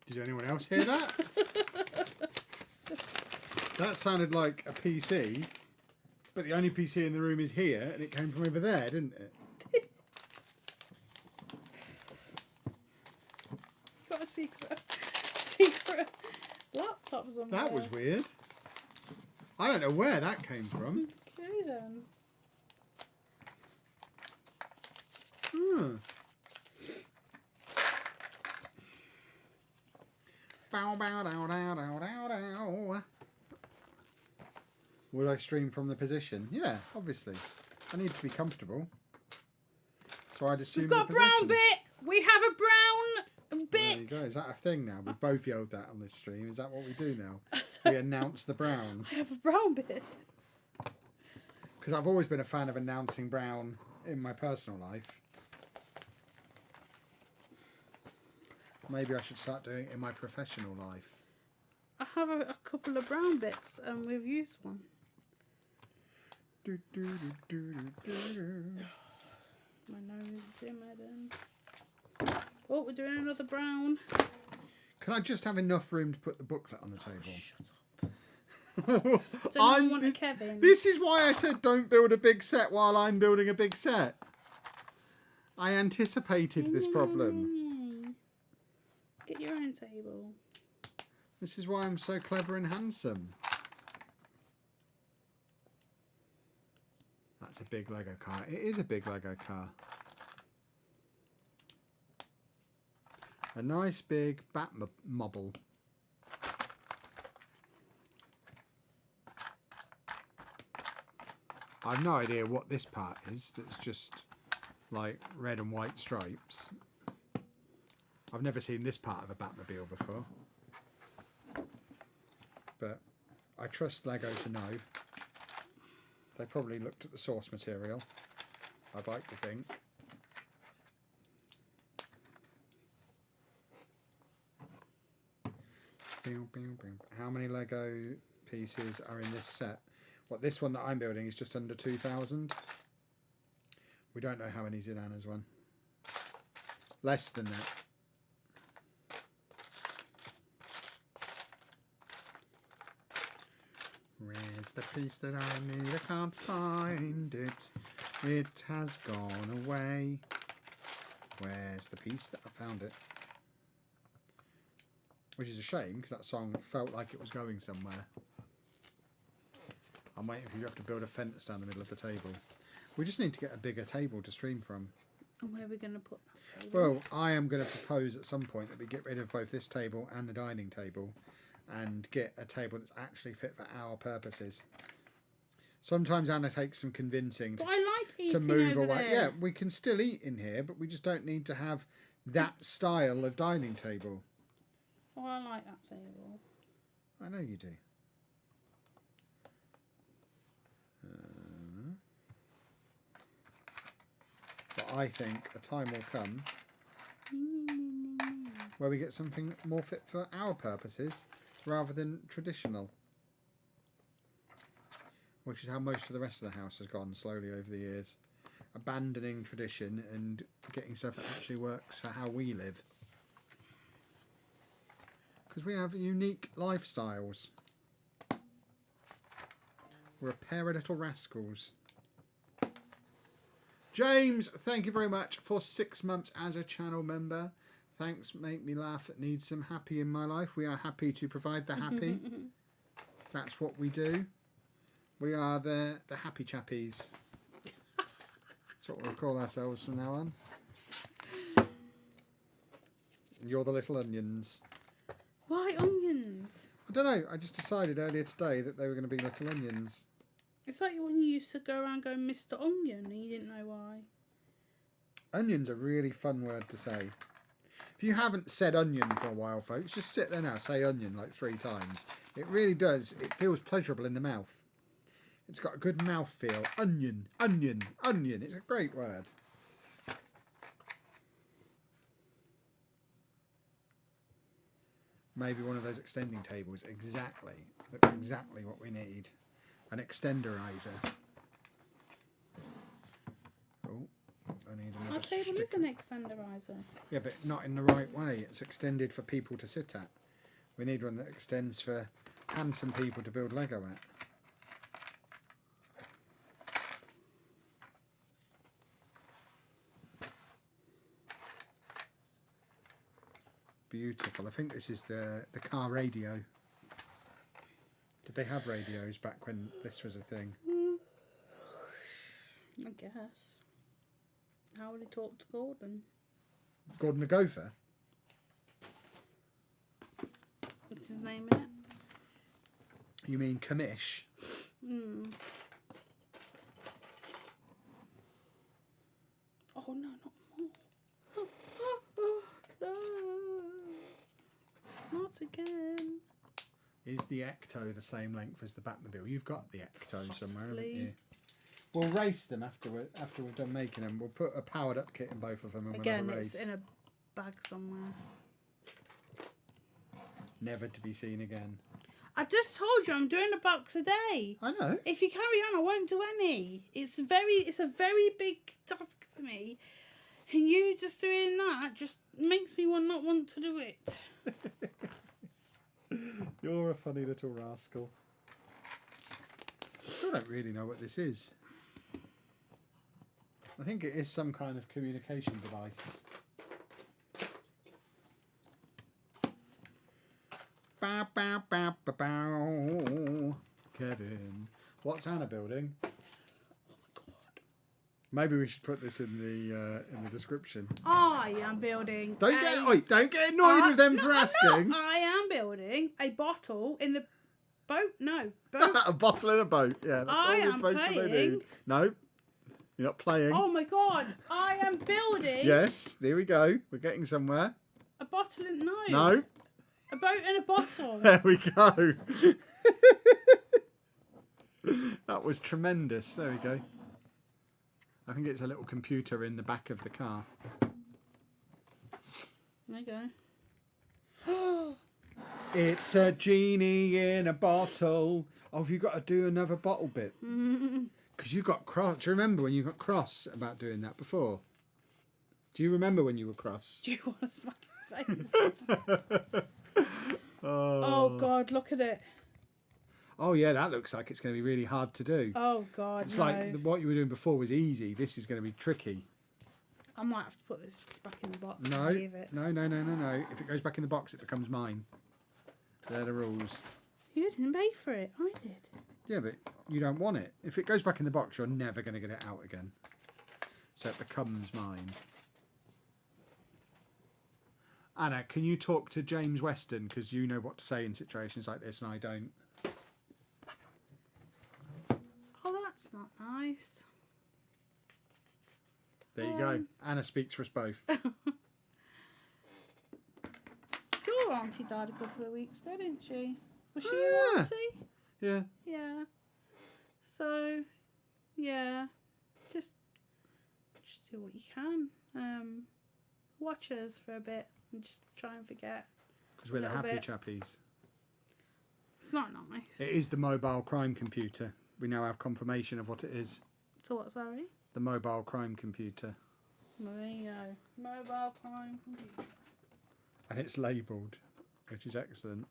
A: Did anyone else hear that? That sounded like a PC, but the only PC in the room is here, and it came from over there, didn't it?
B: Got a secret laptop somewhere.
A: That was weird. I don't know where that came from.
B: Okay then.
A: Hmm. Bow, bow, dow, dow, dow, dow, dow. Would I stream from the position? Yeah, obviously. I need to be comfortable. So I'd assume
B: We've got
A: the
B: a brown
A: position.
B: bit. We have a brown bit.
A: There you go. Is that a thing now? We've both yelled that on this stream. Is that what we do now? We announce the brown.
B: I have a brown bit.
A: Because I've always been a fan of announcing brown in my personal life. Maybe I should start doing it in my professional life.
B: I have a couple of brown bits and we've used one.
A: Do, do, do, do, do, do.
B: My nose is doing my then. Oh, we're doing another brown.
A: Can I just have enough room to put the booklet on the table?
B: Shut up. Does anyone want a Kevin?
A: This is why I said don't build a big set while I'm building a big set. I anticipated this problem.
B: Get your own table.
A: This is why I'm so clever and handsome. That's a big Lego car. It is a big Lego car. A nice big Batmobile. I've no idea what this part is. That's just like red and white stripes. I've never seen this part of a Batmobile before. But I trust Lego to know. They probably looked at the source material. I'd like to think. How many Lego pieces are in this set? What, this one that I'm building is just under 2,000. We don't know how many's in Anna's one. Less than that. Where's the piece that I need? I can't find it. It has gone away. Where's the piece that I found it? Which is a shame, because that song felt like it was going somewhere. I'm waiting for you to have to build a fence down the middle of the table. We just need to get a bigger table to stream from.
B: And where are we going to put that table?
A: Well, I am going to propose at some point that we get rid of both this table and the dining table and get a table that's actually fit for our purposes. Sometimes Anna takes some convincing
B: But I like
A: to
B: eating
A: move
B: over
A: away.
B: there.
A: Yeah, we can still eat in here, but we just don't need to have that style of dining table.
B: Oh, I like that table.
A: I know you do. I think a time will come where we get something more fit for our purposes rather than traditional. Which is how most of the rest of the house has gone slowly over the years. Abandoning tradition and getting stuff that actually works for how we live. Because we have unique lifestyles. We're a pair of little rascals. James, thank you very much for 6 months as a channel member. Thanks, make me laugh. It needs some happy in my life. We are happy to provide the happy. That's what we do. We are the happy chappies. That's what we'll call ourselves from now on. You're the little onions.
B: Why onions?
A: I don't know. I just decided earlier today that they were going to be little onions.
B: It's like when you used to go around going Mr. Onion and you didn't know why.
A: Onion's a really fun word to say. If you haven't said onion for a while, folks, just sit there now, say onion like 3 times. It really does. It feels pleasurable in the mouth. It's got a good mouth feel. Onion, onion, onion. It's a great word. Maybe one of those extending tables. Exactly. That's exactly what we need. An extenderizer. Oh, I need another
B: Our table is an extenderizer.
A: Yeah, but not in the right way. It's extended for people to sit at. We need one that extends for handsome people to build Lego at. Beautiful. I think this is the car radio. Did they have radios back when this was a thing?
B: I guess. How would he talk to Gordon?
A: Gordon the Gopher?
B: What's his name in it?
A: You mean Commish?
B: Oh no, not more. No. Not again.
A: Is the Ecto the same length as the Batmobile? You've got the Ecto somewhere, haven't
B: Possibly.
A: you? We'll race them after we've done making them. We'll put a powered up kit in both of them and
B: Again,
A: we'll have a race.
B: it's in a bag somewhere.
A: Never to be seen again.
B: I just told you I'm doing a box a day.
A: I know.
B: If you carry on, I won't do any. It's a very big task for me. And you just doing that just makes me not want to do it.
A: You're a funny little rascal. I don't really know what this is. I think it is some kind of communication device. Bow, bow, bow, bow, bow. Kevin, what's Anna building?
B: Oh my god!
A: Maybe we should put this in the description.
B: I am building.
A: Don't get annoyed with them for asking.
B: I am building a bottle in the boat. No, boat.
A: A bottle in a boat. Yeah, that's all the information they need. No, you're not playing.
B: Oh my god! I am building.
A: Yes, there we go. We're getting somewhere.
B: A bottle in
A: No.
B: A boat and a bottle.
A: There we go. That was tremendous. There we go. I think it's a little computer in the back of the car.
B: There you go.
A: It's a genie in a bottle. Oh, have you got to do another bottle bit? Because you got cross. Do you remember when you got cross about doing that before? Do you remember when you were cross?
B: Do you want to smack your face? Oh god, look at it.
A: Oh yeah, that looks like it's going to be really hard to do.
B: Oh god,
A: It's
B: no.
A: like what you were doing before was easy. This is going to be tricky.
B: I might have to put this back in the box
A: No,
B: and leave it.
A: no. If it goes back in the box, it becomes mine. They're the rules.
B: You didn't pay for it. I did.
A: Yeah, but you don't want it. If it goes back in the box, you're never going to get it out again. So it becomes mine. Anna, can you talk to James Weston? Because you know what to say in situations like this and I don't.
B: Oh, that's not nice.
A: There you go. Anna speaks for us both.
B: Your auntie died a couple of weeks ago, didn't she? Was she
A: Oh,
B: your
A: yeah.
B: auntie?
A: Yeah.
B: Yeah. So, yeah. Just Just do what you can. Watch us for a bit and just try and forget.
A: Because we're the
B: little
A: happy
B: bit.
A: chappies.
B: It's not nice.
A: It is the mobile crime computer. We now have confirmation of what it is.
B: So what, sorry?
A: The mobile crime computer.
B: Well, there you go. Mobile crime computer.
A: And it's labelled, which is excellent.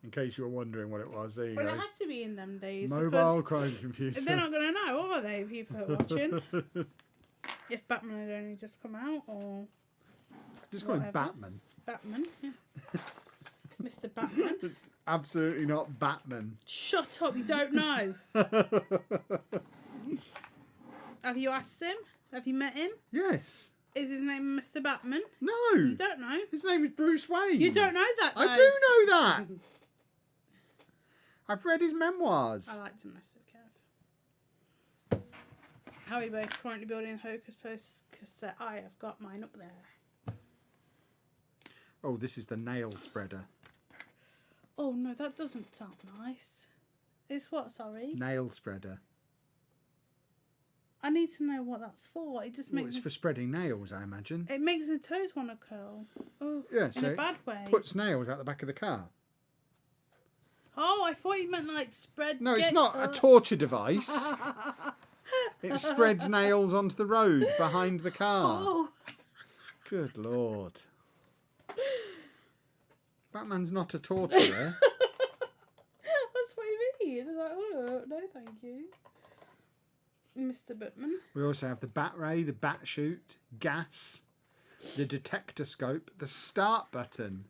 A: In case you were wondering what it was, there you
B: Well,
A: go.
B: it had to be in them days.
A: Mobile crime computer.
B: They're not going to know, are they, people who are watching? If Batman had only just come out, or...
A: Just call him
B: whatever.
A: Batman.
B: Batman, yeah. Mr. Batman.
A: It's absolutely not Batman.
B: Shut up, you don't know. Have you asked him? Have you met him?
A: Yes.
B: Is his name Mr. Batman?
A: No.
B: You don't know.
A: His name is Bruce Wayne.
B: You don't know that, though.
A: I do know that. I've read his memoirs.
B: I like to mess with Kev. Harry both currently building Hocus Pocus cassette. I have got mine up there.
A: Oh, this is the nail spreader.
B: Oh no, that doesn't sound nice. It's what, sorry?
A: Nail spreader.
B: I need to know what that's for. It just
A: Well,
B: makes
A: it's for spreading nails, I imagine.
B: it makes my toes want to curl. Oh,
A: Yeah,
B: in
A: so
B: a bad way.
A: puts nails out the back of the car.
B: Oh, I thought you meant like spread.
A: No, it's not a torture device. It spreads nails onto the road behind the car.
B: Oh,
A: Good Lord. Batman's not a torturer.
B: that's what you mean. It's like, oh, no, thank you, Mr. Batman.
A: We also have the bat ray, the bat chute, gas, the detector scope, the start button.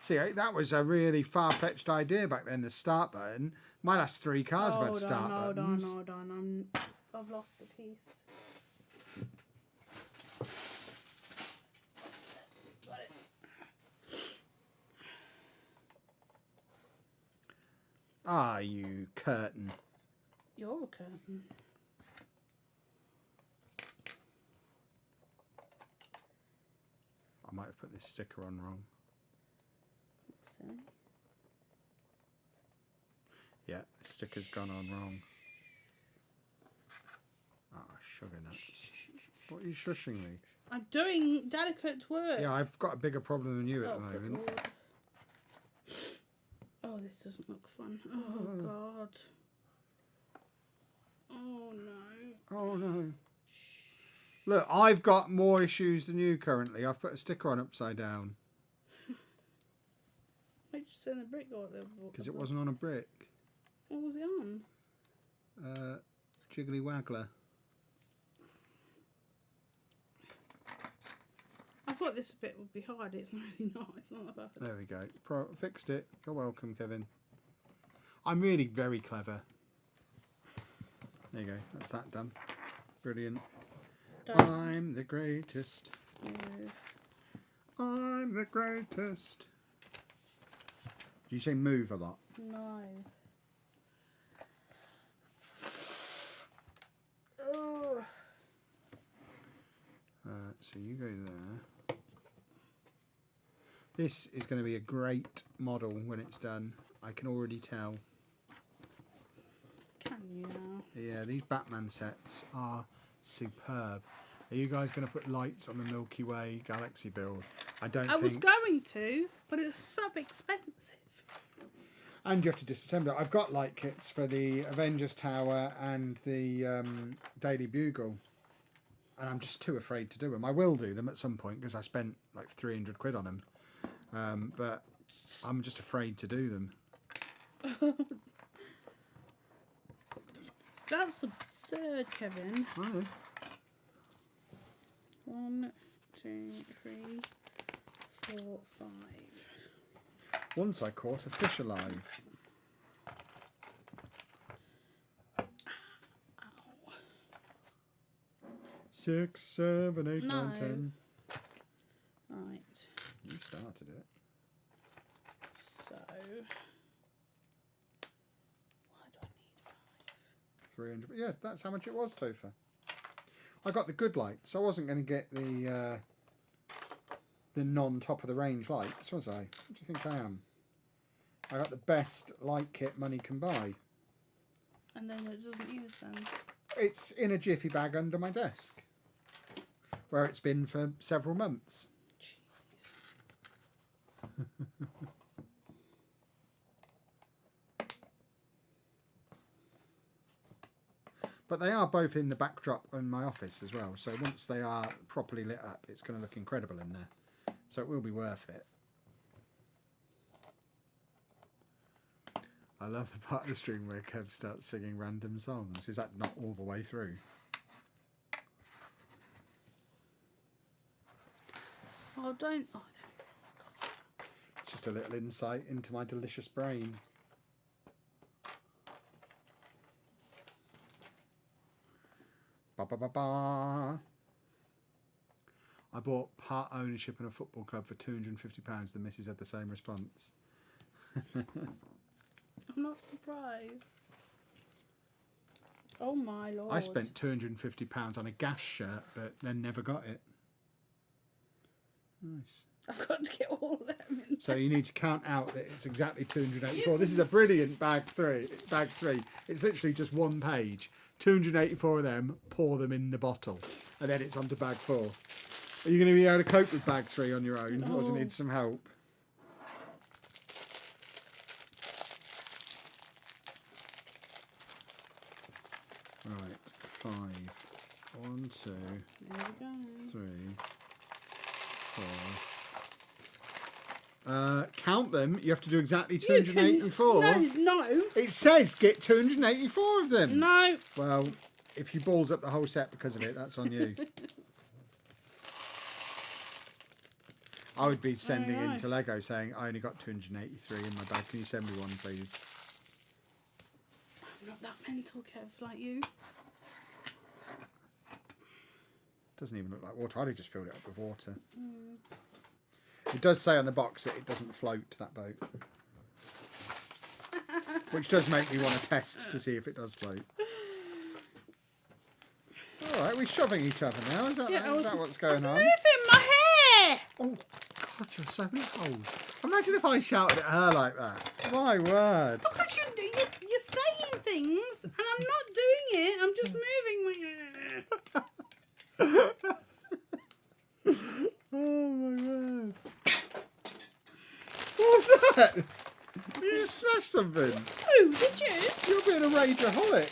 A: See, that was a really far-fetched idea back then, the start button. My last 3 cars have had start buttons.
B: Hold on. I've lost a piece. Got it.
A: Ah, you curtain.
B: You're a curtain.
A: I might have put this sticker on wrong.
B: So,
A: Yeah, the sticker's gone on wrong. Ah, sugar nuts. What are you shushing me?
B: I'm doing delicate work.
A: Yeah, I've got a bigger problem than you at the
B: good
A: moment.
B: Lord. Oh, this doesn't look fun. Oh, God. Oh, no.
A: Oh no. Look, I've got more issues than you currently. I've put a sticker on upside down.
B: I just turned the brick over there.
A: Because it wasn't on a brick.
B: What was it on?
A: Jiggly Waggler.
B: I thought this bit would be hard. It's really not. It's not that bad.
A: There we go. Fixed it. You're welcome, Kevin. I'm really very clever. There you go. That's that done. Brilliant.
B: Don't
A: I'm the greatest.
B: move.
A: I'm the greatest. Do you say move a lot?
B: No. Oh.
A: So you go there. This is going to be a great model when it's done. I can already tell.
B: Can you now?
A: Yeah, these Batman sets are superb. Are you guys going to put lights on the Milky Way galaxy build? I
B: was going to, but it was so expensive.
A: And you have to disassemble it. I've got light kits for the Avengers Tower and the Daily Bugle. And I'm just too afraid to do them. I will do them at some point because I spent like 300 quid on them. But I'm just afraid to do them.
B: That's absurd, Kevin.
A: I know.
B: 1, 2, 3, 4, 5.
A: Once I caught a fish alive.
B: Ow.
A: 6, 7, 8, 9,
B: No.
A: 10.
B: Right.
A: You started it.
B: So, why do I need 5?
A: 300. Yeah, that's how much it was, Topher. I got the good lights. I wasn't going to get the non-top of the range lights, was I? What do you think I am? I got the best light kit money can buy.
B: And then it doesn't use them.
A: it's in a jiffy bag under my desk, where it's been for several months. But they are both in the backdrop in my office as well. So once they are properly lit up, it's going to look incredible in there. So it will be worth it. I love the part of the stream where Kev starts singing random songs. Is that not all the way through?
B: Oh, don't. Oh,
A: Just a little insight into my delicious brain. Ba ba ba ba. I bought part ownership in a football club for £250. The missus had the same response.
B: I'm not surprised. Oh my lord.
A: I spent £250 on a gas shirt, but then never got it. Nice.
B: I've got to get all of them in.
A: So you need to count out that it's exactly 284. This is a brilliant bag three. It's literally just one page. 284 of them, pour them in the bottle, and then it's on to bag 4. Are you going to be able to cope with bag 3 on your own, or do you need some help? Right, 5. 1, 2,
B: There we go.
A: 3, 4. Count them. You have to do exactly 284.
B: No.
A: It says get 284 of them.
B: No.
A: Well, if you balls up the whole set because of it, that's on you. I would be sending in to Lego saying, I only got 283 in my bag. Can you send me one, please?
B: I'm not that mental, Kev, like you.
A: Doesn't even look like water. I just filled it up with water. It does say on the box that it doesn't float, that boat. Which does make me want to test to see if it does float. Alright, we're shoving each other now. Is that what's going on?
B: Moving my hair!
A: Oh, God, you're so cold. Imagine if I shouted at her like that. My word.
B: Because you're saying things and I'm not doing it. I'm just moving my hair.
A: Oh my word. What was that? You just smashed something.
B: Oh, did you?
A: You're being a rageaholic.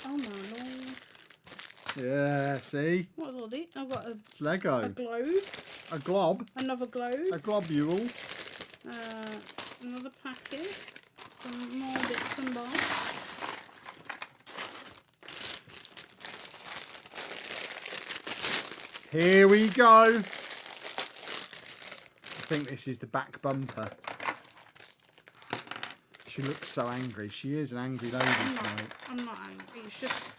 B: Oh my lord.
A: Yeah, see?
B: What's all this? I've got
A: It's Lego.
B: a globe.
A: A glob.
B: Another globe.
A: A globule.
B: Another packet. Some more bits and bobs.
A: Here we go. I think this is the back bumper. She looks so angry. She is an angry lady tonight.
B: I'm not angry. It's just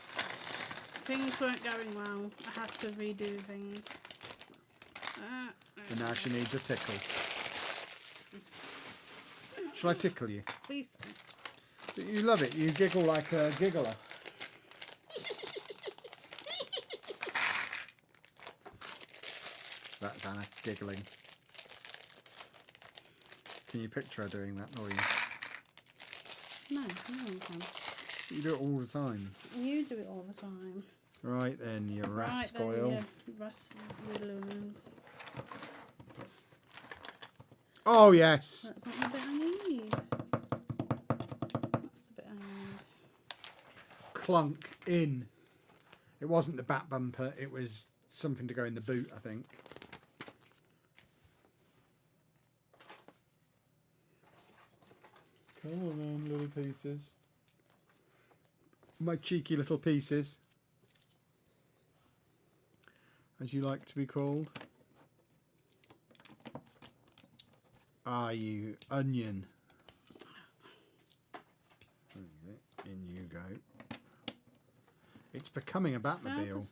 B: things weren't going well. I had to redo things.
A: And now she needs a tickle. Shall I tickle you?
B: Please don't.
A: You love it. You giggle like a giggler. That's Anna giggling. Can you picture her doing that noise?
B: No one can.
A: You do it all the time.
B: You do it all the time.
A: Right then, you rascal.
B: Rascaloons.
A: Oh yes.
B: That's not the bit I need. That's the bit I need.
A: Clunk in. It wasn't the bat bumper. It was something to go in the boot, I think. Come on, then, little pieces. My cheeky little pieces, as you like to be called. Ah, you onion. In you go. It's becoming a Batmobile.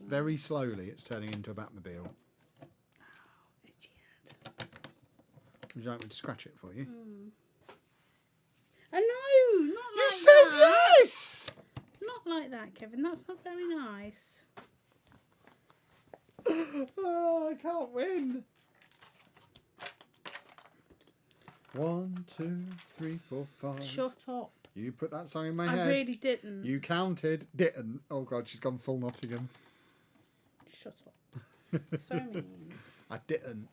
A: Very slowly, it's turning into a Batmobile.
B: Oh, itchy head.
A: Would you like me to scratch it for you?
B: No, not like
A: You said yes!
B: Not like that, Kevin. That's not very nice.
A: Oh, I can't win. 1, 2, 3, 4, 5.
B: Shut up.
A: You put that song in my
B: I
A: head.
B: really didn't.
A: You counted. Didn't. Oh, God, she's gone full Nottingham.
B: Shut up. So mean.
A: I didn't.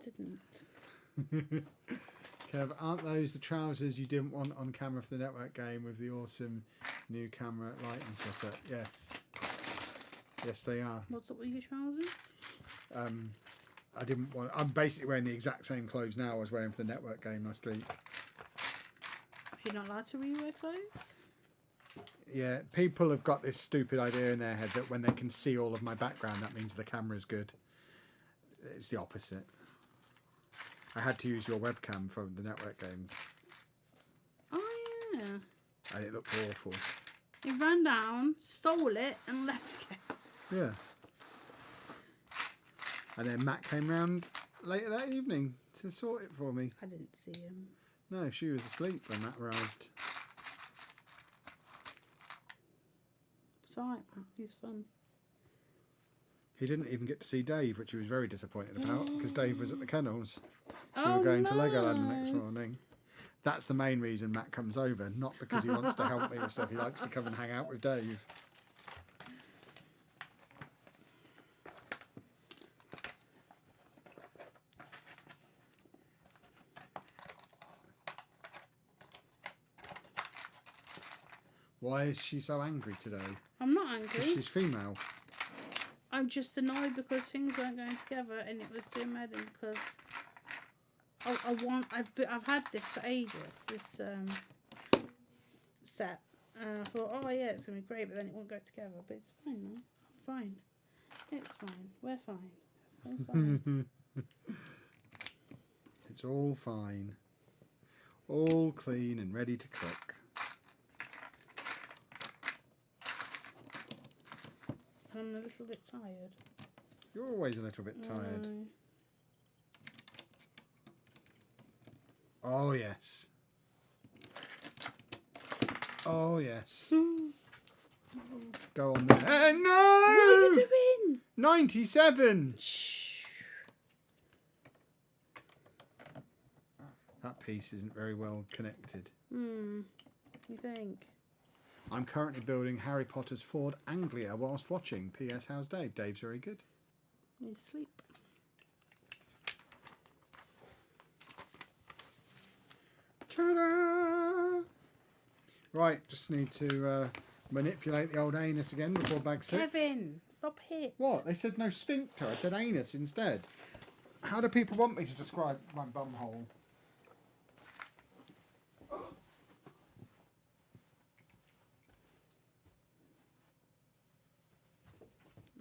B: Didn't.
A: Kev, aren't those the trousers you didn't want on camera for the network game with the awesome new camera lighting setup? Yes. Yes, they are.
B: What's up with your trousers?
A: I didn't want... I'm basically wearing the exact same clothes now I was wearing for the network game last week.
B: You're not allowed to rewear clothes?
A: Yeah, people have got this stupid idea in their head that when they can see all of my background, that means the camera's good. It's the opposite. I had to use your webcam from the network game.
B: Oh, yeah.
A: And it looked awful.
B: He ran down, stole it, and left it.
A: Yeah. And then Matt came round later that evening to sort it for me.
B: I didn't see him.
A: No, she was asleep when Matt arrived.
B: It's alright, Matt. He's fun.
A: He didn't even get to see Dave, which he was very disappointed about, because Dave was at the kennels. So we
B: Oh,
A: were going to
B: no.
A: Legoland the next morning. That's the main reason Matt comes over, not because he wants to help me with stuff. He likes to come and hang out with Dave. Why is she so angry today?
B: I'm not
A: 'Cause
B: angry.
A: she's female.
B: I'm just annoyed because things weren't going together and it was too mad because I've had this for ages, this set. And I thought, oh yeah, it's going to be great, but then it won't go together. But it's fine now. I'm fine. It's fine. We're fine. It's fine.
A: It's all fine. All clean and ready to cook.
B: I'm a little bit tired.
A: You're always a little bit tired. Oh, yes. Oh, yes. Go on then. No!
B: What are you doing?
A: 97!
B: Shh.
A: That piece isn't very well connected.
B: You think?
A: I'm currently building Harry Potter's Ford Anglia whilst watching. P.S. How's Dave? Dave's very good.
B: Need sleep.
A: Ta-da! Right, just need to manipulate the old anus again before bag 6.
B: Kevin, stop it.
A: What? They said no sphincter. I said anus instead. How do people want me to describe my bum hole?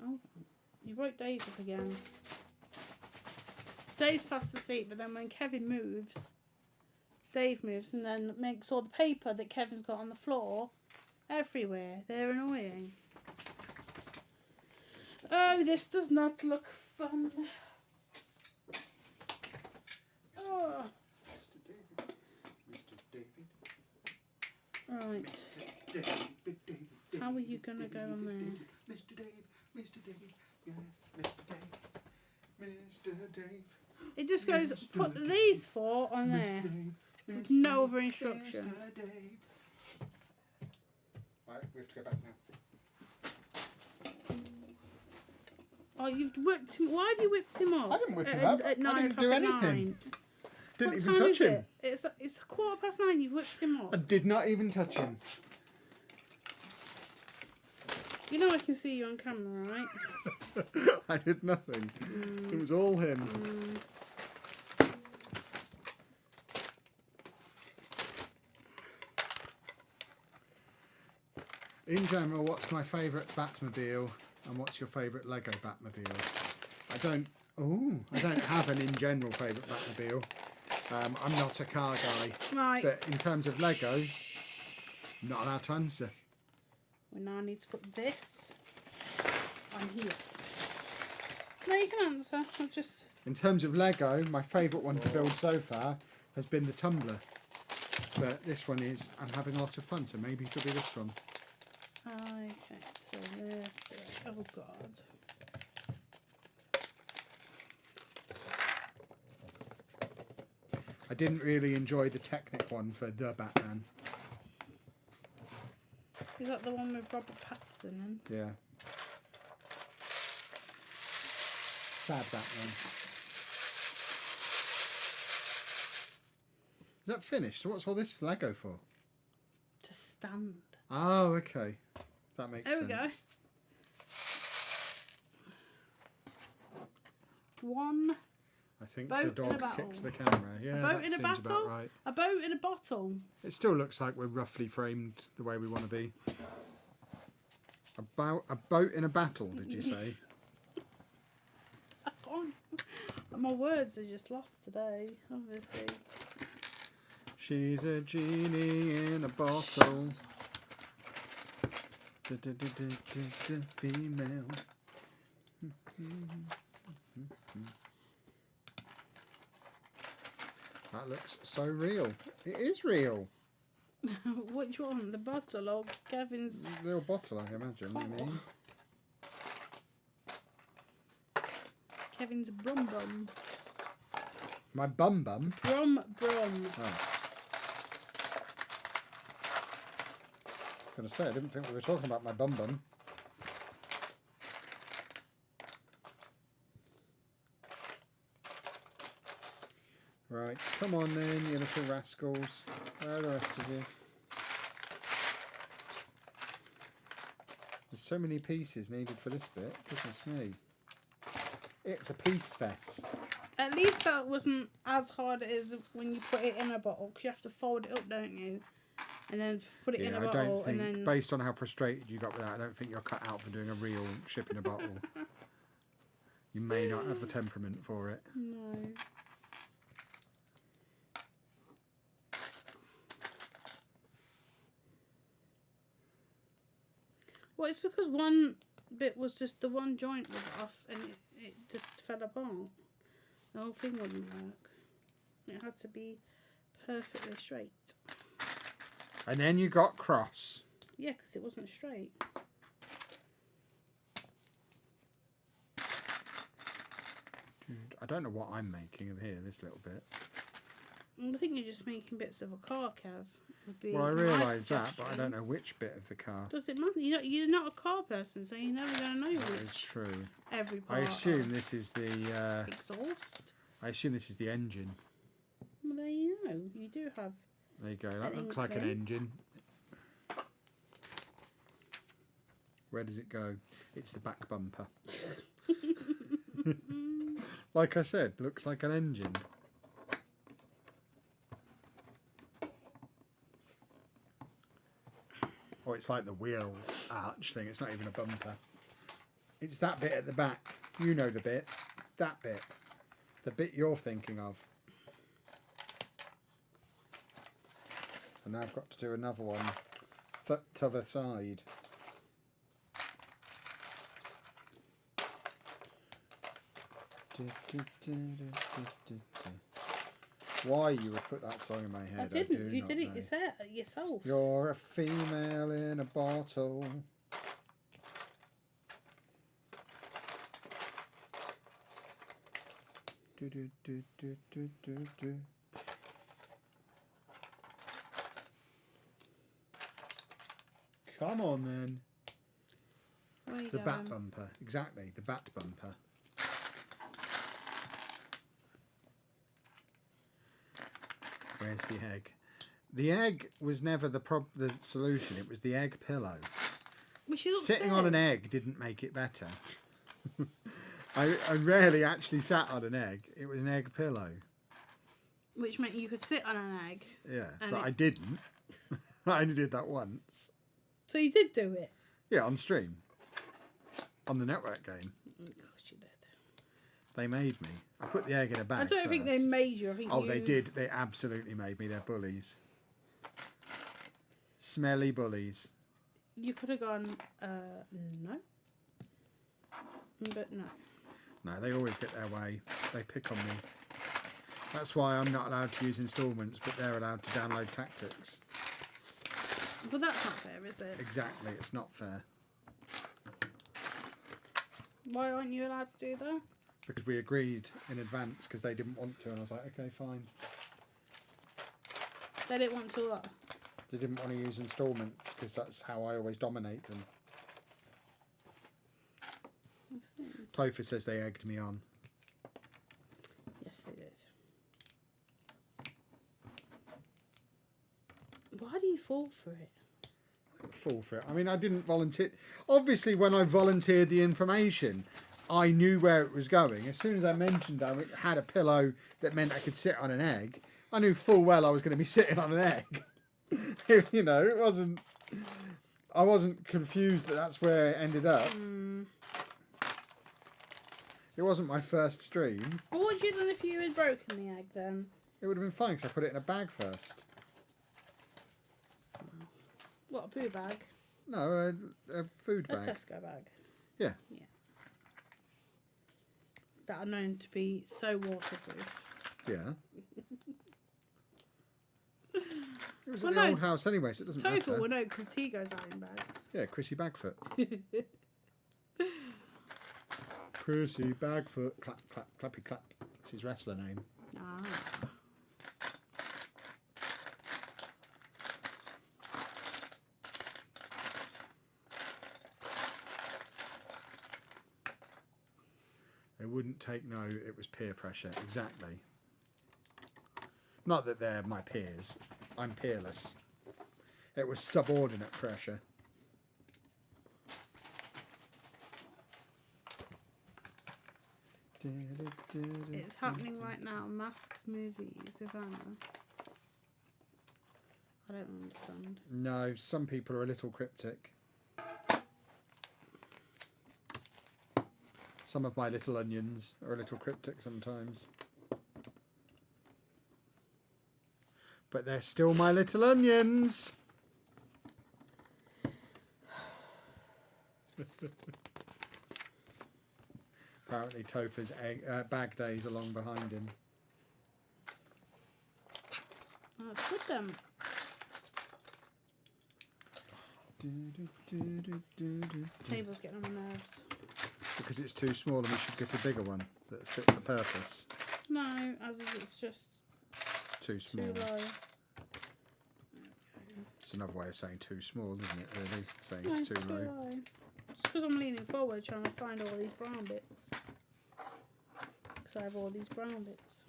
B: Oh, you woke Dave up again. Dave's fast asleep, but then when Kevin moves, Dave moves and then makes all the paper that Kevin's got on the floor everywhere. They're annoying. Oh, this does not look fun. Oh. Right. How are you going to go on there?
A: Mr. Dave, Mr. Dave, yeah, Mr. Dave, Mr. Dave.
B: It just goes, put these four on there. With no other instruction.
A: Mr. Dave. Right, we have to go back now.
B: Oh, you've whipped him. Why have you whipped him up?
A: I didn't whip him up.
B: At
A: I
B: 9
A: didn't do
B: o'clock at
A: anything.
B: 9?
A: Didn't
B: What
A: even
B: time
A: touch
B: is
A: him.
B: it? It's 9:15. You've whipped him
A: I
B: up.
A: did not even touch him.
B: You know I can see you on camera, right?
A: I did nothing. It was all him. In general, what's my favourite Batmobile and what's your favourite Lego Batmobile? I don't have an in general favourite Batmobile. I'm not a car guy.
B: Right.
A: But in terms of Lego, I'm not allowed to answer.
B: We now need to put this on here. No, you can answer. I'll just...
A: In terms of Lego, my favourite one to build so far has been the tumbler. But this one is, I'm having a lot of fun, so maybe it'll be this one.
B: Okay, so this... Oh, God.
A: I didn't really enjoy the Technic one for the Batman.
B: Is that the one with Robert Pattinson in?
A: Yeah. Sad, that one. Is that finished? So what's all this Lego for?
B: To stand.
A: Oh, okay. That makes sense.
B: There we go. One.
A: I think
B: Boat
A: the
B: in a
A: dog
B: battle.
A: kicks the camera. Yeah,
B: A boat
A: that
B: in a
A: seems about
B: battle?
A: right.
B: A boat in a bottle.
A: It still looks like we're roughly framed the way we want to be. About a boat in a battle, did you say?
B: I can't. My words are just lost today, obviously.
A: She's a genie in a bottle. Female. That looks so real. It is real.
B: Which one? The bottle or Kevin's?
A: Little bottle, I imagine. You mean?
B: Kevin's brum bum.
A: My bum bum.
B: Brum.
A: Oh. I was going to say, I didn't think we were talking about my bum bum. Right, come on then, you little rascals. Where are the rest of you? There's so many pieces needed for this bit. Goodness me. It's a piece fest.
B: At least that wasn't as hard as when you put it in a bottle, because you have to fold it up, don't you? And then put it in a
A: I
B: bottle.
A: don't think,
B: and then...
A: based on how frustrated you got with that, I don't think you're cut out for doing a real ship in a bottle. You may not have the temperament for it.
B: No. Well, it's because one bit was just, the one joint was off and it just fell apart. The whole thing wouldn't work. It had to be perfectly straight.
A: And then you got cross.
B: Yeah, because it wasn't straight.
A: Dude, I don't know what I'm making of here, this little bit.
B: I think you're just making bits of a car, Kev. Would be
A: Well, I
B: my
A: realise that, but I
B: suggestion.
A: don't know which bit of the car.
B: Does it matter? You're not a car person, so you're never going to know
A: That is
B: which
A: true.
B: every
A: I
B: part
A: assume
B: of
A: this is the.
B: exhaust.
A: I assume this is the engine.
B: Well, there you go. You do have...
A: There you go. That
B: An
A: looks like an
B: inkling.
A: engine. Where does it go? It's the back bumper. Like I said, looks like an engine. Or it's like the wheel arch thing. It's not even a bumper. It's that bit at the back. You know the bit. That bit. The bit you're thinking of. And now I've got to do another one. T'other side. Why you would put that song in my head?
B: I didn't.
A: do
B: You
A: not
B: did it
A: know.
B: yourself.
A: You're a female in a bottle. Do, do, do, do, do, do, do. Come on then.
B: Where you
A: The
B: going?
A: bat bumper. Exactly, the bat bumper. Where's the egg? The egg was never the solution. It was the egg pillow.
B: Well, she looks
A: Sitting on an
B: fierce.
A: egg didn't make it better. I rarely actually sat on an egg. It was an egg pillow.
B: Which meant you could sit on an egg.
A: Yeah,
B: And
A: but
B: it-
A: I didn't. I only did that once.
B: So you did do it.
A: Yeah, on stream. On the network game.
B: Of course you did.
A: They made me. I put the egg in a bag
B: I don't think they
A: first.
B: made you. I think
A: Oh,
B: you...
A: they did. They absolutely made me. They're bullies. Smelly bullies.
B: You could have gone, no. But no.
A: No, they always get their way. They pick on me. That's why I'm not allowed to use installments, but they're allowed to download tactics.
B: But that's not fair, is it?
A: Exactly, it's not fair.
B: Why aren't you allowed to do that?
A: Because we agreed in advance because they didn't want to, and I was like, okay, fine.
B: They didn't want to what?
A: They didn't want to use instalments because that's how I always dominate them. Topher says they egged me on.
B: Yes, they did. Why do you fall for it?
A: Fall for it. I mean, I didn't volunteer. Obviously, when I volunteered the information, I knew where it was going. As soon as I mentioned I had a pillow that meant I could sit on an egg, I knew full well I was going to be sitting on an egg. You know, it wasn't. I wasn't confused that that's where it ended up. It wasn't my first stream.
B: Well, what would you have done if you had broken the egg then?
A: It would have been fine because I put it in a bag first.
B: What, a poo bag?
A: No, a food
B: A
A: bag.
B: Tesco bag.
A: Yeah.
B: Yeah. That are known to be so waterproof.
A: Yeah. It was at the old house anyway, so it doesn't matter.
B: Topher will know because he goes out in bags.
A: Yeah, Chrissy Bagfoot. Chrissy Bagfoot. Clap, clap, clappy, clap. That's his wrestler name.
B: Ah.
A: They wouldn't take no, it was peer pressure. Exactly. Not that they're my peers. I'm peerless. It was subordinate pressure.
B: It's happening right now. Masked movies with Anna. I don't understand.
A: No, some people are a little cryptic. Some of my little onions are a little cryptic sometimes. But they're still my little onions. Apparently Topher's bag days are long behind him.
B: Oh, it's good then. Table's getting on my nerves.
A: Because it's too small and we should get a bigger one that fits the purpose.
B: No, as is it's just
A: Too small.
B: too low.
A: It's another way of saying too small, isn't it, really? Saying
B: No,
A: it's too low.
B: Just because I'm leaning forward trying to find all these brown bits. Because I have all these brown bits.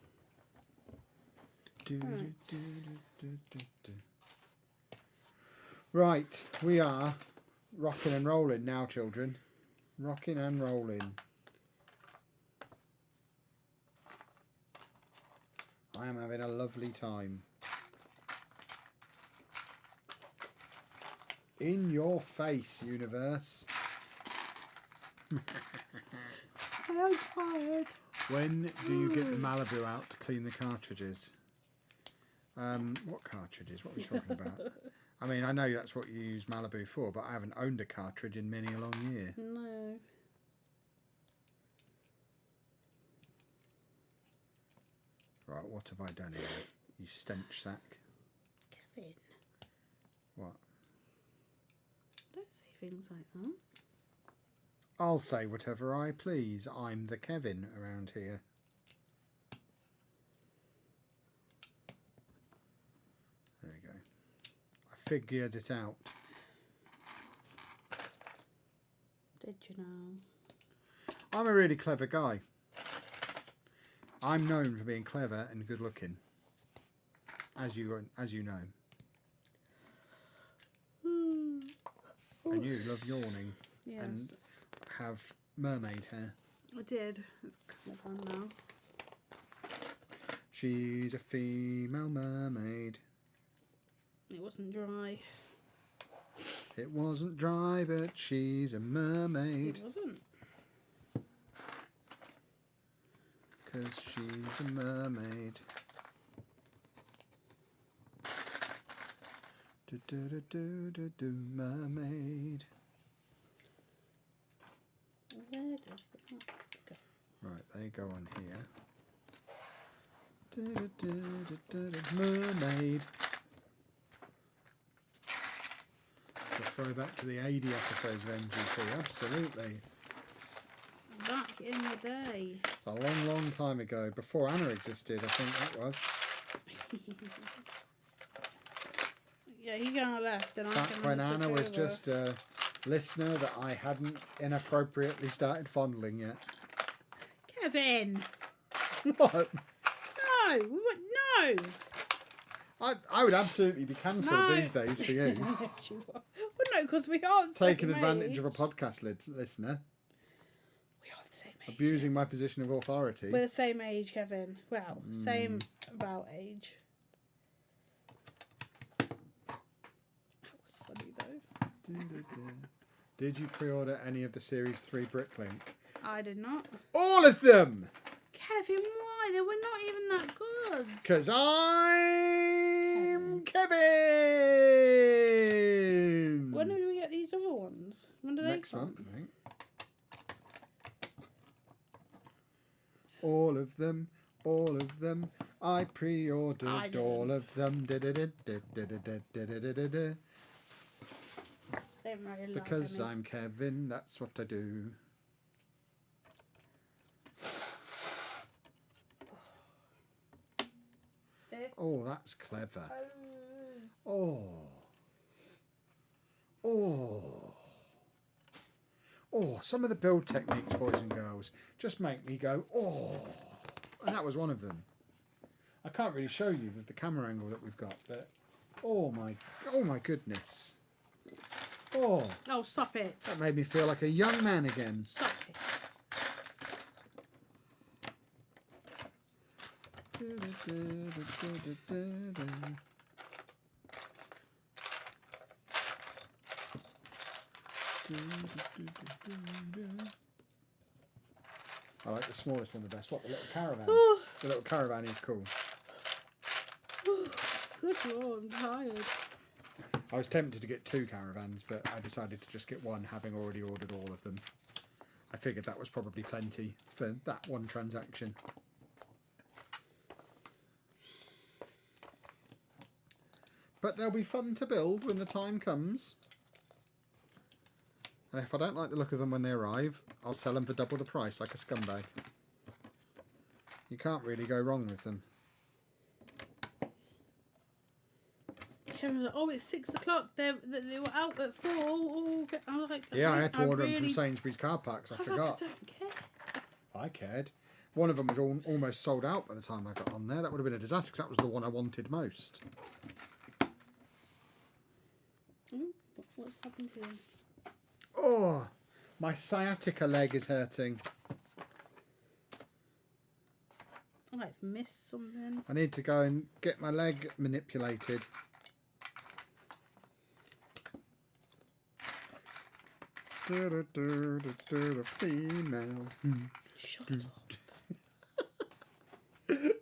A: Right, we are rocking and rolling now, children. Rocking and rolling. I am having a lovely time. In your face, universe.
B: I'm tired.
A: When do you get the Malibu out to clean the cartridges? What cartridges? What are we talking about? I mean, I know that's what you use Malibu for, but I haven't owned a cartridge in many a long year.
B: No.
A: Right, what have I done here? You stench sack.
B: Kevin.
A: What?
B: Don't say things like that.
A: I'll say whatever I please. I'm the Kevin around here. There you go. I figured it out.
B: Did you know?
A: I'm a really clever guy. I'm known for being clever and good looking. As you know. And you love yawning.
B: Yes.
A: And have mermaid hair.
B: I did. It's kind of fun now.
A: She's a female mermaid.
B: It wasn't dry.
A: It wasn't dry, but she's a mermaid.
B: It wasn't.
A: 'Cause she's a mermaid. Mermaid.
B: Where does the map go?
A: Right, they go on here. Mermaid. A throwback to the 80 episodes of MGC, absolutely.
B: Back in the day.
A: A long, long time ago, before Anna existed, I think that was.
B: Yeah, he kind of left, and I
A: Back
B: came
A: when
B: in and
A: Anna
B: took
A: was
B: over.
A: just a listener that I hadn't inappropriately started fondling yet.
B: Kevin!
A: What?
B: No! No!
A: I would absolutely be cancelled
B: No.
A: these days for you.
B: Yes, you are. Well, no, because we are the
A: Taking
B: same
A: advantage
B: age.
A: of a podcast listener.
B: We are the same age.
A: Abusing my position of authority.
B: We're the same age, Kevin. Well, same about age. That was funny, though.
A: Did you pre-order any of the Series 3 Bricklink?
B: I did not.
A: All of them!
B: Kevin, why? They were not even that good.
A: Because I'm Kevin!
B: When do we get these other ones? When do they
A: Next
B: come?
A: month, I think. All of them. I pre-ordered
B: I didn't.
A: all of them.
B: They don't really
A: Because
B: like
A: I'm Kevin, that's what I do.
B: this.
A: Oh, that's clever.
B: Pose.
A: Oh, some of the build techniques, boys and girls, just make me go, oh. And that was one of them. I can't really show you with the camera angle that we've got, but oh my goodness. Oh,
B: Oh, stop it.
A: that made me feel like a young man again.
B: Stop it.
A: I like the smallest one the best. What, the little caravan? The little caravan is cool.
B: Good lord, I'm tired.
A: I was tempted to get 2 caravans, but I decided to just get one, having already ordered all of them. I figured that was probably plenty for that one transaction. But they'll be fun to build when the time comes. And if I don't like the look of them when they arrive, I'll sell them for double the price like a scumbag. You can't really go wrong with them.
B: Kevin's like, oh, it's 6 o'clock. They were out at 4. Oh, I was like,
A: Yeah, I had to order them
B: really...
A: from Sainsbury's car parks. I
B: was like,
A: forgot.
B: I don't care.
A: I cared. One of them was almost sold out by the time I got on there. That would have been a disaster because that was the one I wanted most.
B: What's happened to him?
A: Oh, my sciatica leg is hurting.
B: I've missed something.
A: I need to go and get my leg manipulated. Female.
B: Shut up.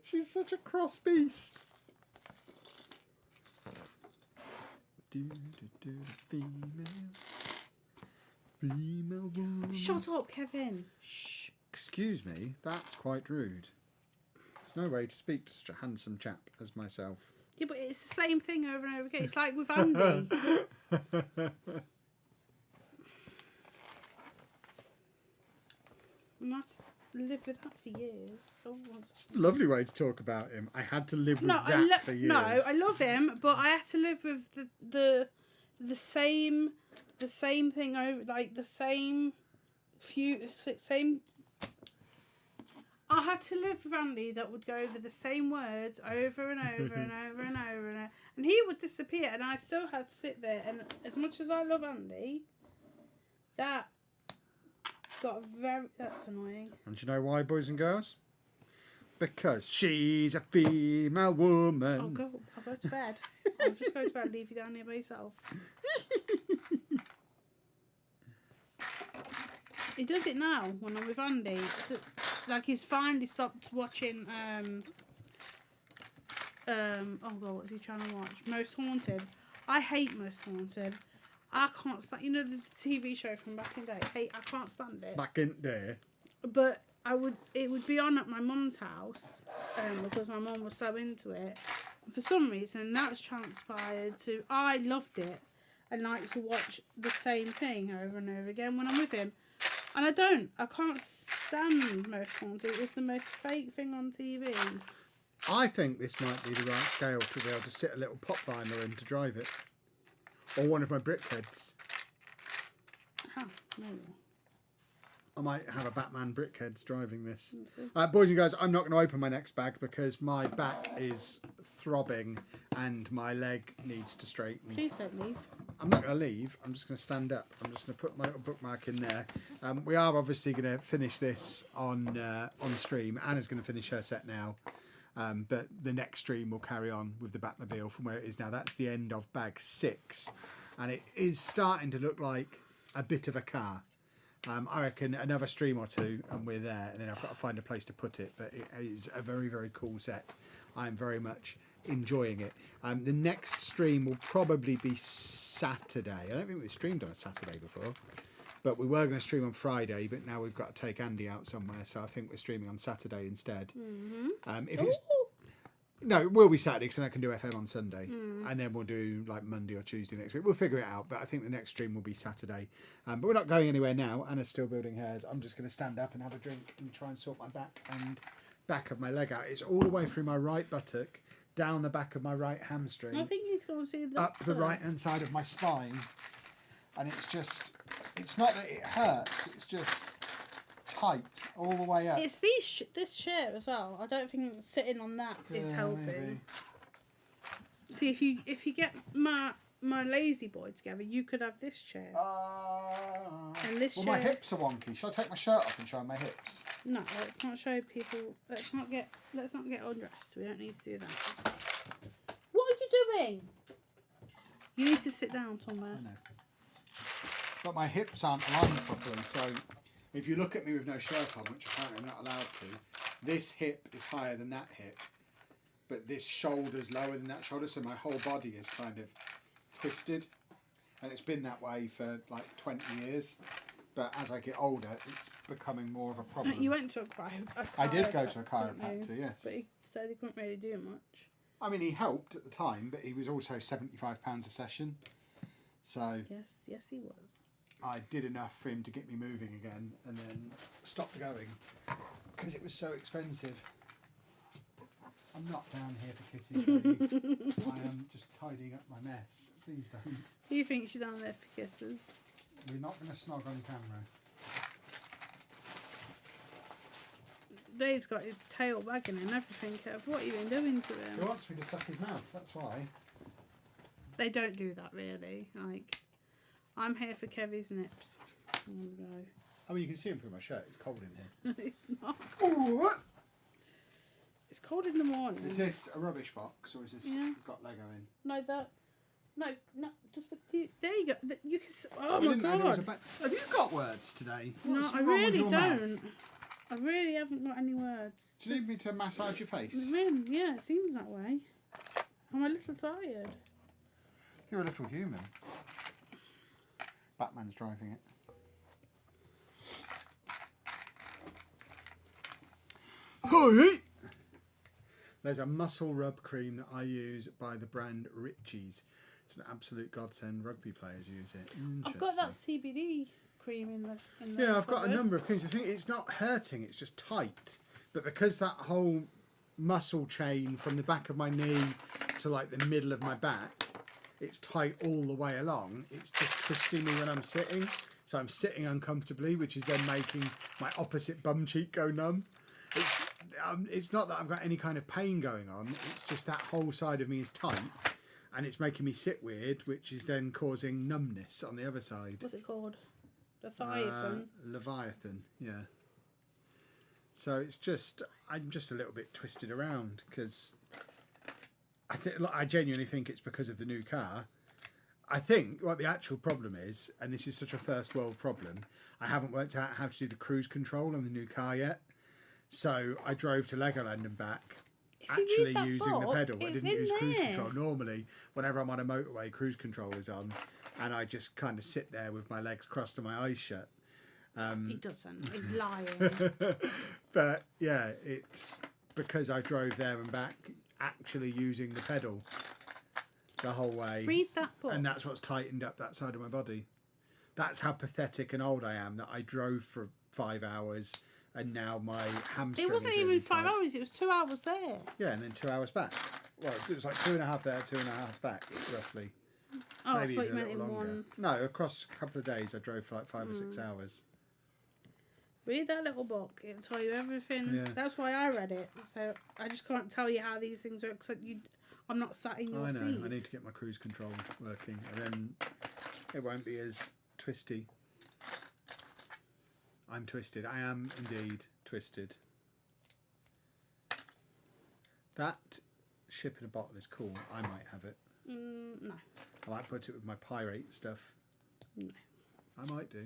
A: She's such a cross beast. Female woman.
B: Shut up, Kevin. Shh.
A: Excuse me, that's quite rude. There's no way to speak to such a handsome chap as myself.
B: Yeah, but it's the same thing over and over again. It's like with Andy. And that's lived with that for years.
A: It's a lovely way to talk about him. I had to live with for years.
B: No, I love him, but I had to live with the same thing over, like the same same. I had to live with Andy that would go over the same words over and over and over and over and he would disappear, and I still had to sit there. And as much as I love Andy, that got that's annoying.
A: And do you know why, boys and girls? Because she's a female woman.
B: I'll go to bed. I'll just go to bed and leave you down here by yourself. He does it now when I'm with Andy. Like he's finally stopped watching oh god, what's he trying to watch? Most Haunted. I hate Most Haunted. I can't stand, you know, the TV show from back in the day. I can't stand it.
A: Back in there.
B: But it would be on at my mum's house because my mum was so into it. And for some reason, that's transpired to I loved it and like to watch the same thing over and over again when I'm with him. And I can't stand Most Haunted. It's the most fake thing on TV.
A: I think this might be the right scale to be able to sit a little pop vinyl in to drive it. Or one of my brickheads.
B: Oh, no.
A: I might have a Batman brickheads driving this.
B: Okay.
A: Boys and girls, I'm not going to open my next bag because my back is throbbing and my leg needs to straighten.
B: Please don't leave.
A: I'm not going to leave. I'm just going to stand up. I'm just going to put my little bookmark in there. We are obviously going to finish this on stream. Anna's going to finish her set now. But the next stream will carry on with the Batmobile from where it is now. That's the end of bag 6. And it is starting to look like a bit of a car. I reckon another stream or two and we're there, and then I've got to find a place to put it, but it is a very, very cool set. I'm very much enjoying it. The next stream will probably be Saturday. I don't think we've streamed on a Saturday before, but we were going to stream on Friday, but now we've got to take Andy out somewhere, so I think we're streaming on Saturday instead. If it's No, it will be Saturday because then I can do FM on Sunday. And then we'll do like Monday or Tuesday next week. We'll figure it out, but I think the next stream will be Saturday. But we're not going anywhere now. Anna's still building hers. I'm just going to stand up and have a drink and try and sort my back and back of my leg out. It's all the way through my right buttock, down the back of my right hamstring,
B: I think you need to go and see the
A: up the right hand side of my spine. And it's just, it's not that it hurts, it's just tight all the way up.
B: It's this chair as well. I don't think sitting on that is helping.
A: Maybe.
B: See, if you get my lazy boy together, you could have this chair. And this
A: well,
B: chair.
A: my hips are wonky. Shall I take my shirt off and show my hips?
B: No, let's not show people. Let's not get undressed. We don't need to do that. What are you doing? You need to sit down somewhere.
A: I know. But my hips aren't aligned properly, so if you look at me with no shirt on, which apparently I'm not allowed to, this hip is higher than that hip, but this shoulder's lower than that shoulder, so my whole body is kind of twisted, and it's been that way for like 20 years. But as I get older, it's becoming more of a problem.
B: You went to a
A: I did go to a chiropractor, yes.
B: But he said he couldn't really do much.
A: I mean, he helped at the time, but he was also £75 a session. So
B: Yes, he was.
A: I did enough for him to get me moving again, and then stopped going because it was so expensive. I'm not down here for kisses, baby. I am just tidying up my mess. Please don't.
B: He thinks you're down there for kisses.
A: We're not going to snog on camera.
B: Dave's got his tail wagging and everything. Kev, what have you been doing to
A: He
B: him?
A: wants me to suck his mouth, that's why.
B: They don't do that really. Like, I'm here for Kevy's nips. There we go.
A: I mean, you can see him through my shirt. It's cold in here.
B: It's not.
A: Ooh.
B: It's cold in the morning.
A: Is this a rubbish box, or is this got Lego in?
B: No, that. No, just put there you go. You can. Oh
A: We
B: my
A: didn't know there was
B: god.
A: Have you got words today?
B: No,
A: What's
B: I
A: wrong with
B: really
A: your
B: don't.
A: mouth?
B: I really haven't got any words.
A: Do you need me to massage your face?
B: Yeah, it seems that way. I'm a little tired.
A: You're a little human. Batman's driving it. Hi! There's a muscle rub cream that I use by the brand Richie's. It's an absolute godsend. Rugby players use it.
B: I've got that CBD cream in the
A: Yeah, I've got a
B: cupboard.
A: number of creams. I think it's not hurting, it's just tight. But because that whole muscle chain from the back of my knee to like the middle of my back, it's tight all the way along, it's just twisting me when I'm sitting. So I'm sitting uncomfortably, which is then making my opposite bum cheek go numb. It's not that I've got any kind of pain going on, it's just that whole side of me is tight and it's making me sit weird, which is then causing numbness on the other side.
B: What's it called? Leviathan.
A: Leviathan, yeah. So it's just, I'm just a little bit twisted around because I genuinely think it's because of the new car. I think what the actual problem is, and this is such a first world problem, I haven't worked out how to do the cruise control on the new car yet. So I drove to Legoland and back, actually using the pedal. I didn't use cruise control. Normally, whenever I'm on a motorway, cruise control is on, and I just kind of sit there with my legs crossed and my eyes shut.
B: He doesn't. He's lying.
A: But yeah, it's because I drove there and back, actually using the pedal the whole way.
B: Read that book.
A: And that's what's tightened up that side of my body. That's how pathetic and old I am, that I drove for 5 hours and now my hamstring
B: It wasn't
A: is
B: even
A: really
B: 5
A: tight.
B: hours, it was 2 hours there.
A: Yeah, and then 2 hours back. Well, it was like 2.5 there, 2.5 back, roughly.
B: Oh, I
A: Maybe
B: thought
A: even
B: you
A: a
B: meant
A: little
B: in
A: longer.
B: one.
A: No, across a couple of days I drove for like 5 or 6 hours.
B: Read that little book. It'll tell you everything.
A: Yeah.
B: That's why I read it. So I just can't tell you how these things work. Cause I'm not sat in your
A: I know.
B: seat.
A: I need to get my cruise control working, and then it won't be as twisty. I'm twisted. I am indeed twisted. That ship in a bottle is cool. I might have it.
B: No.
A: I might put it with my pirate stuff.
B: No.
A: I might do.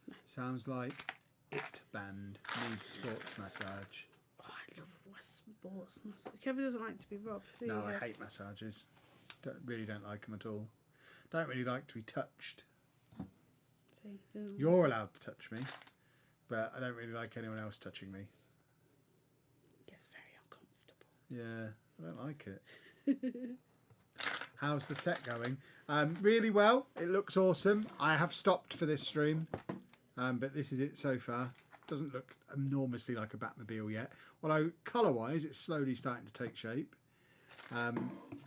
A: No. Sounds like it band needs sports massage.
B: Oh, I love sports massage. Kevin doesn't like to be rubbed.
A: No, I hate massages. Really don't like them at all. Don't really like to be touched.
B: See,
A: You're allowed to touch me, but I don't really like anyone else touching me.
B: It gets very uncomfortable.
A: Yeah, I don't like it. How's the set going? Really well. It looks awesome. I have stopped for this stream, but this is it so far. Doesn't look enormously like a Batmobile yet. Although colour-wise, it's slowly starting to take shape.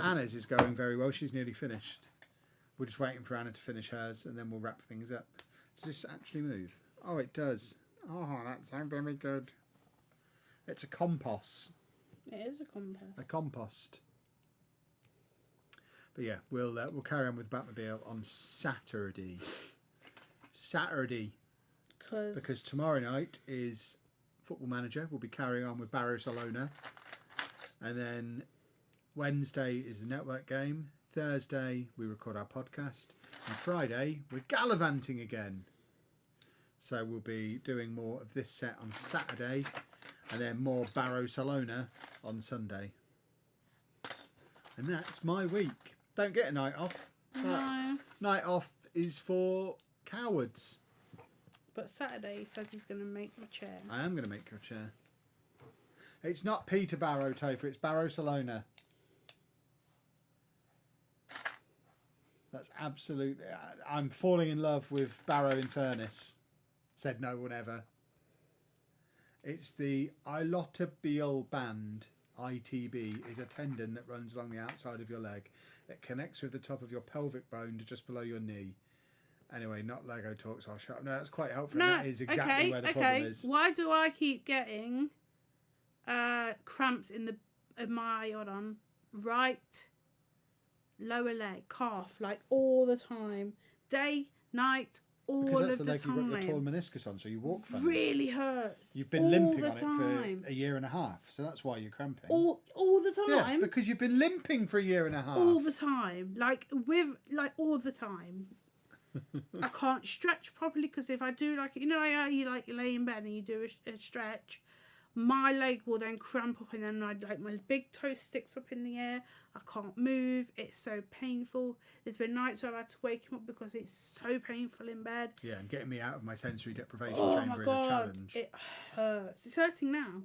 A: Anna's is going very well. She's nearly finished. We're just waiting for Anna to finish hers, and then we'll wrap things up. Does this actually move? Oh, it does. Oh, that's very good. It's a compost.
B: It is a compost.
A: A compost. But yeah, we'll carry on with Batmobile on Saturday. Because tomorrow night is Football Manager. We'll be carrying on with Barcelona. And then Wednesday is the network game. Thursday we record our podcast. And Friday we're gallivanting again. So we'll be doing more of this set on Saturday. And then more Barcelona on Sunday. And that's my week. Don't get a night off.
B: No.
A: Night off is for cowards.
B: But Saturday he says he's going to make my chair.
A: I am going to make your chair. It's not Peter Barrow, Topher, it's Barcelona. That's absolutely... I'm falling in love with Barrow in Furnace. Said no one ever. It's the Ilottabile band. ITB is a tendon that runs along the outside of your leg. It connects with the top of your pelvic bone to just below your knee. Anyway, not Lego talk, so I'll shut up. No, that's quite helpful.
B: No,
A: And that is exactly where the problem is.
B: Why do I keep getting cramps in my right lower leg, calf, like all the time, day, night, all
A: because that's
B: of
A: the
B: the
A: leg
B: time.
A: you've got your torn meniscus on, so you walk funny.
B: Really hurts.
A: You've been
B: all
A: limping
B: the
A: on
B: time.
A: it for a year and a half, so that's why you're cramping.
B: All the time.
A: Yeah, because you've been limping for a year and a half.
B: All the time, all the time. I can't stretch properly because if I do you lay in bed and you do a stretch, my leg will then cramp up and then my big toe sticks up in the air. I can't move. It's so painful. There's been nights where I've had to wake him up because it's so painful in bed.
A: Yeah, and getting me out of my sensory deprivation
B: Oh
A: chamber
B: my God,
A: is a challenge.
B: it hurts. It's hurting now.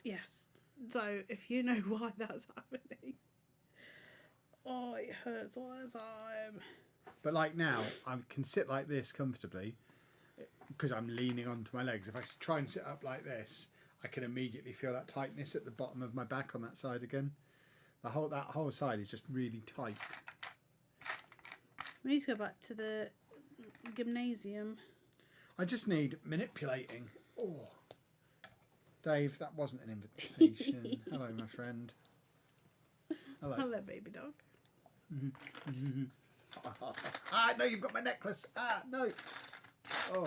B: Yes. So if you know why that's happening. Oh, it hurts all the time.
A: But like now, I can sit like this comfortably because I'm leaning onto my legs. If I try and sit up like this, I can immediately feel that tightness at the bottom of my back on that side again. That whole side is just really tight.
B: We need to go back to the gymnasium.
A: I just need manipulating. Oh, Dave, that wasn't an invitation. Hello, my friend. Hello.
B: Hello, baby dog.
A: Ah, no, you've got my necklace. Ah, no. Oh.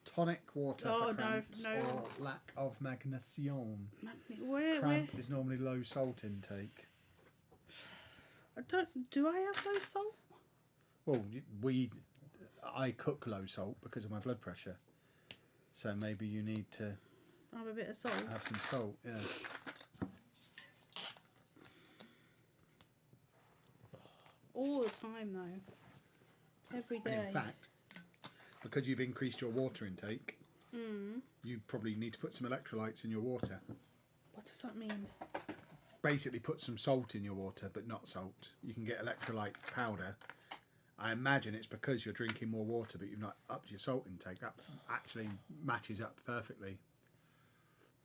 A: Tonic water for cramps or lack of magnesium. Cramp is normally low salt intake.
B: Do I have low salt?
A: Well, I cook low salt because of my blood pressure. So maybe you need to
B: have a bit of salt.
A: Have some salt, yeah.
B: All the time though. Every day.
A: And in fact, because you've increased your water intake, you probably need to put some electrolytes in your water.
B: What does that mean?
A: Basically put some salt in your water, but not salt. You can get electrolyte powder. I imagine it's because you're drinking more water, but you've not upped your salt intake. That actually matches up perfectly.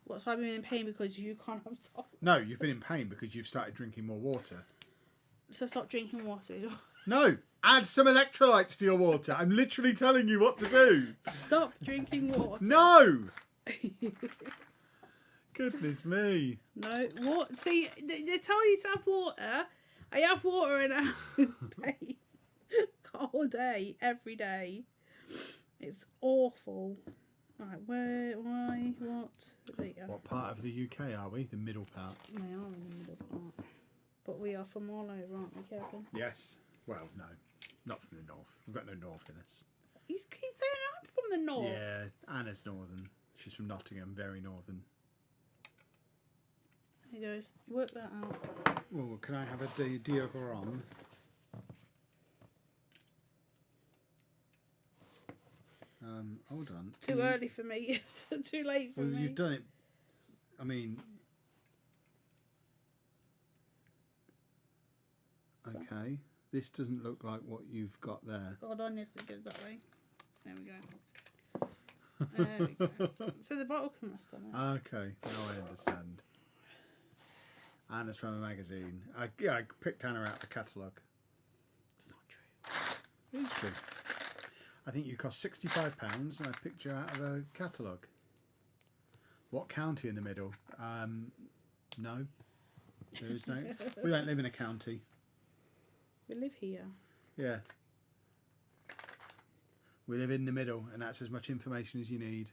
B: What, so I've been in pain because you can't have salt?
A: No, you've been in pain because you've started drinking more water.
B: So stop drinking water.
A: No, add some electrolytes to your water. I'm literally telling you what to do.
B: Stop drinking water.
A: No! Goodness me.
B: No, what? See, they tell you to have water. I have water in a day. All day, every day. It's awful. Right, where, why, what? There you go.
A: What part of the UK are we? The middle part.
B: We are in the middle part. But we are from all over, aren't we, Kevin?
A: Yes. Well, no. Not from the north. We've got no north in us.
B: You keep saying I'm from the north.
A: Yeah, Anna's northern. She's from Nottingham, very northern.
B: He goes, work that out.
A: Oh, can I have a diagram? Hold on.
B: Too early for me. Too late for
A: Well,
B: me.
A: you've done it. I mean. Okay. This doesn't look like what you've got there.
B: Hold on, yes, it goes that way. There we go. There we go. So the bottle can rest on it.
A: Okay, now I understand. Anna's from a magazine. I picked Anna out the catalogue.
B: It's not true.
A: It is true. I think you cost £65 and I picked you out of a catalogue. What county in the middle? No. There is no. We don't live in a county.
B: We live here.
A: Yeah. We live in the middle and that's as much information as you need.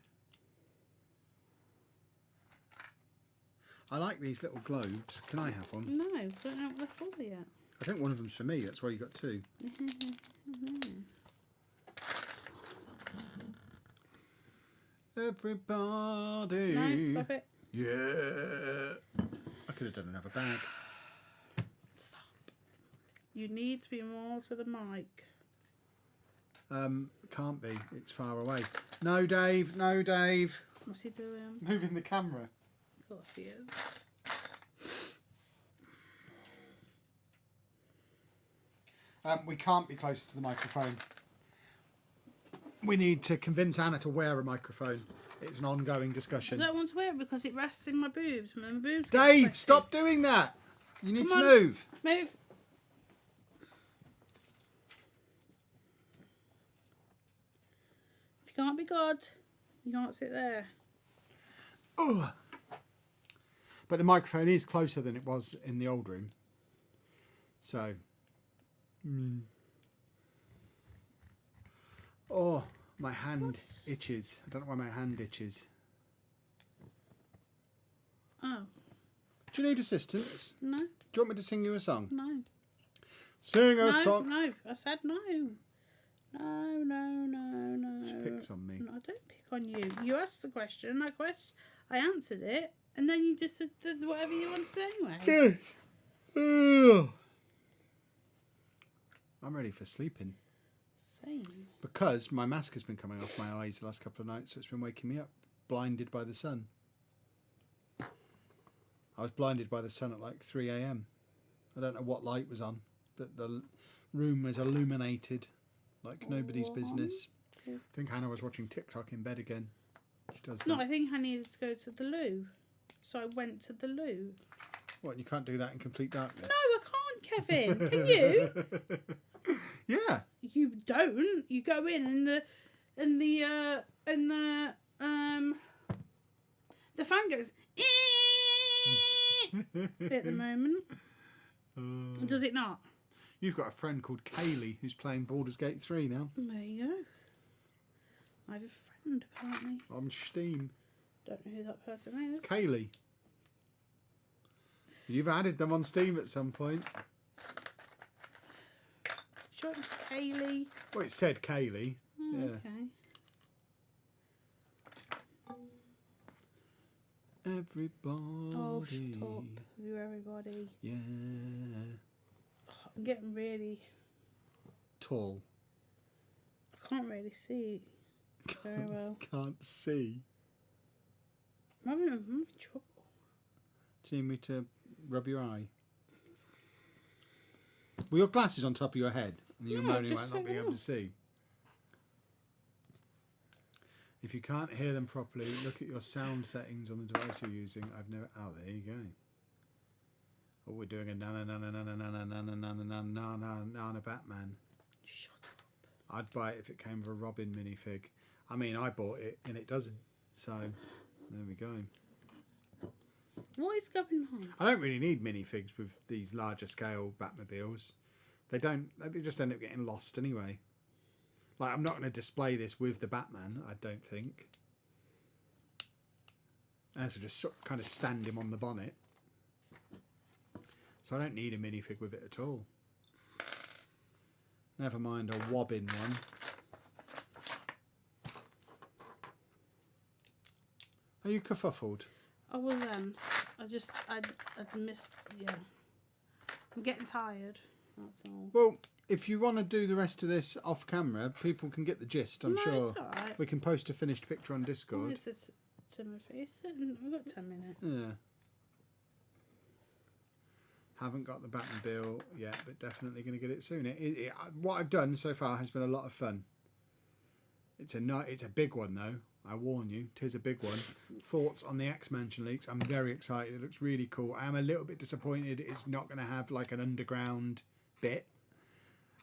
A: I like these little globes. Can I have one?
B: No, don't know what they're for yet.
A: I think one of them's for me. That's why you got two. Everybody.
B: No, stop it.
A: Yeah. I could have done another bag.
B: Stop. You need to be more to the mic.
A: Can't be. It's far away. No, Dave. No, Dave.
B: What's he doing?
A: Moving the camera.
B: Of course he is.
A: We can't be closer to the microphone. We need to convince Anna to wear a microphone. It's an ongoing
B: I
A: discussion.
B: don't want to wear it because it rests in my boobs. My boobs get
A: Dave,
B: sweaty.
A: stop doing that. You need
B: Come
A: to
B: on.
A: move.
B: Move. If you can't be God, you can't sit there.
A: Oh. But the microphone is closer than it was in the old room. So. Oh, my hand itches. I don't know why my hand itches.
B: Oh,
A: Do you need assistance?
B: no,
A: Do you want me to sing you a song?
B: no.
A: Sing a
B: No,
A: song.
B: no. I said no. No, no, no, no.
A: She picks on me.
B: No, I don't pick on you. You asked the question. I answered it, and then you just did whatever you wanted anyway.
A: Yes. I'm ready for sleeping.
B: Same.
A: Because my mask has been coming off my eyes the last couple of nights, so it's been waking me up, blinded by the sun. I was blinded by the sun at like 3 a.m. I don't know what light was on, but the room was illuminated like nobody's business. I think Hannah was watching TikTok in bed again. She does that.
B: No, I think I needed to go to the loo. So I went to the loo.
A: What, you can't do that in complete darkness?
B: No, I can't, Kevin. Can you?
A: Yeah.
B: You don't. You go in and the fan goes at the moment. Does it not?
A: You've got a friend called Kaylee who's playing Baldur's Gate 3 now.
B: There you go. I have a friend apparently.
A: On Steam.
B: Don't know who that person is.
A: It's Kaylee. You've added them on Steam at some point.
B: Sure, it's Kaylee.
A: Well, it said Kaylee.
B: Oh,
A: Yeah.
B: okay.
A: Everybody.
B: Oh, shut up, you everybody.
A: Yeah.
B: Oh, I'm getting really.
A: Tall.
B: I can't really see very well.
A: Can't see.
B: I'm having trouble.
A: Do you need me to rub your eye? Were your glasses on top of your head? And you're
B: No,
A: moaning
B: just
A: about not being
B: take
A: able
B: them
A: to see? If you can't hear them properly, look at your sound settings on the device you're using. I've never. Oh, there you go. Oh, we're doing a nana Batman.
B: Shut up.
A: I'd buy it if it came with a Robin minifig. I mean, I bought it and it doesn't. So there we go.
B: What is going on?
A: I don't really need minifigs with these larger scale Batmobiles. They don't. They just end up getting lost anyway. Like, I'm not going to display this with the Batman, I don't think. And so just sort of kind of stand him on the bonnet. So I don't need a minifig with it at all. Never mind a wobbin one. Are you kerfuffled?
B: I wasn't. I'd missed, yeah. I'm getting tired, that's all.
A: Well, if you want to do the rest of this off camera, people can get the gist, I'm sure.
B: It's alright.
A: We can post a finished picture on Discord.
B: Is it Timothy? We've got 10 minutes.
A: Yeah. Haven't got the Batmobile yet, but definitely going to get it soon. What I've done so far has been a lot of fun. It's a big one though. I warn you, 'tis a big one. Thoughts on the X-Mansion leaks? I'm very excited. It looks really cool. I am a little bit disappointed it's not going to have like an underground bit.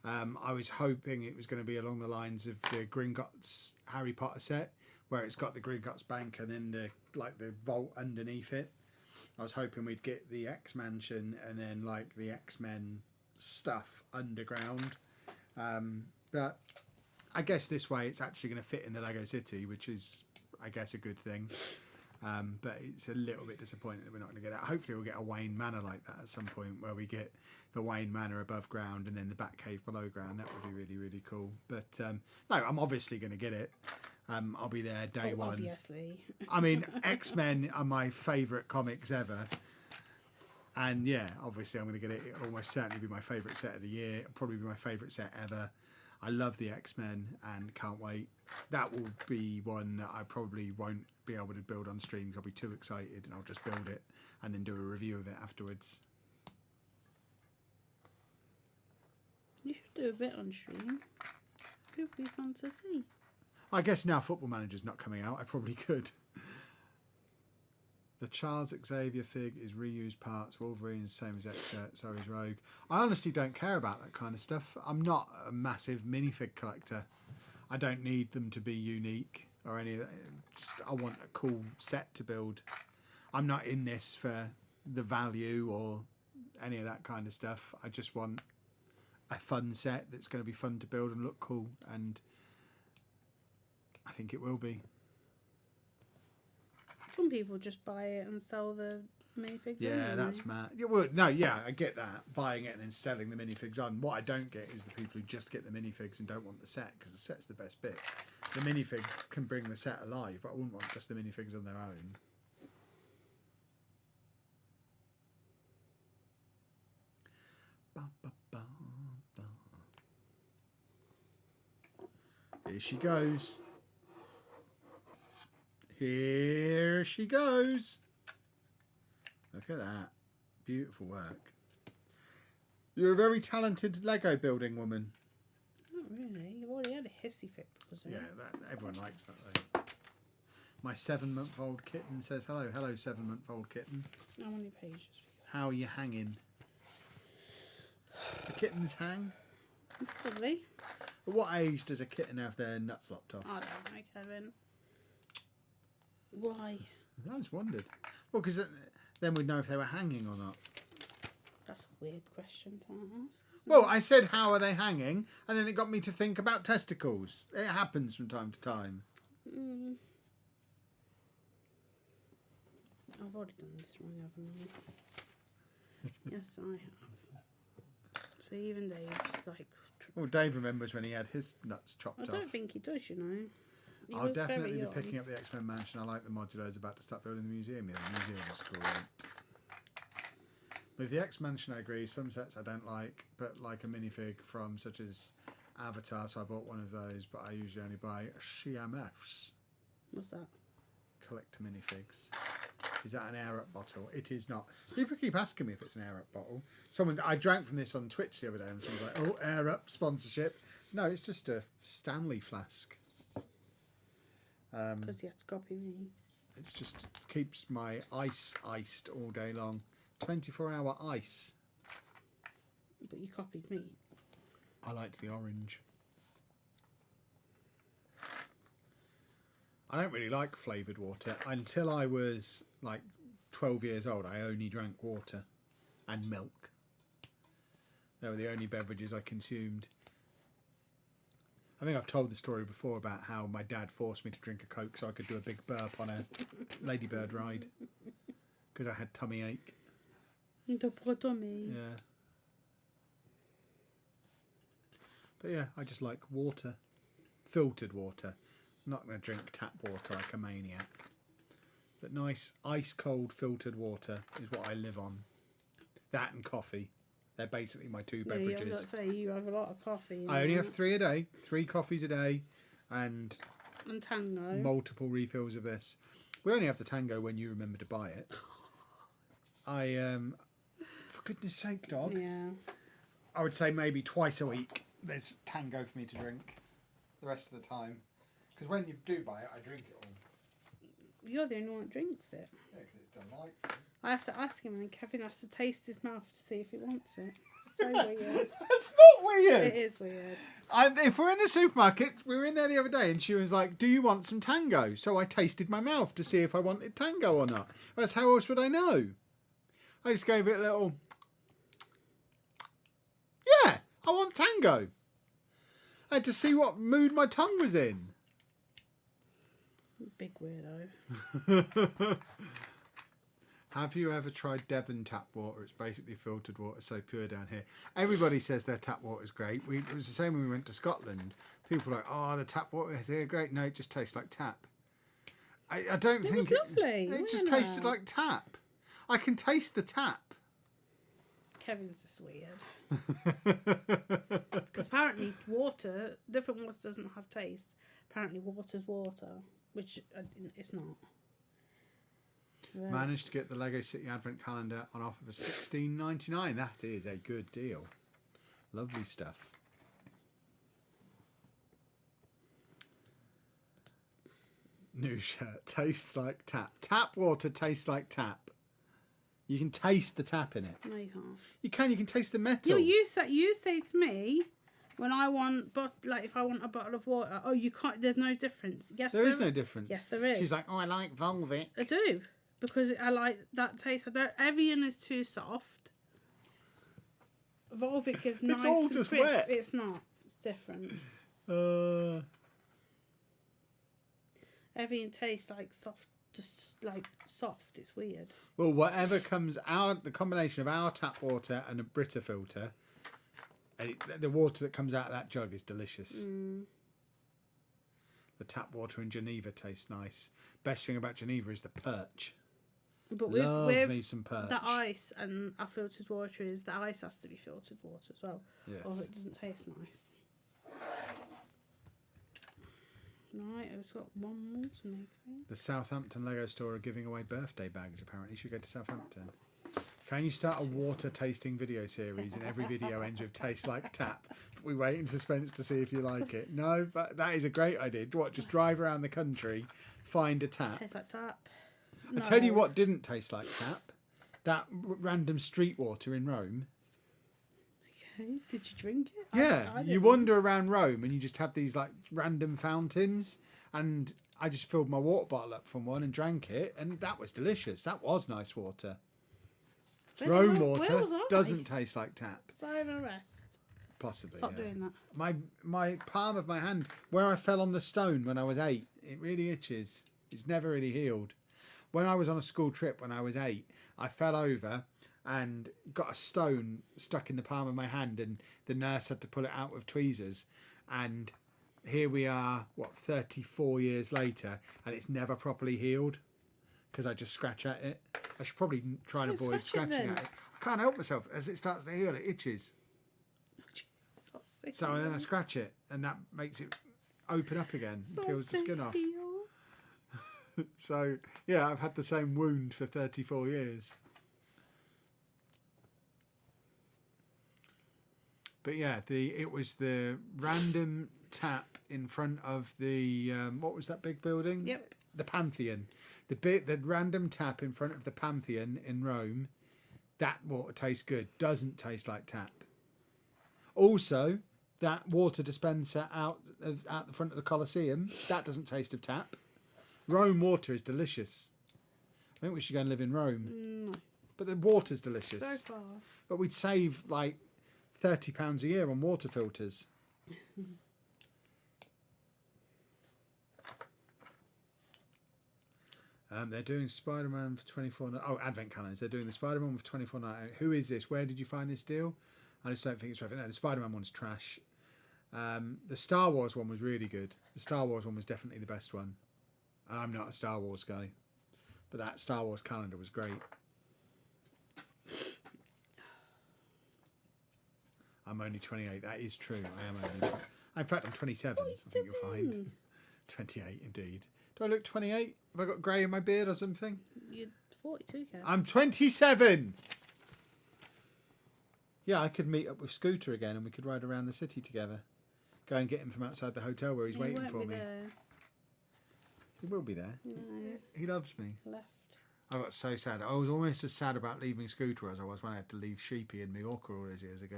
A: I was hoping it was going to be along the lines of the Gringotts Harry Potter set, where it's got the Gringotts bank and then the vault underneath it. I was hoping we'd get the X-Mansion and then like the X-Men stuff underground. But I guess this way it's actually going to fit in the Lego City, which is, I guess, a good thing. But it's a little bit disappointing that we're not going to get that. Hopefully we'll get a Wayne Manor like that at some point, where we get the Wayne Manor above ground and then the Batcave below ground. That would be really, really cool. But no, I'm obviously going to get it. I'll be there day one.
B: Obviously.
A: I mean, X-Men are my favourite comics ever. And yeah, obviously I'm going to get it. It'll almost certainly be my favourite set of the year. It'll probably be my favourite set ever. I love the X-Men and can't wait. That will be one that I probably won't be able to build on stream because I'll be too excited, and I'll just build it and then do a review of it afterwards.
B: You should do a bit on stream. It would be fun to see.
A: I guess now Football Manager's not coming out, I probably could. The Charles Xavier fig is reused parts. Wolverine's same as X-Shirt, so is Rogue. I honestly don't care about that kind of stuff. I'm not a massive minifig collector. I don't need them to be unique or any of that. Just, I want a cool set to build. I'm not in this for the value or any of that kind of stuff. I just want a fun set that's going to be fun to build and look cool, and I think it will be.
B: Some people just buy it and sell the minifigs.
A: Yeah,
B: anyway.
A: that's mad. Yeah, well, no, yeah, I get that. Buying it and then selling the minifigs on. What I don't get is the people who just get the minifigs and don't want the set, because the set's the best bit. The minifigs can bring the set alive, but I wouldn't want just the minifigs on their own. Ba, ba, ba, ba. Here she goes. Here she goes. Look at that. Beautiful work. You're a very talented Lego building woman.
B: Not really. You've already had a hissy fit because of
A: Yeah,
B: it.
A: everyone likes that though. My 7-month-old kitten says hello. Hello, 7-month-old kitten.
B: How many pages?
A: How are you hanging? Do kittens hang?
B: Probably.
A: At what age does a kitten have their nuts lopped off?
B: I don't know, Kevin. Why?
A: I just wondered. Well, because then we'd know if they were hanging or not.
B: That's a weird question to ask.
A: Well, I said, how are they hanging? And then it got me to think about testicles. It happens from time to time.
B: I've already done this wrong, haven't I? Yes, I have. So even Dave's like...
A: Well, Dave remembers when he had his nuts chopped off.
B: I don't think he does, you know. He
A: I'll
B: was
A: definitely
B: very
A: be
B: young.
A: picking up the X-Men Mansion. I like the modulars about to start building the museum. Yeah, the museum is great. With the X-Mansion, I agree. Some sets I don't like, but like a minifig from such as Avatar, so I bought one of those, but I usually only buy CMFs.
B: What's that?
A: Collector minifigs. Is that an air-up bottle? It is not. People keep asking me if it's an air-up bottle. I drank from this on Twitch the other day and someone was like, oh, air-up sponsorship. No, it's just a Stanley flask.
B: Because you have to copy me.
A: It just keeps my ice iced all day long. 24-hour ice.
B: But you copied me.
A: I liked the orange. I don't really like flavoured water. Until I was like 12 years old, I only drank water and milk. They were the only beverages I consumed. I think I've told the story before about how my dad forced me to drink a Coke so I could do a big burp on a ladybird ride because I had tummy ache.
B: The poor Tommy.
A: Yeah. But yeah, I just like water. Filtered water. I'm not going to drink tap water like a maniac. But nice, ice cold filtered water is what I live on. That and coffee. They're basically my two beverages.
B: Yeah, I've got to say, you have a lot of coffee.
A: I only have 3 a day. 3 coffees a day. And
B: Tango.
A: multiple refills of this. We only have the Tango when you remember to buy it. For goodness sake, dog.
B: Yeah.
A: I would say maybe twice a week there's Tango for me to drink. The rest of the time. Because when you do buy it, I drink it all.
B: You're the only one that drinks it.
A: Yeah, because it's delightful.
B: I have to ask him, and Kevin has to taste his mouth to see if he wants it. It's so weird.
A: That's not weird.
B: It is weird.
A: If we're in the supermarket, we were in there the other day and she was like, do you want some Tango? So I tasted my mouth to see if I wanted Tango or not. Whereas how else would I know? I just gave it a little, yeah, I want Tango. I had to see what mood my tongue was in.
B: Big weirdo.
A: Have you ever tried Devon tap water? It's basically filtered water, so pure down here. Everybody says their tap water is great. It was the same when we went to Scotland. People were like, oh, the tap water is here great. No, it just tastes like tap. I don't think
B: was lovely.
A: it just tasted like tap. I can taste the tap.
B: Kevin's just weird. Because apparently different water doesn't have taste. Apparently water's water, which it's not.
A: Managed to get the Lego City Advent Calendar on offer for $16.99. That is a good deal. Lovely stuff. New shirt. Tastes like tap. Tap water tastes like tap. You can taste the tap in it.
B: No, you can't.
A: You can. You can taste the metal.
B: You say to me when I want, if I want a bottle of water, oh, you can't. There's no difference. Yes,
A: there is no difference.
B: Yes, there is.
A: She's like, oh, I like Volvic.
B: I do. Because I like that taste. Evian is too soft. Volvic is nice.
A: It's all
B: and
A: just
B: crisp.
A: wet.
B: It's not. It's different. Evian tastes like soft. Just like soft. It's weird.
A: Well, whatever comes out, the combination of our tap water and a Brita filter, the water that comes out of that jug is delicious. The tap water in Geneva tastes nice. Best thing about Geneva is the perch.
B: But
A: Love
B: with
A: me some perch.
B: the ice and our filtered water is the ice has to be filtered water as well.
A: Yes.
B: Or it doesn't taste nice. Right, I've got one more to make.
A: The Southampton Lego store are giving away birthday bags, apparently. You should go to Southampton. Can you start a water tasting video series and every video ends with taste like tap? We wait in suspense to see if you like it. No, but that is a great idea. What, just drive around the country, find a tap.
B: Tastes like tap.
A: I tell you what didn't taste like tap. That random street water in Rome.
B: Okay, did you drink it?
A: Yeah,
B: I
A: you wander around Rome and you just have these like random fountains, and I just filled my water bottle up from one and drank it, and that was delicious. That was nice water. Rome water doesn't taste like tap.
B: Was I on arrest?
A: Possibly.
B: Stop doing that.
A: My palm of my hand, where I fell on the stone when I was 8, it really itches. It's never really healed. When I was on a school trip when I was 8, I fell over and got a stone stuck in the palm of my hand, and the nurse had to pull it out with tweezers. And here we are, 34 years later, and it's never properly healed because I just scratch at it. I should probably try and avoid scratching at it. I can't help myself. As it starts to heal, it itches. So then I scratch it, and that makes it open up again, and peels the skin off. So, yeah, I've had the same wound for 34 years. But yeah, it was the random tap in front of the what was that big building?
B: Yep.
A: The Pantheon. The random tap in front of the Pantheon in Rome. That water tastes good. Doesn't taste like tap. Also, that water dispenser out the front of the Colosseum. That doesn't taste of tap. Rome water is delicious. I think we should go and live in Rome.
B: No.
A: But the water's delicious.
B: So far.
A: But we'd save like £30 a year on water filters. They're doing Spider-Man for £24. Oh, Advent calendars. They're doing the Spider-Man for £24. Who is this? Where did you find this deal? I just don't think it's right. No, the Spider-Man one's trash. The Star Wars one was really good. The Star Wars one was definitely the best one. And I'm not a Star Wars guy, but that Star Wars calendar was great. I'm only 28. That is true. I am only. In fact, I'm 27. I think you'll find. 28, indeed. Do I look 28? Have I got grey in my beard or something?
B: You're 42, Kev.
A: I'm 27. Yeah, I could meet up with Scooter again and we could ride around the city together. Go and get him from outside the hotel where he's waiting for me.
B: There.
A: He will be there.
B: No.
A: He loves me.
B: Left.
A: I got so sad. I was almost as sad about leaving Scooter as I was when I had to leave Sheepy in Mallorca all those years ago.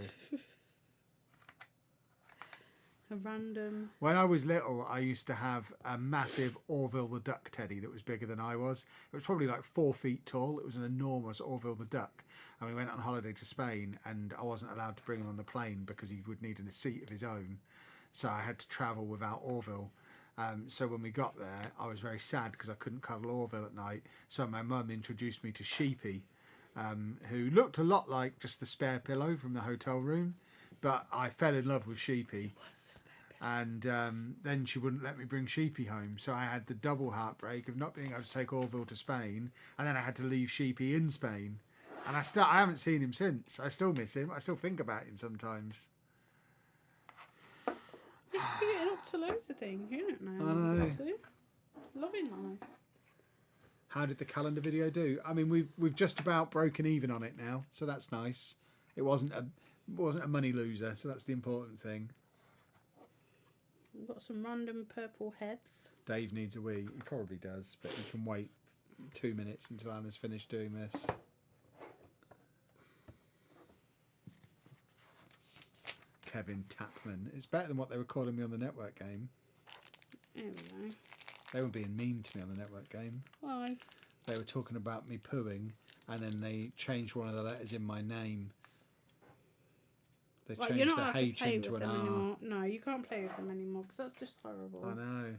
B: A random.
A: When I was little, I used to have a massive Orville the Duck teddy that was bigger than I was. It was probably like 4 feet tall. It was an enormous Orville the Duck. And we went on holiday to Spain and I wasn't allowed to bring him on the plane because he would need a seat of his own. So I had to travel without Orville. So when we got there, I was very sad because I couldn't cuddle Orville at night. So my mum introduced me to Sheepy, who looked a lot like just the spare pillow from the hotel room. But I fell in love with Sheepy. And then she wouldn't let me bring Sheepy home. So I had the double heartbreak of not being able to take Orville to Spain. And then I had to leave Sheepy in Spain. And I haven't seen him since. I still miss him. I still think about him sometimes.
B: You're getting up to loads of things, you don't know.
A: I know.
B: Loving life.
A: How did the calendar video do? I mean, we've just about broken even on it now. So that's nice. It wasn't a money loser. So that's the important thing.
B: We've got some random purple heads.
A: Dave needs a wee. He probably does, but he can wait 2 minutes until Anna's finished doing this. Kevin Tapman. It's better than what they were calling me on the network game.
B: There we go.
A: They were being mean to me on the network game.
B: Why?
A: They were talking about me pooing, and then they changed one of the letters in my name. They
B: Well,
A: changed
B: you're not
A: the
B: allowed to
A: H
B: play
A: into
B: with
A: an
B: them
A: R.
B: anymore. No, you can't play with them anymore because that's just horrible.
A: I know.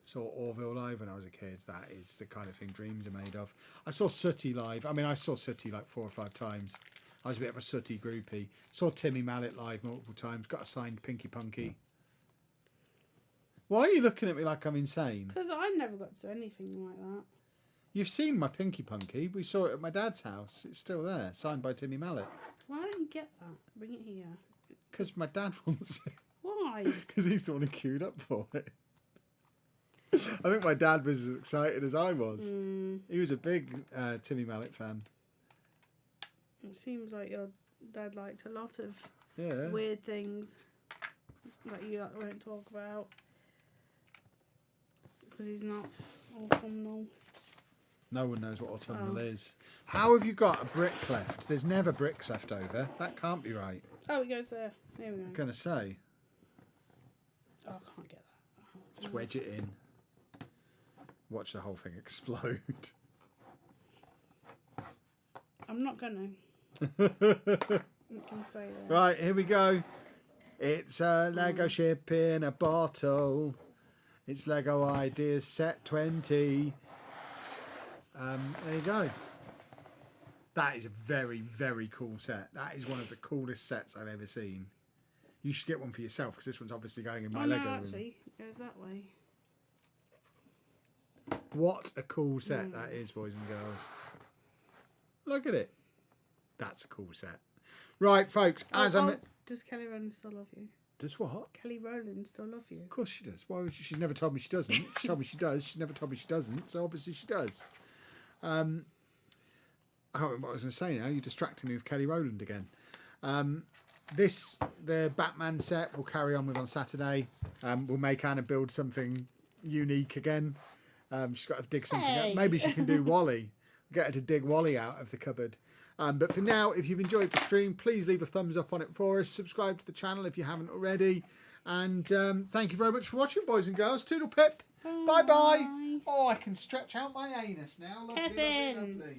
A: Saw Orville live when I was a kid. That is the kind of thing dreams are made of. I saw Sooty live. I mean, I saw Sooty like 4 or 5 times. I was a bit of a Sooty groupie. Saw Timmy Mallet live multiple times. Got a signed Pinky Punky. Why are you looking at me like I'm insane?
B: Because I never got to anything like that.
A: You've seen my Pinky Punky. We saw it at my dad's house. It's still there. Signed by Timmy Mallet.
B: Why don't you get that? Bring it here.
A: Because my dad wants it.
B: Why?
A: Because he's the one who queued up for it. I think my dad was as excited as I was. He was a big Timmy Mallet fan.
B: It seems like your dad liked a lot of
A: Yeah.
B: weird things that you won't talk about. Because he's not autumnal.
A: No one knows what autumnal is. How have you got a brick left? There's never bricks left over. That can't be right.
B: Oh, it goes there. There we go.
A: I'm going to say.
B: Oh, I can't get that.
A: Just wedge it in. Watch the whole thing explode.
B: I'm not going to. You can say that.
A: Right, here we go. It's a Lego ship in a bottle. It's Lego Ideas Set 20. There you go. That is a very, very cool set. That is one of the coolest sets I've ever seen. You should get one for yourself because this one's obviously going in my Lego room.
B: Actually, it goes that way.
A: What a cool set that is, boys and girls. Look at it. That's a cool set. Right, folks,
B: does Kelly Rowland still love you?
A: Does what?
B: Kelly Rowland still love you?
A: Of course she does. Why would she? She's never told me she doesn't. She told me she does. She's never told me she doesn't. So obviously she does. I can't remember what I was going to say now. You're distracting me with Kelly Rowland again. The Batman set we'll carry on with on Saturday. We'll make Anna build something unique again. She's got to dig something
B: Hey.
A: out. Maybe she can do Wally. Get her to dig Wally out of the cupboard. But for now, if you've enjoyed the stream, please leave a thumbs up on it for us. Subscribe to the channel if you haven't already. And thank you very much for watching, boys and girls. Toodle pip. Bye bye. Oh, I can stretch out my anus now. Lovely,
B: Kevin.
A: lovely, lovely.